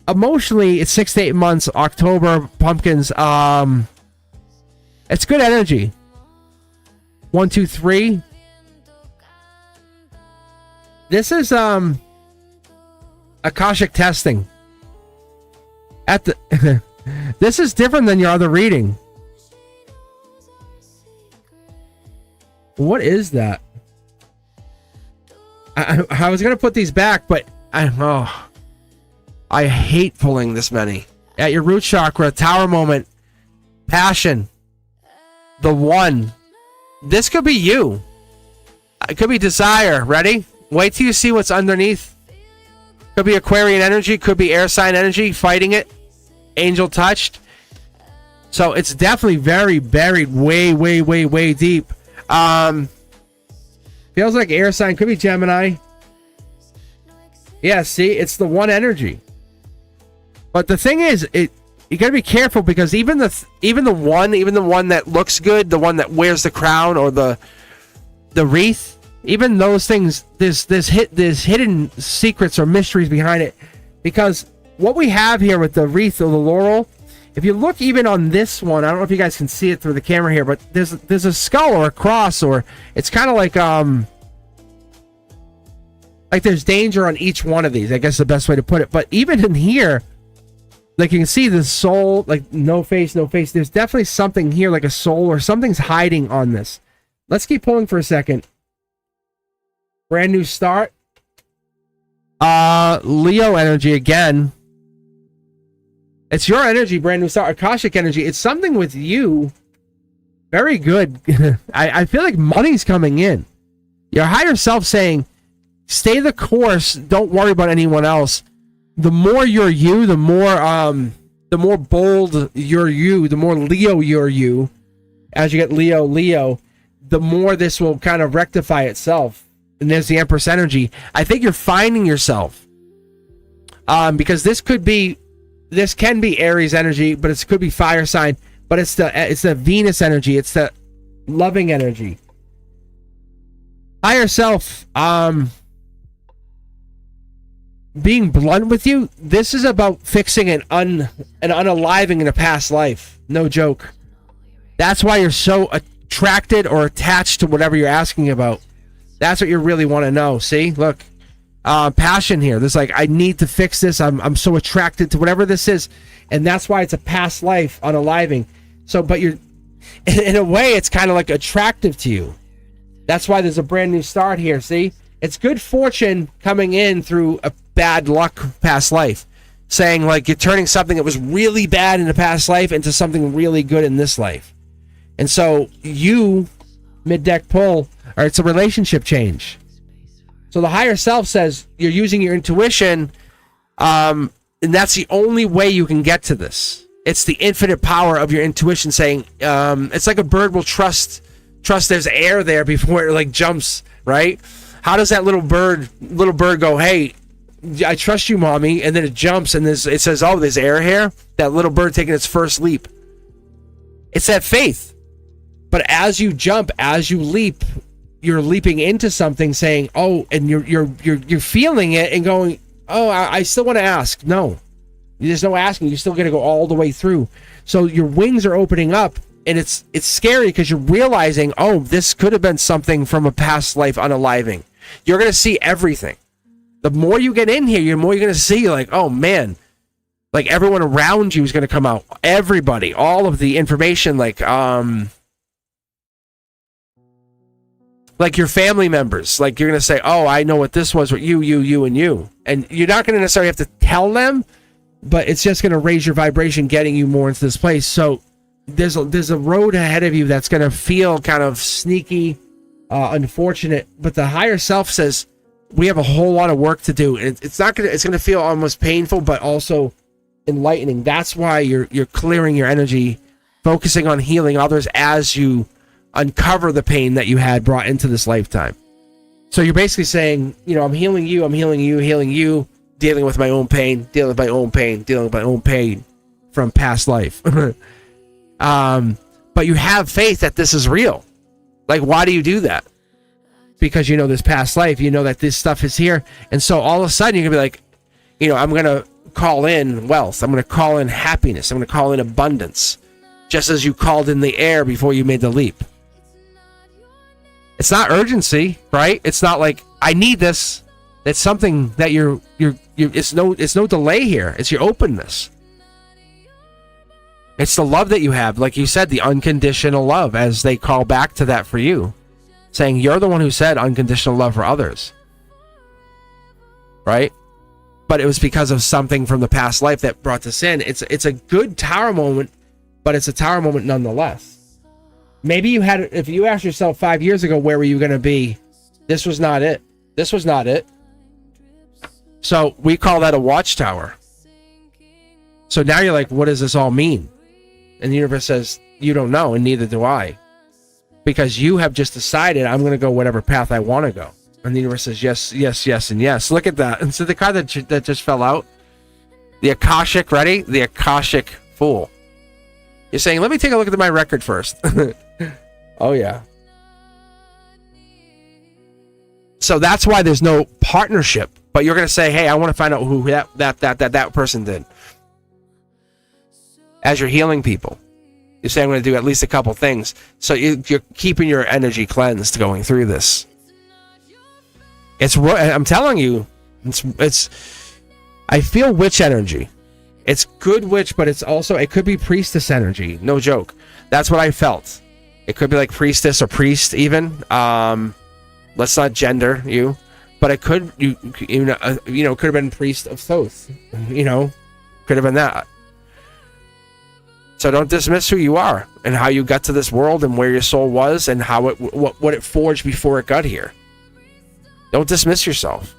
emotionally it's 6 to 8 months. October, pumpkins. It's good energy. 1, 2, 3. This is Akashic testing. At the this is different than your other reading. What is that? I was gonna put these back, but I hate pulling this many. At your root chakra, Tower moment, passion, the one. This could be you. It could be desire. Ready? Wait till you see what's underneath. Could be Aquarian energy. Could be air sign energy. Fighting it. Angel touched. So it's definitely very buried. Way deep. Feels like air sign. Could be Gemini. Yeah, see? It's the one energy. But the thing is, you gotta be careful, because even the one that looks good, the one that wears the crown or the wreath, even those things, there's hidden secrets or mysteries behind it. Because what we have here with the wreath or the laurel, if you look even on this one, I don't know if you guys can see it through the camera here, but there's a skull or a cross, or it's kind of like there's danger on each one of these, I guess the best way to put it. But even in here, like you can see the soul, like no face. There's definitely something here, like a soul or something's hiding on this. Let's keep pulling for a second. Brand new start. Leo energy again. It's your energy, brand new start. Akashic energy. It's something with you. Very good. I feel like money's coming in. Your higher self saying, stay the course. Don't worry about anyone else. The more you're you, the more bold you're you, the more Leo you're you. As you get Leo, the more this will kind of rectify itself. And there's the Empress energy. I think you're finding yourself. Because this can be Aries energy, but it could be fire sign. But it's the Venus energy. It's the loving energy. Higher self. Being blunt with you, this is about fixing an unaliving in a past life. No joke. That's why you're so attracted or attached to whatever you're asking about. That's what you really want to know. See, look, passion here. There's like, I need to fix this. I'm so attracted to whatever this is, and that's why it's a past life unaliving. So, but you're in a way, it's kind of like attractive to you. That's why there's a brand new start here. See, it's good fortune coming in through a bad luck past life, saying like you're turning something that was really bad in the past life into something really good in this life. And so you mid-deck pull, or it's a relationship change. So the higher self says you're using your intuition, and that's the only way you can get to this. It's the infinite power of your intuition saying, it's like a bird will trust there's air there before it like jumps, right? How does that little bird go, hey, I trust you, mommy, and then it jumps and it says, oh, there's air here? That little bird taking its first leap. It's that faith. But as you jump, as you leap, you're leaping into something saying, oh, and you're feeling it and going, oh, I still want to ask. No. There's no asking. You're still going to go all the way through. So your wings are opening up, and it's scary because you're realizing, oh, this could have been something from a past life unaliving. You're going to see everything. The more you get in here, the more you're going to see, like, oh, man, like everyone around you is going to come out. Everybody, all of the information, like your family members, like you're going to say, oh, I know what this was with you, and you. And you're not going to necessarily have to tell them, but it's just going to raise your vibration, getting you more into this place. So there's a road ahead of you that's going to feel kind of sneaky, unfortunate, but the higher self says we have a whole lot of work to do. It's going to feel almost painful, but also enlightening. That's why you're clearing your energy, focusing on healing others as you uncover the pain that you had brought into this lifetime. So you're basically saying, I'm healing you, healing you, dealing with my own pain, dealing with my own pain from past life. But you have faith that this is real. Like, why do you do that? Because you know this past life, you know that this stuff is here. And so all of a sudden you're going to be like, I'm going to call in wealth. I'm going to call in happiness. I'm going to call in abundance. Just as you called in the air before you made the leap. It's not urgency, right? It's not like, I need this. It's something that it's no delay here. It's your openness. It's the love that you have. Like you said, the unconditional love, as they call back to that for you. Saying you're the one who said unconditional love for others. Right? But it was because of something from the past life that brought this in. It's a good tower moment, but it's a tower moment nonetheless. Maybe if you asked yourself 5 years ago, where were you going to be? This was not it. This was not it. So we call that a watchtower. So now you're like, what does this all mean? And the universe says, you don't know, and neither do I. Because you have just decided, I'm going to go whatever path I want to go. And the universe says, yes, yes, yes, and yes. Look at that. And so the card that just fell out, the Akashic, ready? The Akashic Fool. You're saying, let me take a look at my record first. Oh, yeah. So that's why there's no partnership. But you're going to say, hey, I want to find out who that person did. As you're healing people. You say, I'm going to do at least a couple things. So you're keeping your energy cleansed going through this. I'm telling you, I feel witch energy. It's good witch, but it could be priestess energy. No joke. That's what I felt. It could be like priestess or priest even. Let's not gender you. But it could, could have been priest of Thoth. Could have been that. So don't dismiss who you are and how you got to this world and where your soul was and how what it forged before it got here. Don't dismiss yourself.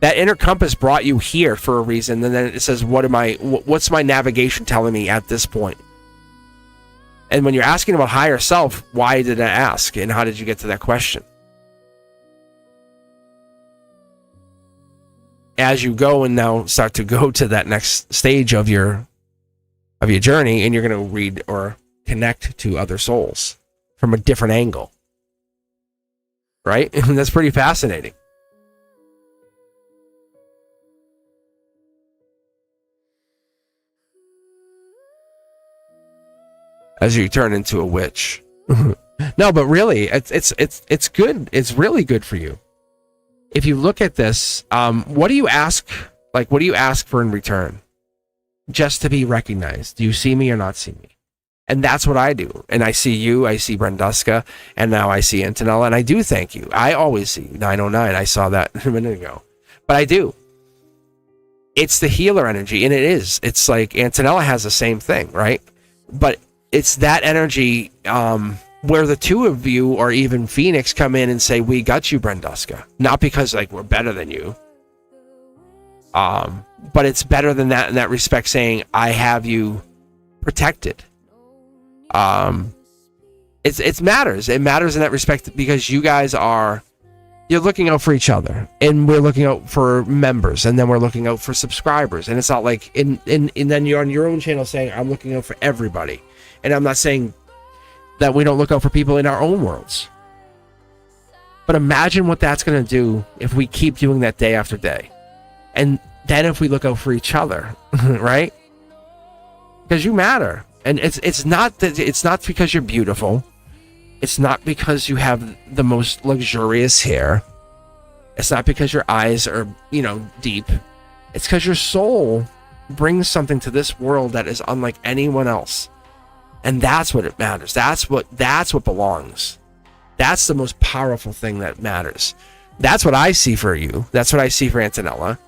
That inner compass brought you here for a reason, and then it says, what's my navigation telling me at this point? And when you're asking about higher self, why did I ask and how did you get to that question? As you go and now start to go to that next stage of your journey, and you're going to read or connect to other souls from a different angle. Right? And that's pretty fascinating. As you turn into a witch. No, but really, it's good. It's really good for you. If you look at this, what do you ask? Like, what do you ask for in return? Just to be recognized. Do you see me or not see me? And that's what I do. And I see you, I see Brenduska, and now I see Antonella, and I do thank you. I always see 909. I saw that a minute ago. But I do. It's the healer energy, and it is. It's like Antonella has the same thing, right? But it's that energy where the two of you or even Phoenix come in and say, we got you, Brenduska. Not because like we're better than you. But it's better than that in that respect, saying I have you protected. It matters. It matters in that respect because you guys you're looking out for each other, and we're looking out for members, and then we're looking out for subscribers. And it's not like and then you're on your own channel saying I'm looking out for everybody. And I'm not saying that we don't look out for people in our own worlds. But imagine what that's going to do if we keep doing that day after day. And then if we look out for each other, right? Because you matter. And it's not because you're beautiful. It's not because you have the most luxurious hair. It's not because your eyes are, deep. It's because your soul brings something to this world that is unlike anyone else. And that's what it matters. That's what belongs. That's the most powerful thing that matters. That's what I see for you. That's what I see for Antonella,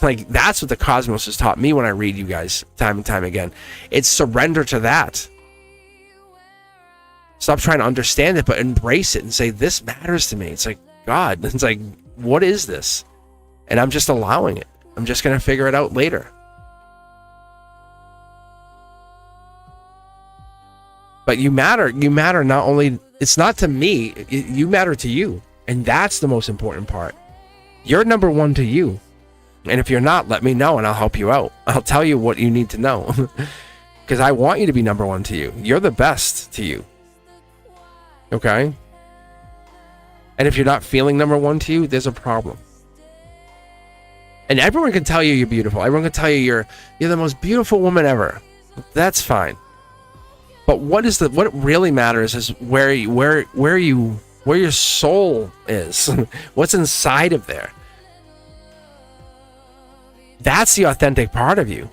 Like, that's what the cosmos has taught me when I read you guys time and time again. It's surrender to that. Stop trying to understand it, but embrace it and say, this matters to me. It's like, God, it's like, what is this? And I'm just allowing it. I'm just going to figure it out later. But you matter. You matter not only, it's not to me, you matter to you. And that's the most important part. You're number one to you. And if you're not, let me know and I'll help you out. I'll tell you what you need to know. Because I want you to be number one to you. You're the best to you. Okay? And if you're not feeling number one to you, there's a problem. And everyone can tell you you're beautiful. Everyone can tell you you're the most beautiful woman ever. That's fine. But what really matters is where your soul is. What's inside of there. That's the authentic part of you.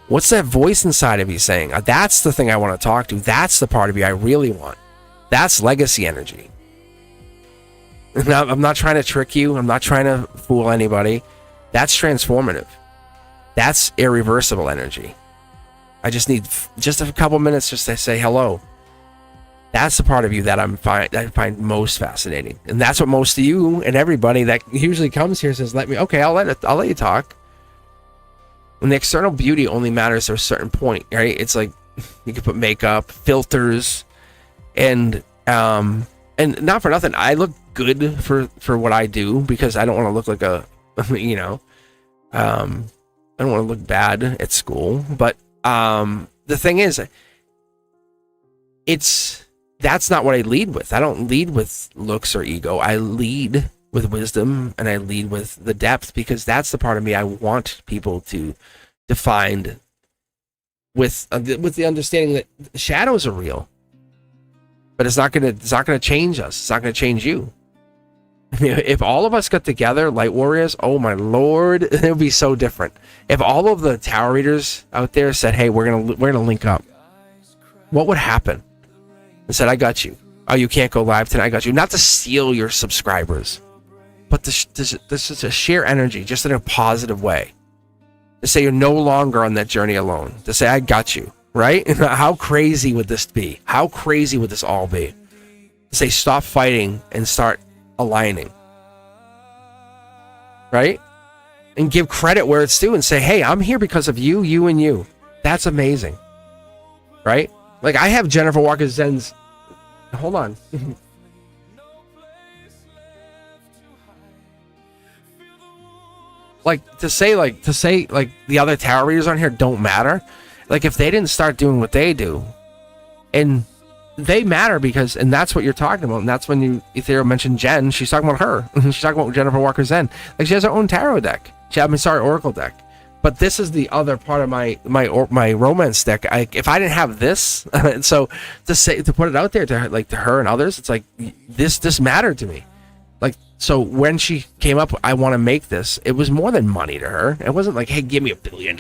What's that voice inside of you saying? That's the thing I want to talk to. That's the part of you I really want. That's legacy energy. Now, I'm not trying to trick you. I'm not trying to fool anybody. That's transformative. That's irreversible energy. I just need just a couple minutes just to say hello. That's the part of you that I find most fascinating. And that's what most of you and everybody that usually comes here says, I'll let you talk. And the external beauty only matters to a certain point, right? It's like you can put makeup, filters, and not for nothing, I look good for what I do because I don't want to look like a, I don't want to look bad at school. But the thing is, that's not what I lead with. I don't lead with looks or ego. I lead with wisdom and I lead with the depth because that's the part of me I want people to find with the understanding that shadows are real. But it's not gonna change us. It's not gonna change you. If all of us got together, light warriors, oh my lord, it would be so different. If all of the tarot readers out there said, "Hey, we're gonna link up," what would happen? And said, "I got you. Oh, you can't go live tonight. I got you." Not to steal your subscribers, but this is a share energy, just in a positive way. To say you're no longer on that journey alone. To say, "I got you." Right? How crazy would this be? How crazy would this all be? To say, stop fighting and start aligning. Right? And give credit where it's due and say, hey, I'm here because of you, you, and you. That's amazing. Right? Like, I have Jennifer Walker Zen's... Hold on. to say the other tarot readers on here don't matter. Like, if they didn't start doing what they do, and they matter because, and that's what you're talking about, and that's when Ethereal mentioned Jen, she's talking about her. She's talking about Jennifer Walker Zen. Like, she has her own tarot deck. Oracle deck. But this is the other part of my romance deck. If I didn't have this, so to put it out there to her and others, it's like this mattered to me. Like, so when she came up, I want to make this. It was more than money to her. It wasn't like, hey, give me $1 billion.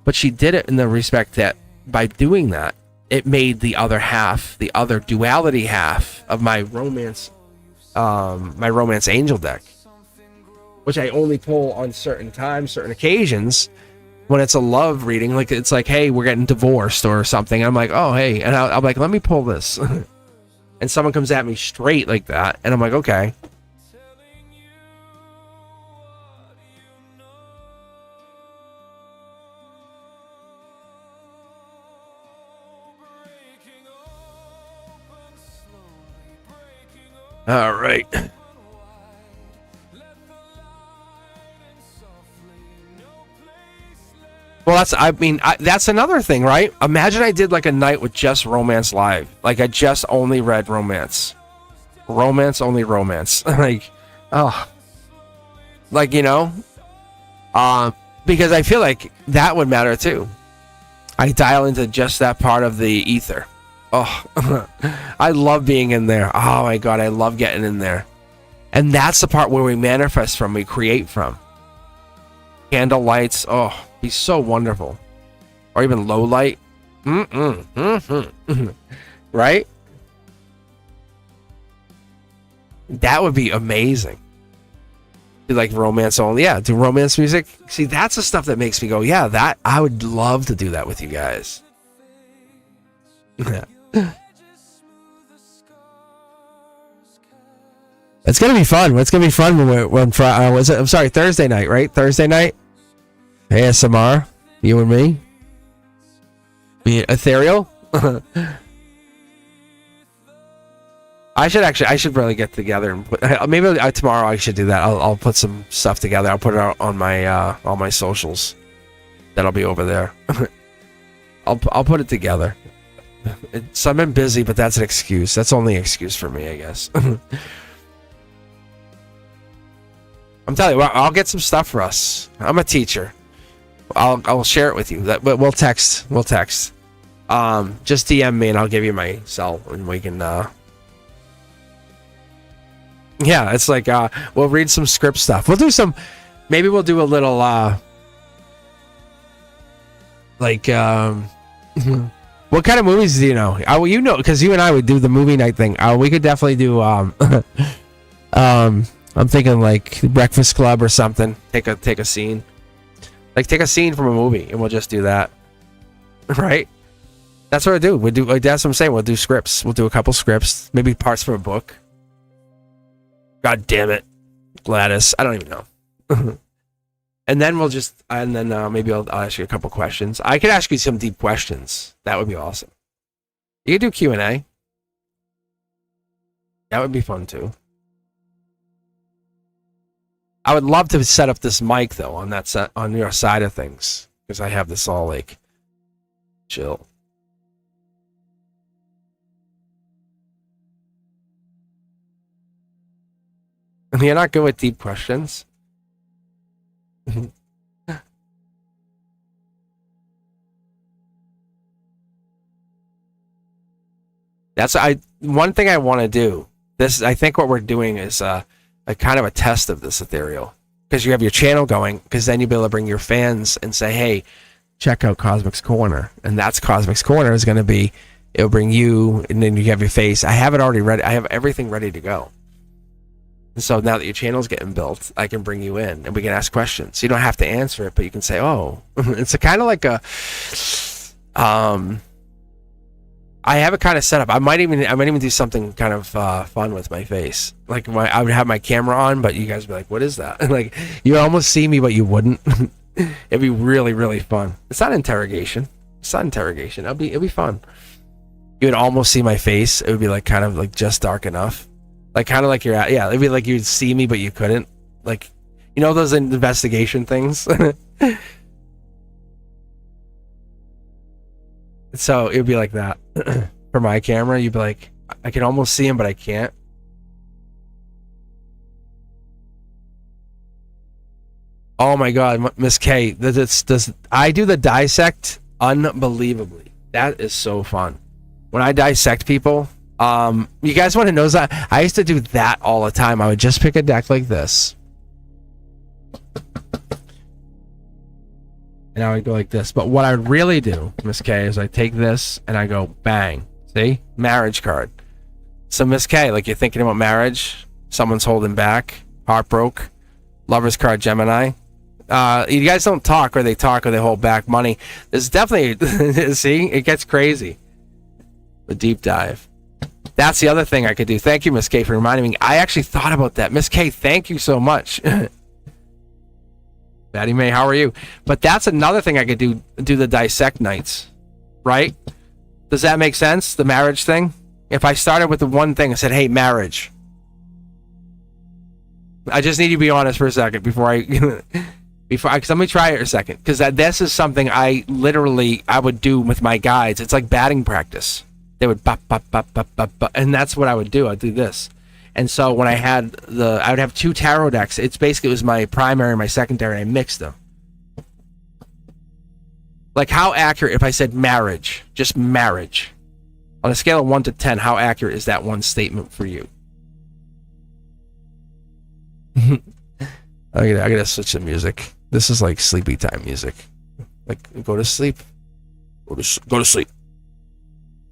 But she did it in the respect that by doing that, it made the other half, the other duality half of my romance angel deck, which I only pull on certain times, certain occasions, when it's a love reading. Like, it's like, hey, we're getting divorced or something. I'm like, oh, hey. And I'm like, let me pull this. And someone comes at me straight like that. And I'm like, okay. All right. Well, that's another thing, right? Imagine I did like a night with just romance live. Like, I just only read romance. Only romance. Like, oh. Like, because I feel like that would matter too. I dial into just that part of the ether. Oh, I love being in there. Oh my God, I love getting in there. And that's the part where we manifest from, we create from. Candle lights, oh, be so wonderful. Or even low light. Right? That would be amazing. Do like romance only. Yeah, do romance music. See, that's the stuff that makes me go, yeah, that I would love to do that with you guys. Yeah. It's gonna be fun. It's gonna be fun I'm sorry, Thursday night, right? Thursday night. ASMR, you and me. Ethereal. I should really get together and put, maybe tomorrow I should do that. I'll put some stuff together. I'll put it out on my socials. That'll be over there. I'll put it together. So I've been busy, but that's an excuse. That's only an excuse for me, I guess. I'm telling you, I'll get some stuff for us. I'm a teacher. I'll share it with you. But we'll text. Just DM me and I'll give you my cell and we can. Yeah, it's like we'll read some script stuff. We'll do some. Maybe we'll do a little like what kind of movies do you know? Well, you know, because you and I would do the movie night thing. We could definitely do I'm thinking like Breakfast Club or something. Take a scene. Like take a scene from a movie and we'll just do that. Right? That's what I do. That's what I'm saying. We'll do scripts. We'll do a couple scripts. Maybe parts from a book. God damn it. Gladys. I don't even know. And then maybe I'll ask you a couple questions. I could ask you some deep questions. That would be awesome. You could do Q&A. That would be fun too. I would love to set up this mic though on your side of things because I have this all like chill. I mean, you're not good with deep questions. One thing I want to do. I think what we're doing is a kind of a test of this ethereal because you have your channel going because then you'll be able to bring your fans and say, hey, check out Cosmic's Corner, and that's Cosmic's Corner is going to be. It'll bring you, and then you have your face. I have it already ready. I have everything ready to go. So now that your channel's getting built, I can bring you in and we can ask questions. You don't have to answer it, but you can say, oh, it's a kind of like a, I have it kind of set up. I might even do something kind of fun with my face. Like I would have my camera on, but you guys would be like, what is that? Like you almost see me, but you wouldn't. It'd be really, really fun. It's not interrogation. It'll be fun. You would almost see my face. It would be like kind of like just dark enough. Like kind of like you're at, yeah, it'd be like you'd see me, but you couldn't. Like, you know those investigation things? So it'd be like that. For my camera, you'd be like, I can almost see him, but I can't. Oh my God, Miss K, I do the dissect unbelievably. That is so fun. When I dissect people, you guys want to know that? I used to do that all the time. I would just pick a deck like this. And I would go like this. But what I would really do, Miss K, is I take this and I go bang. See? Marriage card. So Miss K, like you're thinking about marriage, someone's holding back, heartbroke, lover's card, Gemini. You guys don't talk or they hold back money. There's definitely, see, it gets crazy. A deep dive. That's the other thing I could do. Thank you, Miss K, for reminding me. I actually thought about that. Miss K, thank you so much. Patty May, how are you? But that's another thing I could do the dissect nights. Right? Does that make sense? The marriage thing? If I started with the one thing and said, hey, marriage. I just need you to be honest for a second before let me try it a second. Because this is something I would do with my guides. It's like batting practice. They would bop, bop, bop, bop, bop, bop, and that's what I would do. I'd do this. And so when I would have two tarot decks. It was my primary and my secondary, and I mixed them. Like how accurate, if I said marriage, just marriage, on a scale of 1 to 10, how accurate is that one statement for you? I gotta switch the music. This is like sleepy time music. Like go to sleep. Go to sleep.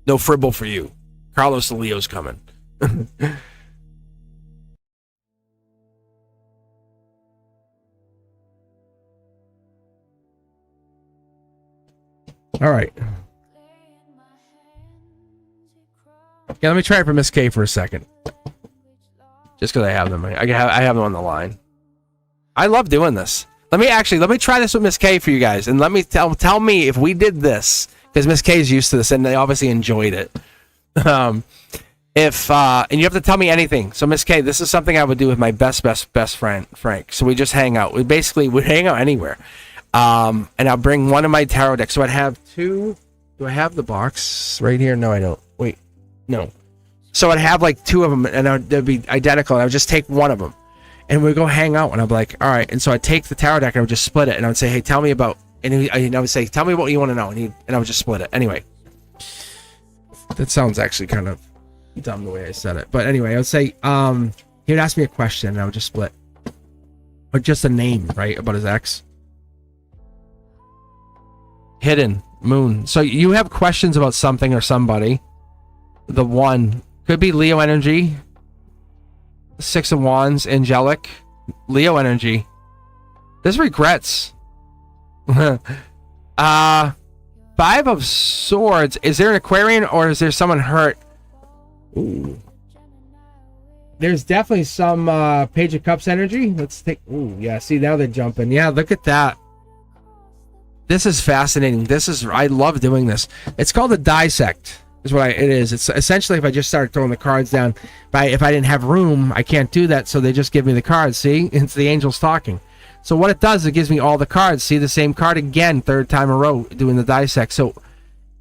No fribble for you. Carlos the Leo's coming. All right. Yeah, let me try it for Miss K for a second. Just because I have them. I have them on the line. I love doing this. Let me try this with Miss K for you guys, and let me tell me if we did this, because Miss K is used to this and they obviously enjoyed it. And you have to tell me anything. So Miss K, this is something I would do with my best friend Frank. So we just hang out. We hang out anywhere. And I'll bring one of my tarot decks. So I'd have two. Do I have the box right here? No, I don't. Wait, no. So I'd have like two of them, and they'd be identical. And I would just take one of them, and we'd go hang out. And I'd be like, all right. And so I'd take the tarot deck and I would just split it, and I would say, hey, tell me about. And I would say, tell me what you want to know, and I would just split it. Anyway, that sounds actually kind of dumb the way I said it, but anyway, I would say, he would ask me a question, and I would just split, or just a name, right, about his ex. Hidden moon. So you have questions about something or somebody. The one could be Leo energy. Six of Wands, angelic, Leo energy. There's regrets. Five of Swords. Is there an Aquarian, or is there someone hurt? Ooh. There's definitely some Page of Cups energy. Let's take. Ooh, yeah. See, now they're jumping. Yeah, look at that. This is fascinating. I love doing this. It's called a dissect. Is what it is. It's essentially if I just started throwing the cards down. If I didn't have room, I can't do that. So they just give me the cards. See, it's the angels talking. So what it does, it gives me all the cards. See the same card again, third time in a row, doing the dissect. So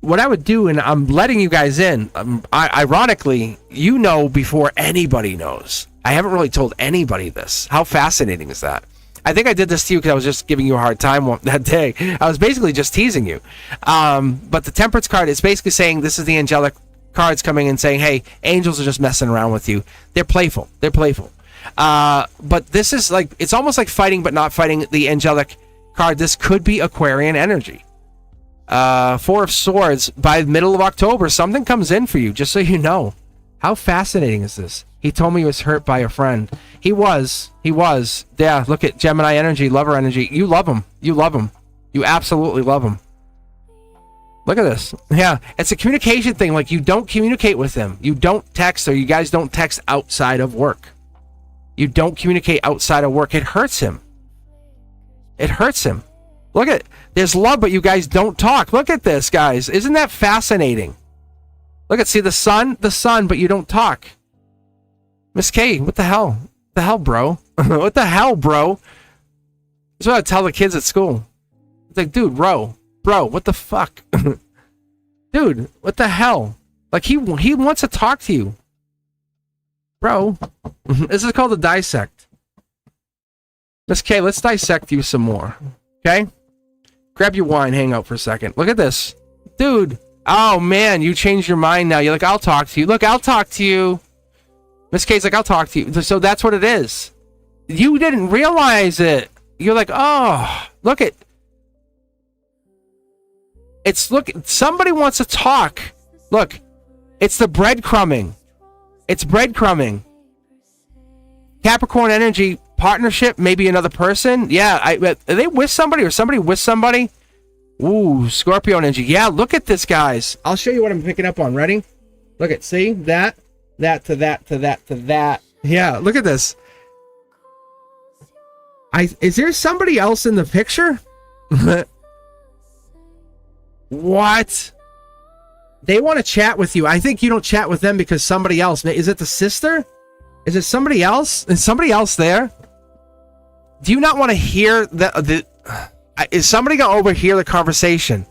what I would do, and I'm letting you guys in, ironically, you know before anybody knows. I haven't really told anybody this. How fascinating is that? I think I did this to you because I was just giving you a hard time that day. I was basically just teasing you. But the Temperance card is basically saying this is the angelic cards coming and saying, hey, angels are just messing around with you. They're playful. But this is like, it's almost like fighting but not fighting the angelic card. This could be Aquarian energy. Four of Swords. By the middle of October, something comes in for you, just so you know. How fascinating is this? He told me he was hurt by a friend. He was. Yeah, look at Gemini energy, lover energy. You love him. You absolutely love him. Look at this. Yeah, it's a communication thing. Like, you don't communicate with him. You don't text, or you guys don't text outside of work. You don't communicate outside of work. It hurts him. Look at, there's love, but you guys don't talk. Look at this, guys. Isn't that fascinating? Look at, see the sun, but you don't talk. Miss K, what the hell? Bro? What the hell, bro? That's what I tell the kids at school. It's like, dude, bro, what the fuck? Dude, what the hell? Like, he wants to talk to you. Bro, this is called a dissect. Miss K, let's dissect you some more. Okay? Grab your wine, hang out for a second. Look at this. Dude, oh man, you changed your mind now. You're like, I'll talk to you. Look, I'll talk to you. Miss K's like, I'll talk to you. So that's what it is. You didn't realize it. You're like, oh, look at. Somebody wants to talk. Look, it's the breadcrumbing. It's breadcrumbing. Capricorn energy, partnership, maybe another person. Yeah, are they with somebody, or somebody with somebody? Ooh, Scorpio energy. Yeah, look at this, guys. I'll show you what I'm picking up on. Ready? Look at, see? That to that. Yeah, look at this. Is there somebody else in the picture? What? They want to chat with you. I think you don't chat with them because somebody else. Is it the sister? Is it somebody else? Is somebody else there? Do you not want to hear is somebody going to overhear the conversation?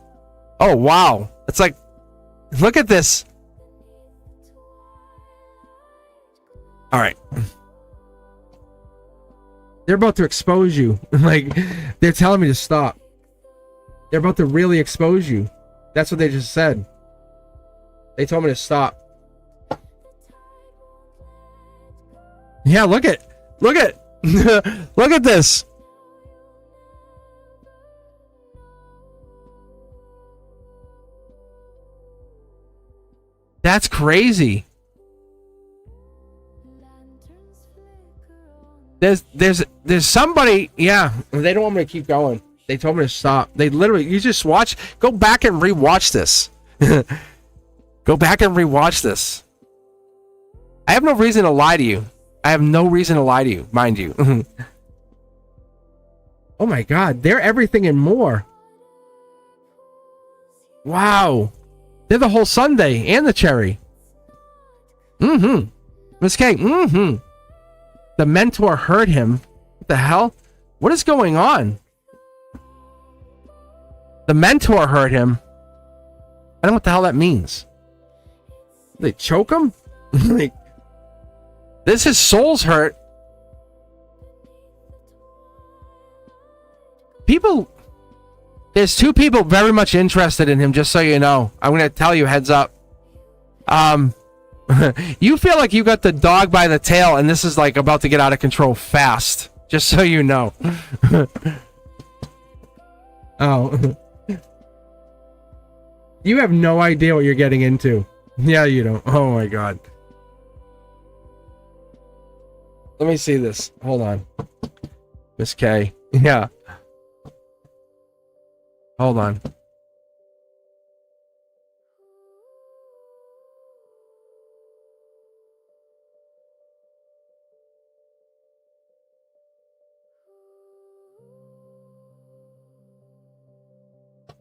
Oh, wow. It's like, look at this. All right. They're about to expose you. Like, they're telling me to stop. They're about to really expose you. That's what they just said. They told me to stop. Yeah, look at look at this. That's crazy. There's somebody, yeah, they don't want me to keep going. They told me to stop. They literally, you just watch, go back and rewatch this. Go back and rewatch this. I have no reason to lie to you. I have no reason to lie to you, mind you. Oh my God, they're everything and more. Wow. They're the whole sundae and the cherry. Mm-hmm. Miss K, mm-hmm. The mentor heard him. What the hell? What is going on? The mentor heard him. I don't know what the hell that means. They choke him? Like, this is soul's hurt. People, there's two people very much interested in him, just so you know. I'm going to tell you, heads up. You feel like you got the dog by the tail, and this is like about to get out of control fast. Just so you know. Oh. You have no idea what you're getting into. Yeah, you don't. Oh my God. Let me see this. Hold on. Miss K. Yeah. Hold on.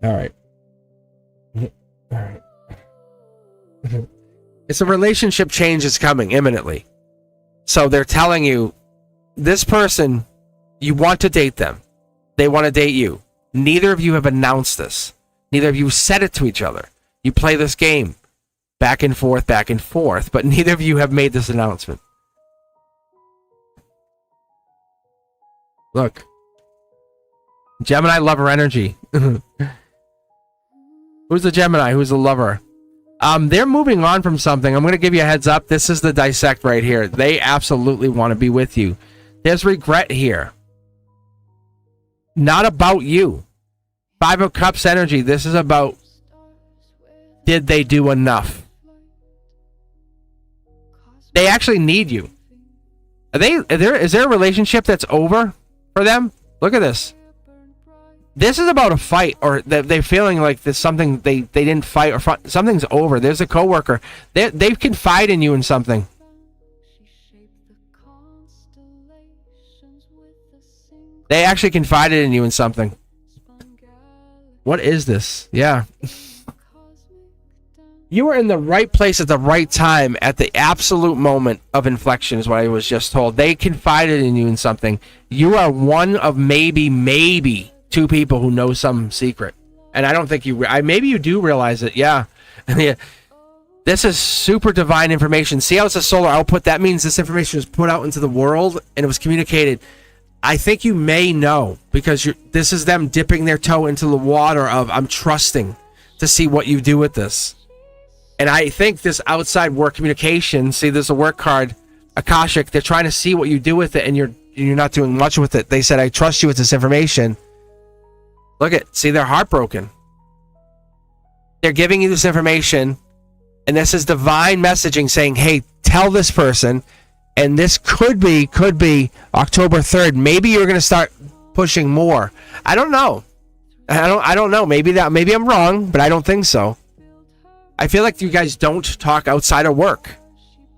All right. All right. It's a relationship change is coming imminently. So they're telling you, this person, you want to date them. They want to date you. Neither of you have announced this. Neither of you said it to each other. You play this game back and forth, but neither of you have made this announcement. Look. Gemini lover energy. Who's the Gemini? Who's the lover? They're moving on from something. I'm going to give you a heads up. This is the dissect right here. They absolutely want to be with you. There's regret here. Not about you. Five of Cups energy. This is about, did they do enough? They actually need you. Is there a relationship that's over for them? Look at this. This is about a fight, or they're feeling like there's something they didn't fight, or something's over. There's a coworker. They confide in you in something. They actually confided in you in something. What is this? Yeah. You were in the right place at the right time at the absolute moment of inflection is what I was just told. They confided in you in something. You are one of maybe two people who know some secret. And I don't think maybe you do realize it. Yeah. This is super divine information. See how it's a solar output? That means this information was put out into the world and it was communicated. I think you may know because this is them dipping their toe into the water of, I'm trusting to see what you do with this. And I think this outside work communication, see, there's a work card, Akashic, they're trying to see what you do with it, and you're not doing much with it. They said, I trust you with this information. Look at, see, they're heartbroken. They're giving you this information, and this is divine messaging saying, hey, tell this person, and this could be October 3rd. Maybe you're going to start pushing more. I don't know. I don't know. Maybe I'm wrong, but I don't think so. I feel like you guys don't talk outside of work.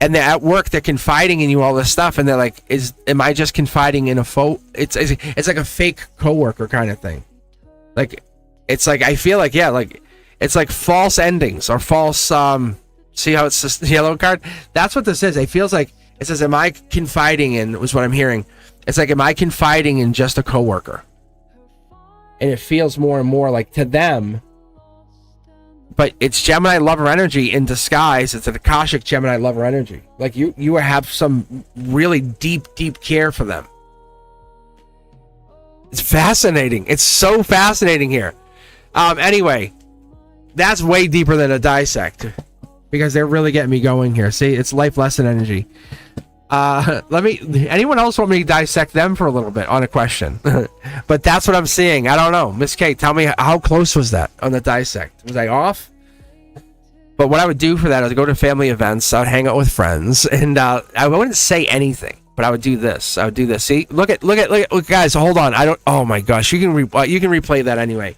And they're at work, they're confiding in you all this stuff, and they're like, am I just confiding in a it's like a fake coworker kind of thing. Like, it's like, I feel like, yeah, like, it's like false endings or false, see how it's this yellow card? That's what this is. It feels like, it says, am I confiding in, was what I'm hearing. It's like, am I confiding in just a coworker? And it feels more and more like to them, but it's Gemini lover energy in disguise. It's an Akashic Gemini lover energy. Like you have some really deep care for them. It's fascinating. It's so fascinating here. Anyway, that's way deeper than a dissect because they're really getting me going here. See, it's life lesson energy. Anyone else want me to dissect them for a little bit on a question? But that's what I'm seeing. I don't know. Miss Kate, tell me, how close was that on the dissect? Was I off? But what I would do for that is go to family events. I would hang out with friends, and I wouldn't say anything. but I would do this. I would do this. See, look, guys. Hold on. I don't. Oh my gosh, you can replay that anyway.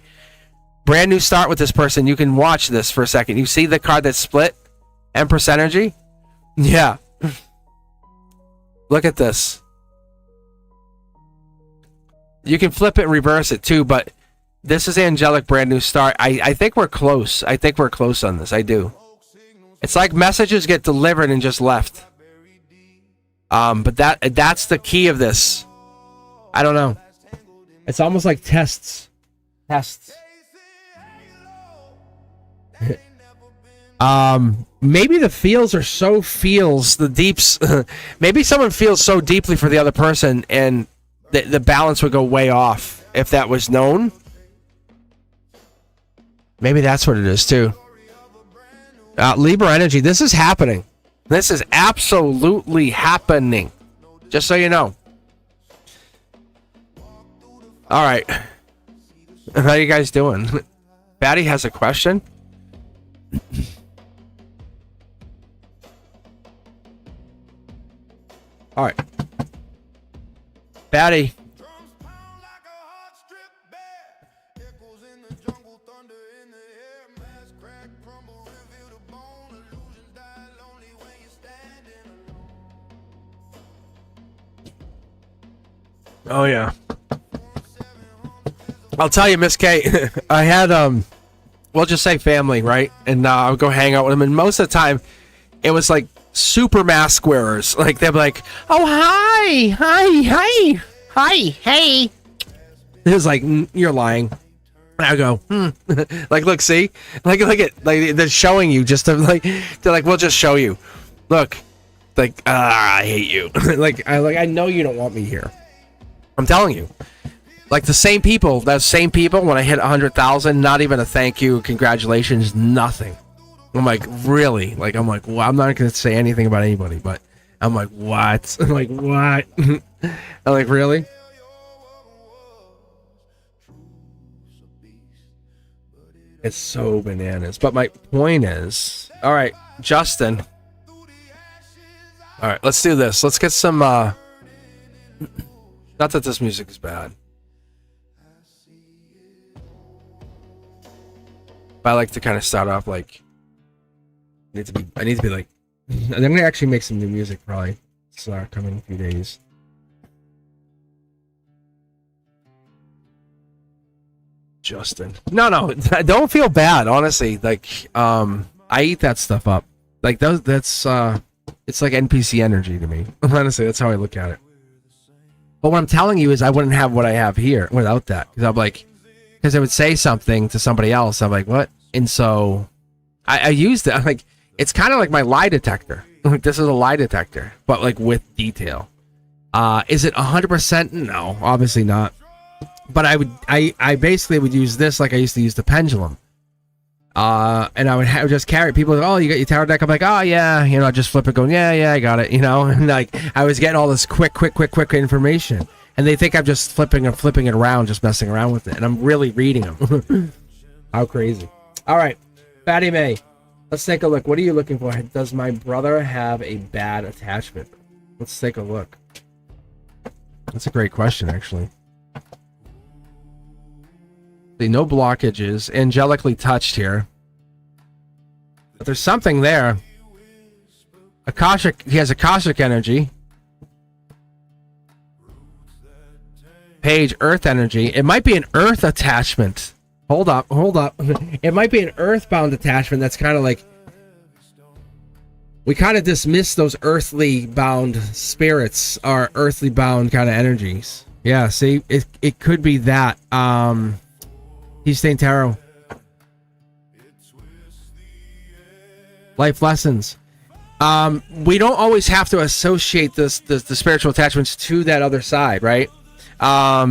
Brand new start with this person. You can watch this for a second. You see the card that's split, Empress energy. Yeah. Look at this. You can flip it and reverse it too, but this is angelic brand new start. I think we're close. I think we're close on this. I do. It's like messages get delivered and just left. But that's the key of this. I don't know. It's almost like tests. Maybe the feels are so feels, the deeps. Maybe someone feels so deeply for the other person, and the balance would go way off if that was known. Maybe that's what it is too. Libra energy. This is happening. This is absolutely happening. Just so you know. All right. How you guys doing? Batty has a question. All right. Batty. Oh yeah. I'll tell you, Miss K, I had we'll just say family, right? And I would go hang out with them, and most of the time it was like super mask wearers. Like they'd be like, "Oh hi, hey." It was like, you're lying. And I go, like, look, see, like they're showing you just to like, they're like, we'll just show you. Look, like, I hate you. I know you don't want me here. I'm telling you, like those same people, when I hit 100,000, not even a thank you, congratulations, nothing. I'm like, really? Like, I'm like, well, I'm not going to say anything about anybody, but I'm like, what? I'm like, what? I'm like, really? It's so bananas. But my point is, all right, Justin. All right, let's do this. Let's get some, not that this music is bad. But I like to kind of start off like, I need to be like, I'm going to actually make some new music probably. It's coming in a few days. Justin. No, don't feel bad, honestly. Like, I eat that stuff up. Like, that's it's like NPC energy to me. Honestly, that's how I look at it. But what I'm telling you is I wouldn't have what I have here without that. Because I'm like, because I would say something to somebody else. I'm like, what? And so I used it. I'm like, it's kind of like my lie detector. Like, this is a lie detector, but like with detail. Is it 100%? No, obviously not. But I basically would use this like I used to use the pendulum. And I would just carry people. Oh, you got your tarot deck? I'm like, oh yeah, just flip it, going, yeah, I got it, And like I was getting all this quick information, and they think I'm just flipping it around, just messing around with it, and I'm really reading them. How crazy! All right, Fatty May, let's take a look. What are you looking for? Does my brother have a bad attachment? Let's take a look. That's a great question, actually. No blockages, angelically touched here, but there's something there. Akashic, he has Akashic energy. Page, earth energy. It might be an earth attachment. Hold up. It might be an earthbound attachment. That's kind of like, we kind of dismiss those earthly bound spirits, or earthly bound kind of energies. Yeah, see, it could be that. He's staying tarot. Life lessons. We don't always have to associate the spiritual attachments to that other side, right? Like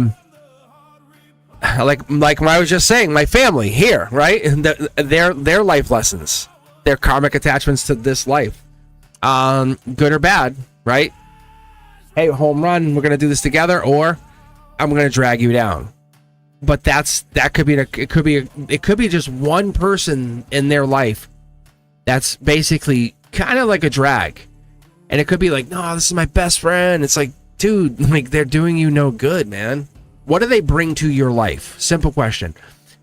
what I was just saying, my family here, right? Their life lessons, their karmic attachments to this life, good or bad, right? Hey, home run, we're gonna do this together, or I'm gonna drag you down. But it could be just one person in their life that's basically kind of like a drag, And it could be like, no, this is my best friend. It's like, dude, like they're doing you no good, man. What do they bring to your life? Simple question.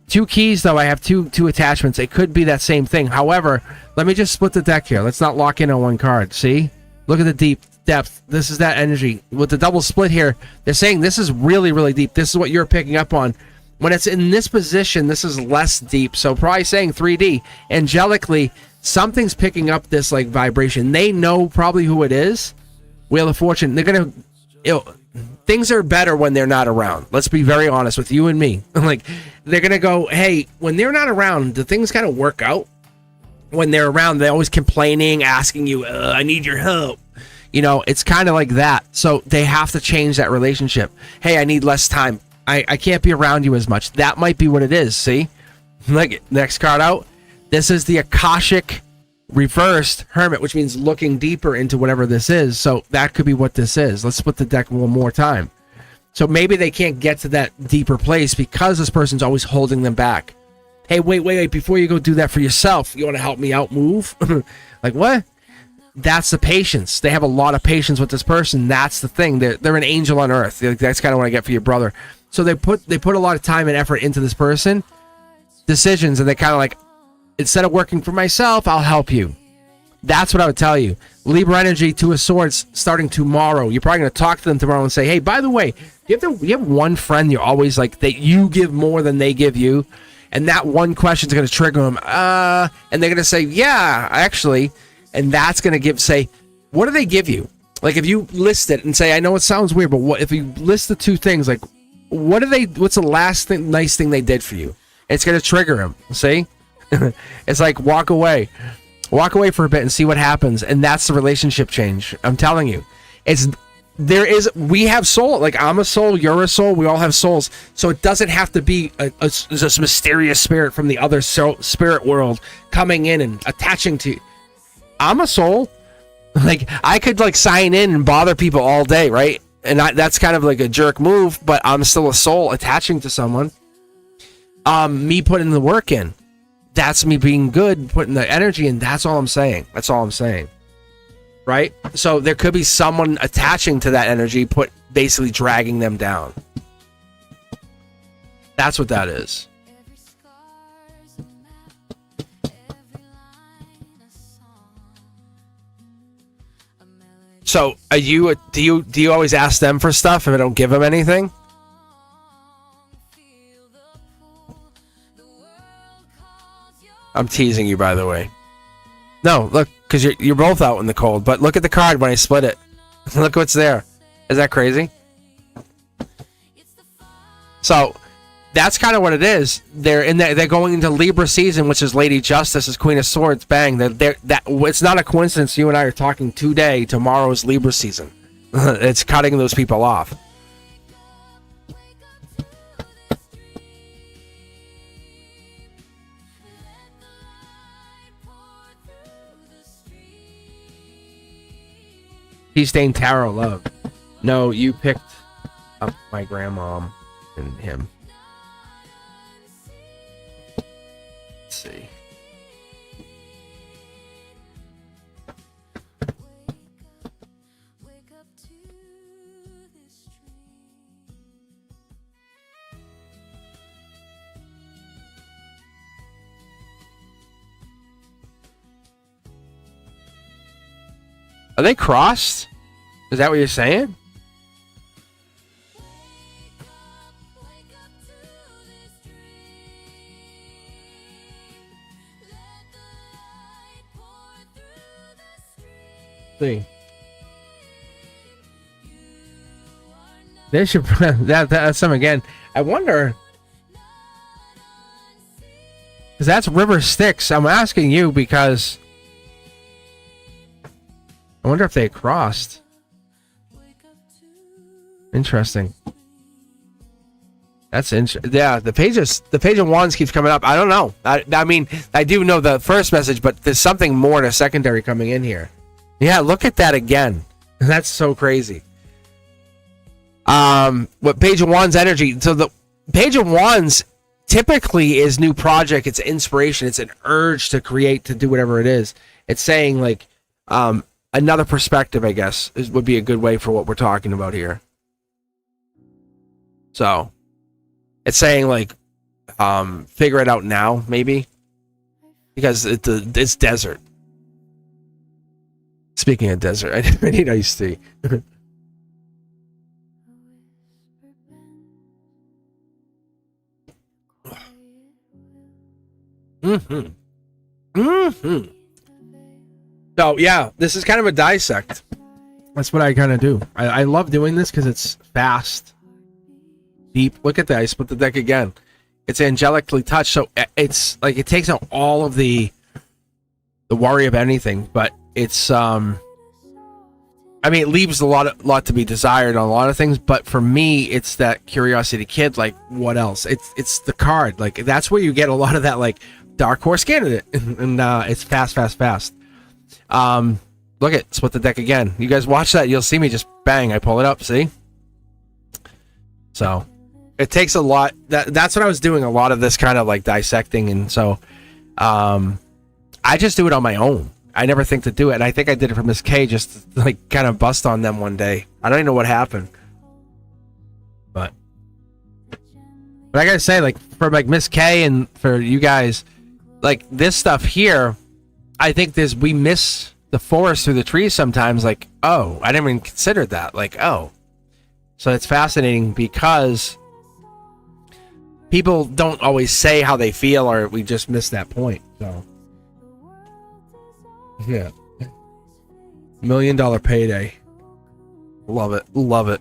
2 keys, though. I have two attachments. It could be that same thing. However, let me just split the deck here. Let's not lock in on one card. See? Look at the depth. This is that energy. With the double split here, they're saying this is really, really deep. This is what you're picking up on. When it's in this position, this is less deep. So probably saying 3D. Angelically, something's picking up this like vibration. They know probably who it is. Wheel of Fortune. They're going to... Things are better when they're not around. Let's be very honest with you and me. Like, they're going to go, hey, when they're not around, do things kind of work out? When they're around, they're always complaining, asking you, I need your help. You know, it's kind of like that. So they have to change that relationship. Hey, I need less time. I can't be around you as much. That might be what it is, see? Like, next card out. This is the Akashic reversed Hermit, which means looking deeper into whatever this is. So that could be what this is. Let's split the deck one more time. So maybe they can't get to that deeper place because this person's always holding them back. Hey, wait, before you go do that for yourself, you want to help me out move? Like, what? That's the patience. They have a lot of patience with this person. That's the thing. They're an angel on earth. That's kind of what I get for your brother. So they put a lot of time and effort into this person. Decisions, and they kind of like, instead of working for myself, I'll help you. That's what I would tell you. Libra energy, 2 of Swords, starting tomorrow. You're probably going to talk to them tomorrow and say, hey, by the way, you have one friend you're always like, that you give more than they give you, and that one question is going to trigger them. And they're going to say, yeah, actually, and that's going to say, what do they give you? Like, if you list it and say, I know it sounds weird, but what if you list the 2 things, like, what's the last nice thing they did for you? It's going to trigger them, see? It's like walk away for a bit and see what happens, and that's the relationship change. I'm telling you, we have soul. Like, I'm a soul, you're a soul, we all have souls, so it doesn't have to be this mysterious spirit from the other spirit world coming in and attaching to you. I'm a soul. Like, I could like sign in and bother people all day, right? And that's kind of like a jerk move, but I'm still a soul attaching to someone. Me putting the work in. That's me being good, putting the energy in. That's all I'm saying. Right? So there could be someone attaching to that energy, basically dragging them down. That's what that is. So do you always ask them for stuff if I don't give them anything? I'm teasing you, by the way. No, look, because you're both out in the cold. But look at the card when I split it. Look what's there. Is that crazy? So that's kind of what it is. They're going into Libra season, which is Lady Justice, is Queen of Swords. Bang! It's not a coincidence. You and I are talking today. Tomorrow is Libra season. It's cutting those people off. He's staying tarot love. No, you picked up my grandmom and him. Let's see. Are they crossed? Is that what you're saying? See. They should that's them again. I wonder, because that's River Styx. I'm asking you because I wonder if they crossed. Interesting. That's interesting. Yeah, the page of wands keeps coming up. I don't know. I mean, I do know the first message, but there's something more to secondary coming in here. Yeah, look at that again. That's so crazy. What page of wands energy? So the page of wands typically is new project. It's inspiration. It's an urge to create, to do whatever it is. It's saying like, another perspective, I guess, would be a good way for what we're talking about here. So it's saying like, figure it out now, maybe, because it's desert. Speaking of desert, I need iced tea. So yeah, this is kind of a dissect. That's what I kind of do. I love doing this because it's fast, deep. Look at that. I split the deck again. It's angelically touched, so it's like it takes out all of the worry of anything. But it's I mean, it leaves a lot to be desired on a lot of things. But for me, it's that curiosity kid. Like, what else? It's the card. Like, that's where you get a lot of that, like, dark horse candidate, and it's fast. Look at split the deck again. You guys watch that, you'll see me just bang. I pull it up. See? So it takes a lot. That's what I was doing. A lot of this kind of like dissecting, and so I just do it on my own. I never think to do it. And I think I did it for Miss K, just to, like, kind of bust on them one day. I don't even know what happened, but I gotta say, like, for like Miss K and for you guys, like, this stuff here, I think we miss the forest through the trees sometimes. Like, oh, I didn't even consider that. Like, oh, so it's fascinating because people don't always say how they feel, or we just miss that point. So yeah, $1 million payday. Love it.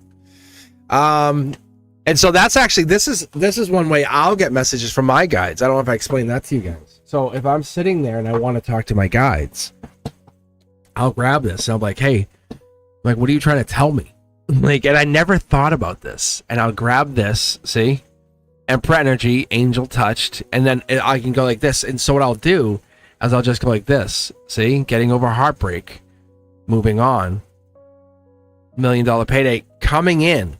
And so that's actually, this is one way I'll get messages from my guides. I don't know if I explained that to you guys. So if I'm sitting there and I want to talk to my guides, I'll grab this and I'm like, hey, like, what are you trying to tell me? Like, and I never thought about this. And I'll grab this, see? Emperor energy, angel touched, and then I can go like this. And so what I'll do is I'll just go like this. See? Getting over heartbreak. Moving on. $1 million payday coming in.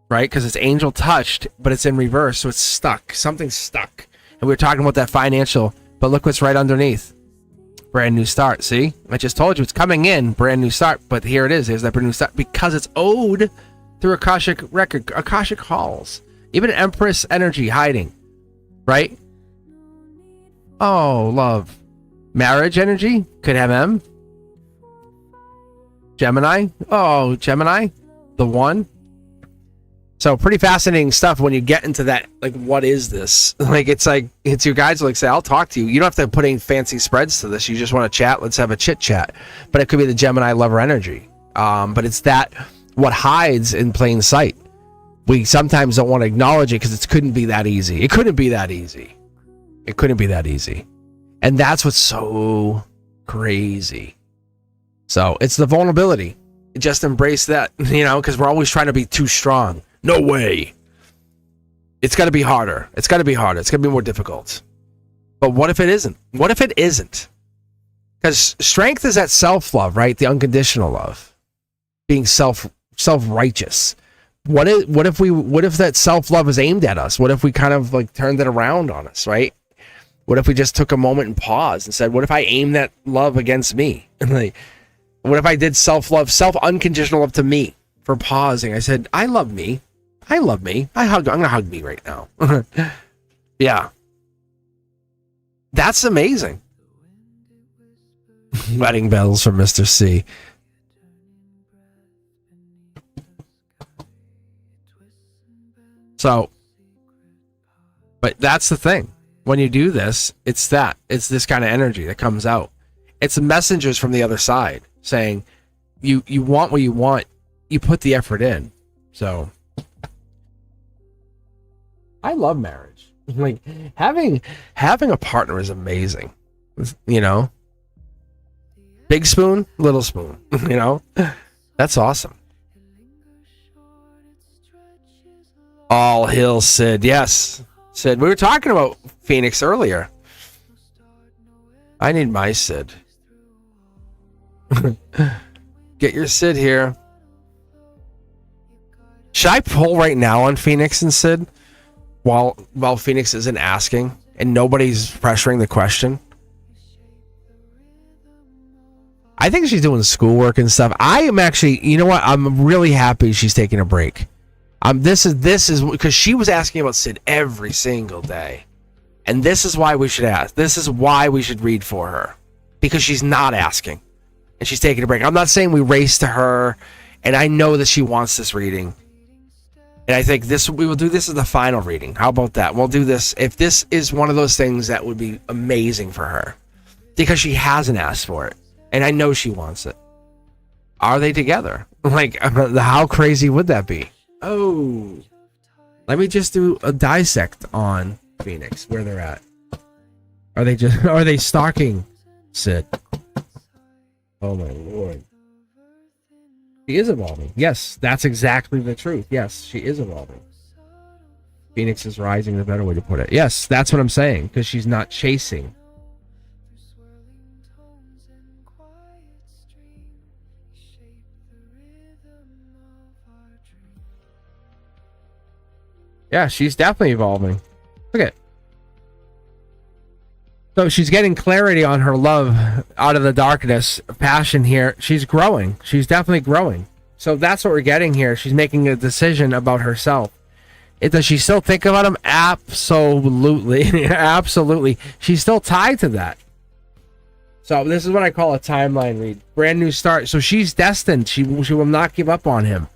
Right? Because it's angel touched, but it's in reverse, so it's stuck. Something's stuck. And we were talking about that financial, but look what's right underneath. Brand new start. See? I just told you it's coming in, brand new start, but here it is. Here's that brand new start because it's owed through Akashic record, Akashic halls. Even Empress energy hiding. Right? Oh, love. Marriage energy? Could have M. Gemini? Oh, Gemini? The one? So pretty fascinating stuff when you get into that, like, what is this? Like, it's your guides like say, I'll talk to you. You don't have to put any fancy spreads to this. You just want to chat. Let's have a chit chat. But it could be the Gemini lover energy. But it's that what hides in plain sight. We sometimes don't want to acknowledge it because it couldn't be that easy. It couldn't be that easy. And that's what's so crazy. So it's the vulnerability. Just embrace that, because we're always trying to be too strong. No way. It's got to be harder. It's got to be be more difficult. But what if it isn't? Because strength is that self-love, right? The unconditional love. Being self-righteous. What if that self-love is aimed at us? What if we kind of like turned it around on us, right? What if we just took a moment and paused and said, what if I aim that love against me? Like, what if I did self-love, unconditional love to me for pausing? I said, I love me. I'm going to hug me right now. Yeah. That's amazing. Wedding bells from Mr. C. So, but that's the thing. When you do this, it's this kind of energy that comes out. It's messengers from the other side saying, you want what you want, you put the effort in. So I love marriage. Like, having a partner is amazing. Big spoon, little spoon, that's awesome. All Hill Sid. Yes, Sid. We were talking about Phoenix earlier. I need my Sid. Get your Sid here. Should I pull right now on Phoenix and Sid while Phoenix isn't asking and nobody's pressuring the question? I think she's doing schoolwork and stuff. I am actually, you know what? I'm really happy she's taking a break. This is because she was asking about Sid every single day. And this is why we should ask. This is why we should read for her. Because she's not asking. And she's taking a break. I'm not saying we race to her. And I know that she wants this reading. And I think we will do this as the final reading. How about that? We'll do this. If this is one of those things that would be amazing for her. Because she hasn't asked for it. And I know she wants it. Are they together? Like, how crazy would that be? Oh. Let me just do a dissect on Phoenix, where they're at. Are they stalking Sid? Oh my lord. She is evolving. Yes, that's exactly the truth. Yes, she is evolving. Phoenix is rising, the better way to put it. Yes, that's what I'm saying, because she's not chasing. Yeah, she's definitely evolving. Look at it. So she's getting clarity on her love out of the darkness, passion here. She's growing. She's definitely growing. So that's what we're getting here. She's making a decision about herself. Does she still think about him? Absolutely. Absolutely. She's still tied to that. So this is what I call a timeline read. Brand new start. So she's destined. She will not give up on him.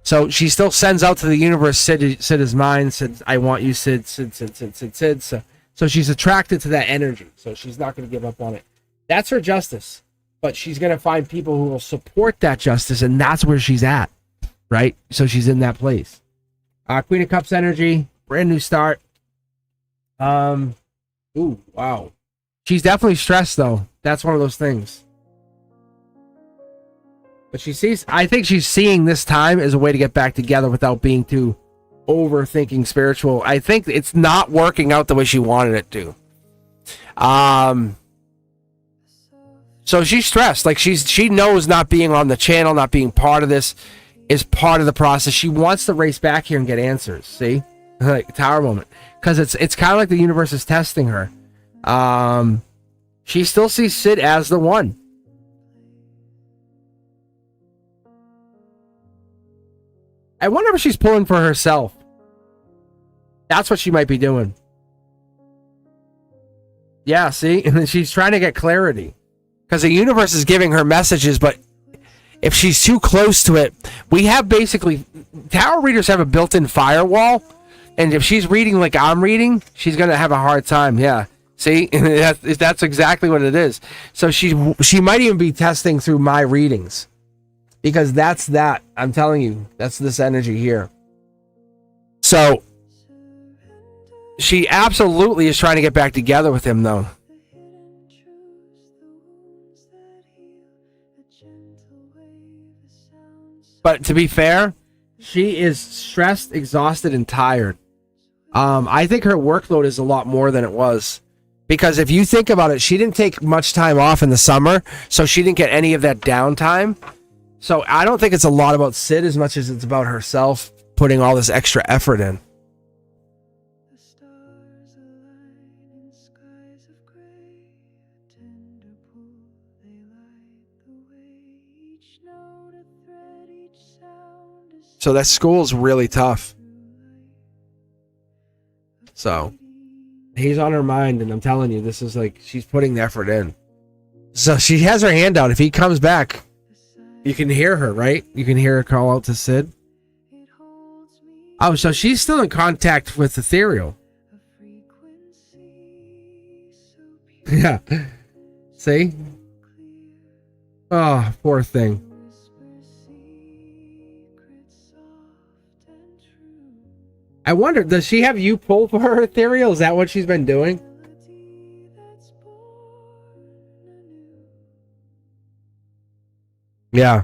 So she still sends out to the universe, Sid is mine. Sid, I want you, Sid. So she's attracted to that energy. So she's not going to give up on it. That's her justice. But she's going to find people who will support that justice. And that's where she's at. Right? So she's in that place. Queen of Cups energy. Brand new start. Ooh, wow. She's definitely stressed, though. That's one of those things. But I think she's seeing this time as a way to get back together without being too overthinking spiritual. I think it's not working out the way she wanted it to. So she's stressed. Like she knows not being on the channel, not being part of this is part of the process. She wants to race back here and get answers. See? Like tower moment. Because it's kind of like the universe is testing her. She still sees Sid as the one. I wonder if she's pulling for herself. That's what she might be doing. Yeah, see? And she's trying to get clarity. Because the universe is giving her messages, but if she's too close to it, we have basically... Tarot readers have a built-in firewall, and if she's reading like I'm reading, she's going to have a hard time, yeah. See? That's exactly what it is. So she might even be testing through my readings. Because that's that. I'm telling you. That's this energy here. So, she absolutely is trying to get back together with him, though. But to be fair, she is stressed, exhausted, and tired. I think her workload is a lot more than it was. Because if you think about it, she didn't take much time off in the summer, so she didn't get any of that downtime. So I don't think it's a lot about Sid as much as it's about herself putting all this extra effort in. So that school is really tough. So he's on her mind, and I'm telling you, this is like she's putting the effort in. So she has her hand out. If he comes back, you can hear her, right? You can hear her call out to Sid. Oh, so she's still in contact with Ethereal. Yeah. See? Oh, poor thing. I wonder, does she have you pull for her Ethereal? Is that what she's been doing? Yeah.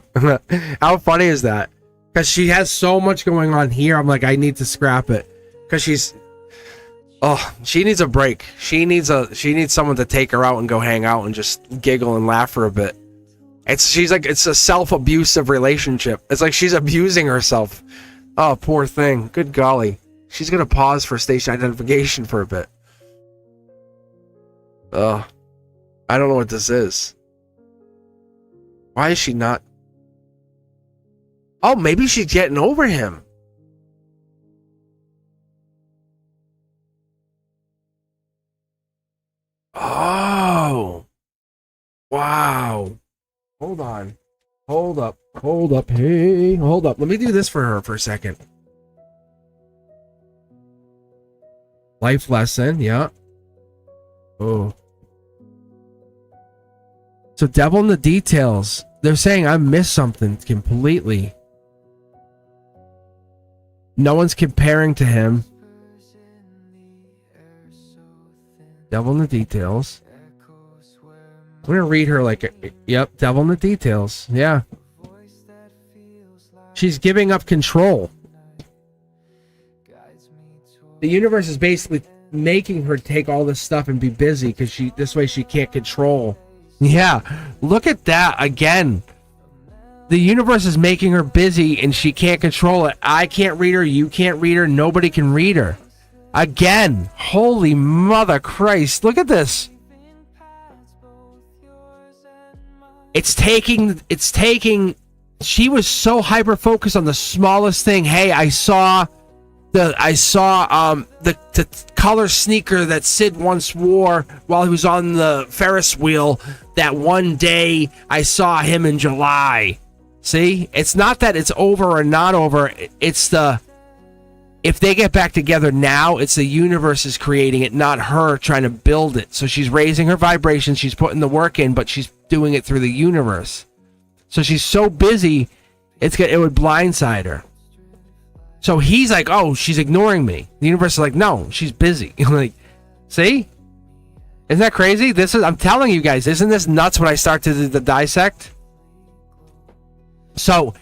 How funny is that? Because she has so much going on here. I'm like, I need to scrap it. Because she needs a break. She needs someone to take her out and go hang out and just giggle and laugh for a bit. It's a self-abusive relationship. It's like she's abusing herself. Oh, poor thing. Good golly. She's going to pause for station identification for a bit. Ugh. I don't know what this is. Why is she not? Oh, maybe she's getting over him. Oh. Wow. Hold on. Hold up. Hold up. Hey, hold up. Let me do this for her for a second. Life lesson. Yeah. Oh. So devil in the details. They're saying I missed something completely. No one's comparing to him. Devil in the details. I'm gonna read her like, yep, devil in the details. Yeah. She's giving up control. The universe is basically making her take all this stuff and be busy because this way she can't control. Yeah, look at that again. The universe is making her busy and she can't control it. I can't read her. You can't read her. Nobody can read her. Again, holy mother Christ. Look at this. It's taking, she was so hyper focused on the smallest thing. Hey, I saw the color sneaker that Sid once wore while he was on the Ferris wheel. That one day I saw him in July. See, it's not that it's over or not over. It's if they get back together now, it's the universe is creating it, not her trying to build it. So she's raising her vibration, she's putting the work in, but she's doing it through the universe. So she's so busy, it would blindside her. So he's like, oh, she's ignoring me. The universe is like, no, she's busy. Like, see? Isn't that crazy? I'm telling you guys, isn't this nuts when I start to do the dissect? So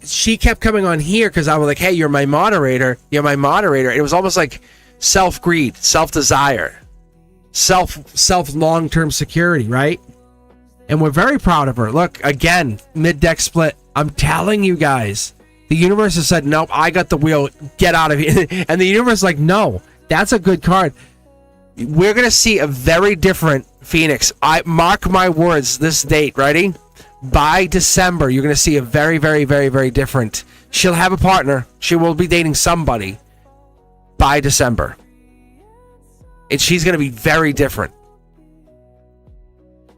she kept coming on here because I was like, hey, you're my moderator. You're my moderator. It was almost like self-greed, self-desire, self long-term security, right? And we're very proud of her. Look, again, mid-deck split. I'm telling you guys, the universe has said, nope, I got the wheel. Get out of here. And the universe is like, no, that's a good card. We're going to see a very different Phoenix. I mark my words, this date, ready? By December, you're going to see a very, very, very, very different. She'll have a partner. She will be dating somebody by December. And she's going to be very different.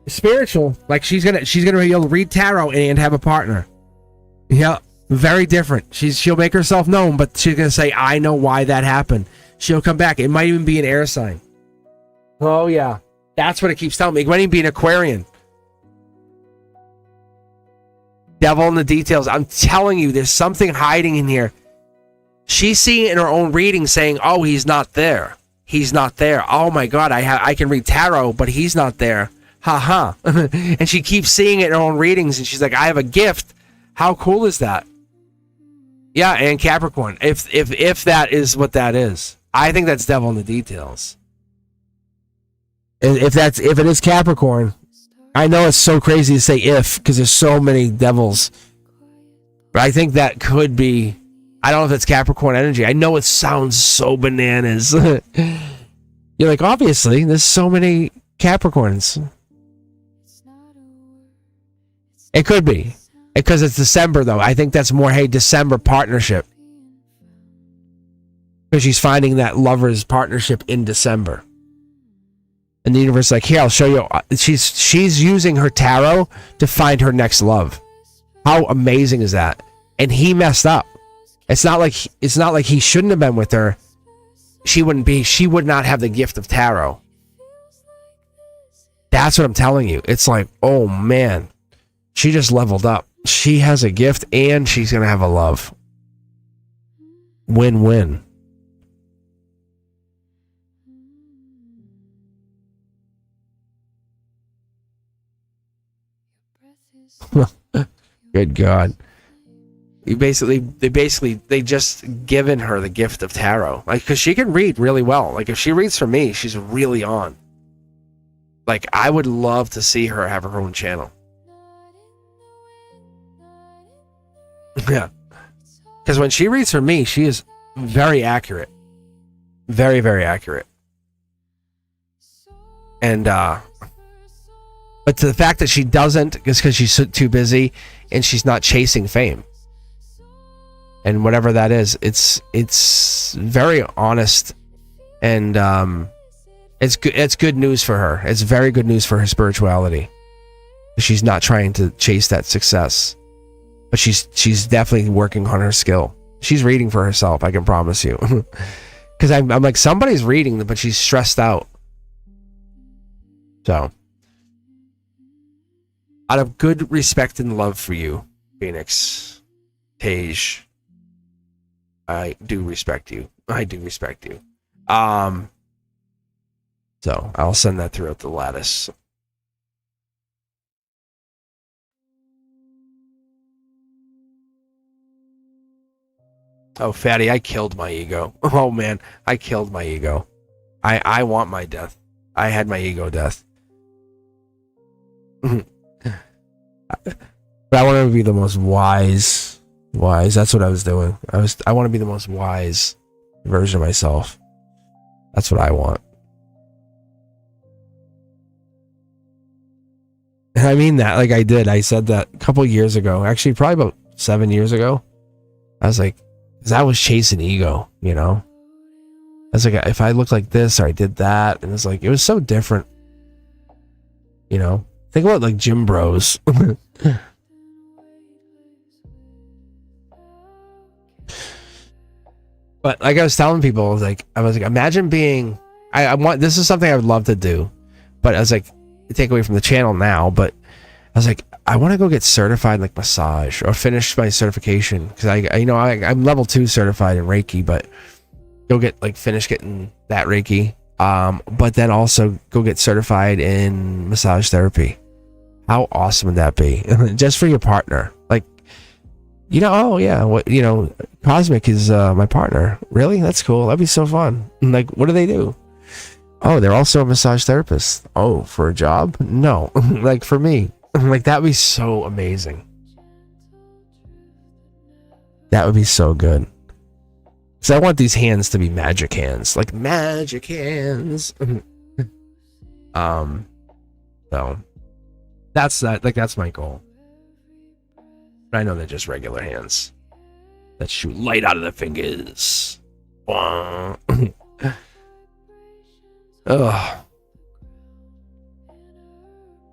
Spiritual, like she's gonna be able to read tarot and have a partner. Yeah, very different. She'll make herself known, but she's gonna say, I know why that happened. She'll come back. It might even be an air sign. Oh yeah, that's what it keeps telling me. It might even be an Aquarian. Devil in the details. I'm telling you, there's something hiding in here. She's seeing it in her own reading, saying, "Oh, he's not there. He's not there. Oh my God, I can read tarot, but he's not there." Haha. And she keeps seeing it in her own readings, and she's like, "I have a gift." How cool is that? Yeah, and Capricorn. If that is what that is, I think that's devil in the details. If it is Capricorn, I know it's so crazy to say if because there's so many devils, but I think that could be. I don't know if it's Capricorn energy. I know it sounds so bananas. You're like, obviously, there's so many Capricorns. It could be. Because it's December, though. I think that's more, hey, December partnership. Because she's finding that lover's partnership in December. And the universe is like, here, I'll show you. She's using her tarot to find her next love. How amazing is that? And he messed up. It's not like he shouldn't have been with her. She would not have the gift of tarot. That's what I'm telling you. It's like, oh man. She just leveled up. She has a gift and she's going to have a love. Win-win. Good God. They just given her the gift of tarot. Like, because she can read really well. Like, if she reads for me, she's really on. Like, I would love to see her have her own channel. Yeah. Because when she reads for me, she is very accurate. Very, very accurate. And But to the fact that she doesn't is because she's too busy and she's not chasing fame. And whatever that is, it's very honest, and it's good news for her. It's very good news for her spirituality. She's not trying to chase that success, but she's definitely working on her skill. She's reading for herself, I can promise you. Because I'm like, somebody's reading, but she's stressed out. So, out of good respect and love for you, Phoenix, Tage, I do respect you. I do respect you. So I'll send that throughout the lattice. Oh, Fatty, I killed my ego. Oh man, I killed my ego. I want my death. I had my ego death. But I want to be the most wise. That's what I was doing. I want to be the most wise version of myself. That's what I want. And I mean that, like I did. I said that a couple years ago. Actually, probably about 7 years ago. I was like, because I was chasing ego, you know? I was like, if I looked like this or I did that, and it's like, it was so different. You know? Think about like gym bros. But like I was telling people, I was like, imagine being, I want, this is something I would love to do, but I was like, take away from the channel now, but I was like, I want to go get certified in like massage or finish my certification, because I'm level 2 certified in Reiki, but go get finish getting that Reiki, but then also go get certified in massage therapy. How awesome would that be? Just for your partner, oh yeah, Cosmic is my partner. Really? That's cool. That'd be so fun. Like, what do they do? Oh, they're also a massage therapist. Oh, for a job? No. Like, for me. Like, that'd be so amazing. That would be so good. So I want these hands to be magic hands. Like, magic hands. So that's that. Like, that's my goal. But I know they're just regular hands that shoot light out of the fingers. Ugh.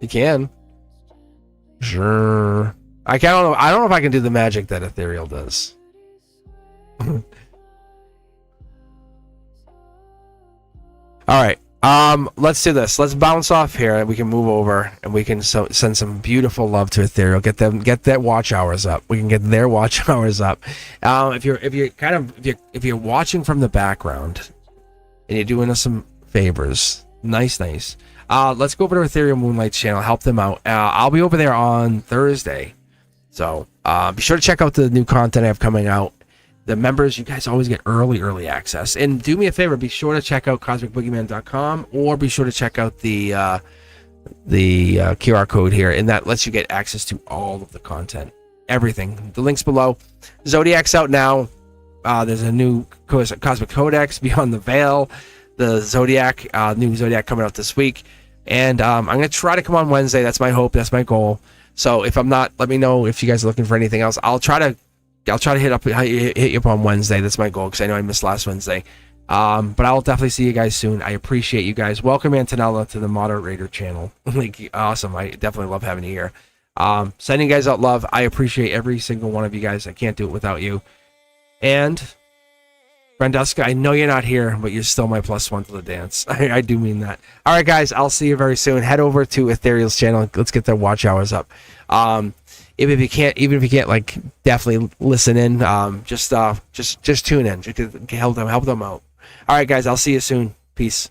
You can. Sure. I don't know if I can do the magic that Ethereal does. All right. Let's do this. Let's bounce off here, and we can move over, and we can send some beautiful love to Ethereal. Get their watch hours up. We can get their watch hours up. If you're watching from the background, and you're doing us some favors, nice. Let's go over to Ethereal Moonlight's channel, help them out. I'll be over there on Thursday, so be sure to check out the new content I have coming out. The members, you guys always get early access. And do me a favor, be sure to check out cosmicboogeyman.com, or be sure to check out the QR code here, and that lets you get access to all of the content, everything. The link's below. Zodiac's out now. There's a new Cosmic Codex, Beyond the Veil, the Zodiac, new Zodiac coming out this week. And I'm going to try to come on Wednesday. That's my hope. That's my goal. So if I'm not, let me know if you guys are looking for anything else. I'll try to hit you up on Wednesday. That's my goal, because I know I missed last Wednesday. But I'll definitely see you guys soon. I appreciate you guys. Welcome Antonella to the moderator channel. Awesome. I definitely love having you here. Sending you guys out love. I appreciate every single one of you guys. I can't do it without you. And Branduska, I know you're not here, but you're still my +1 to the dance. I do mean that. All right, guys, I'll see you very soon. Head over to Ethereal's channel. Let's get their watch hours up. Even if you can't, definitely listen in. Just tune in. Just help them out. All right, guys, I'll see you soon. Peace.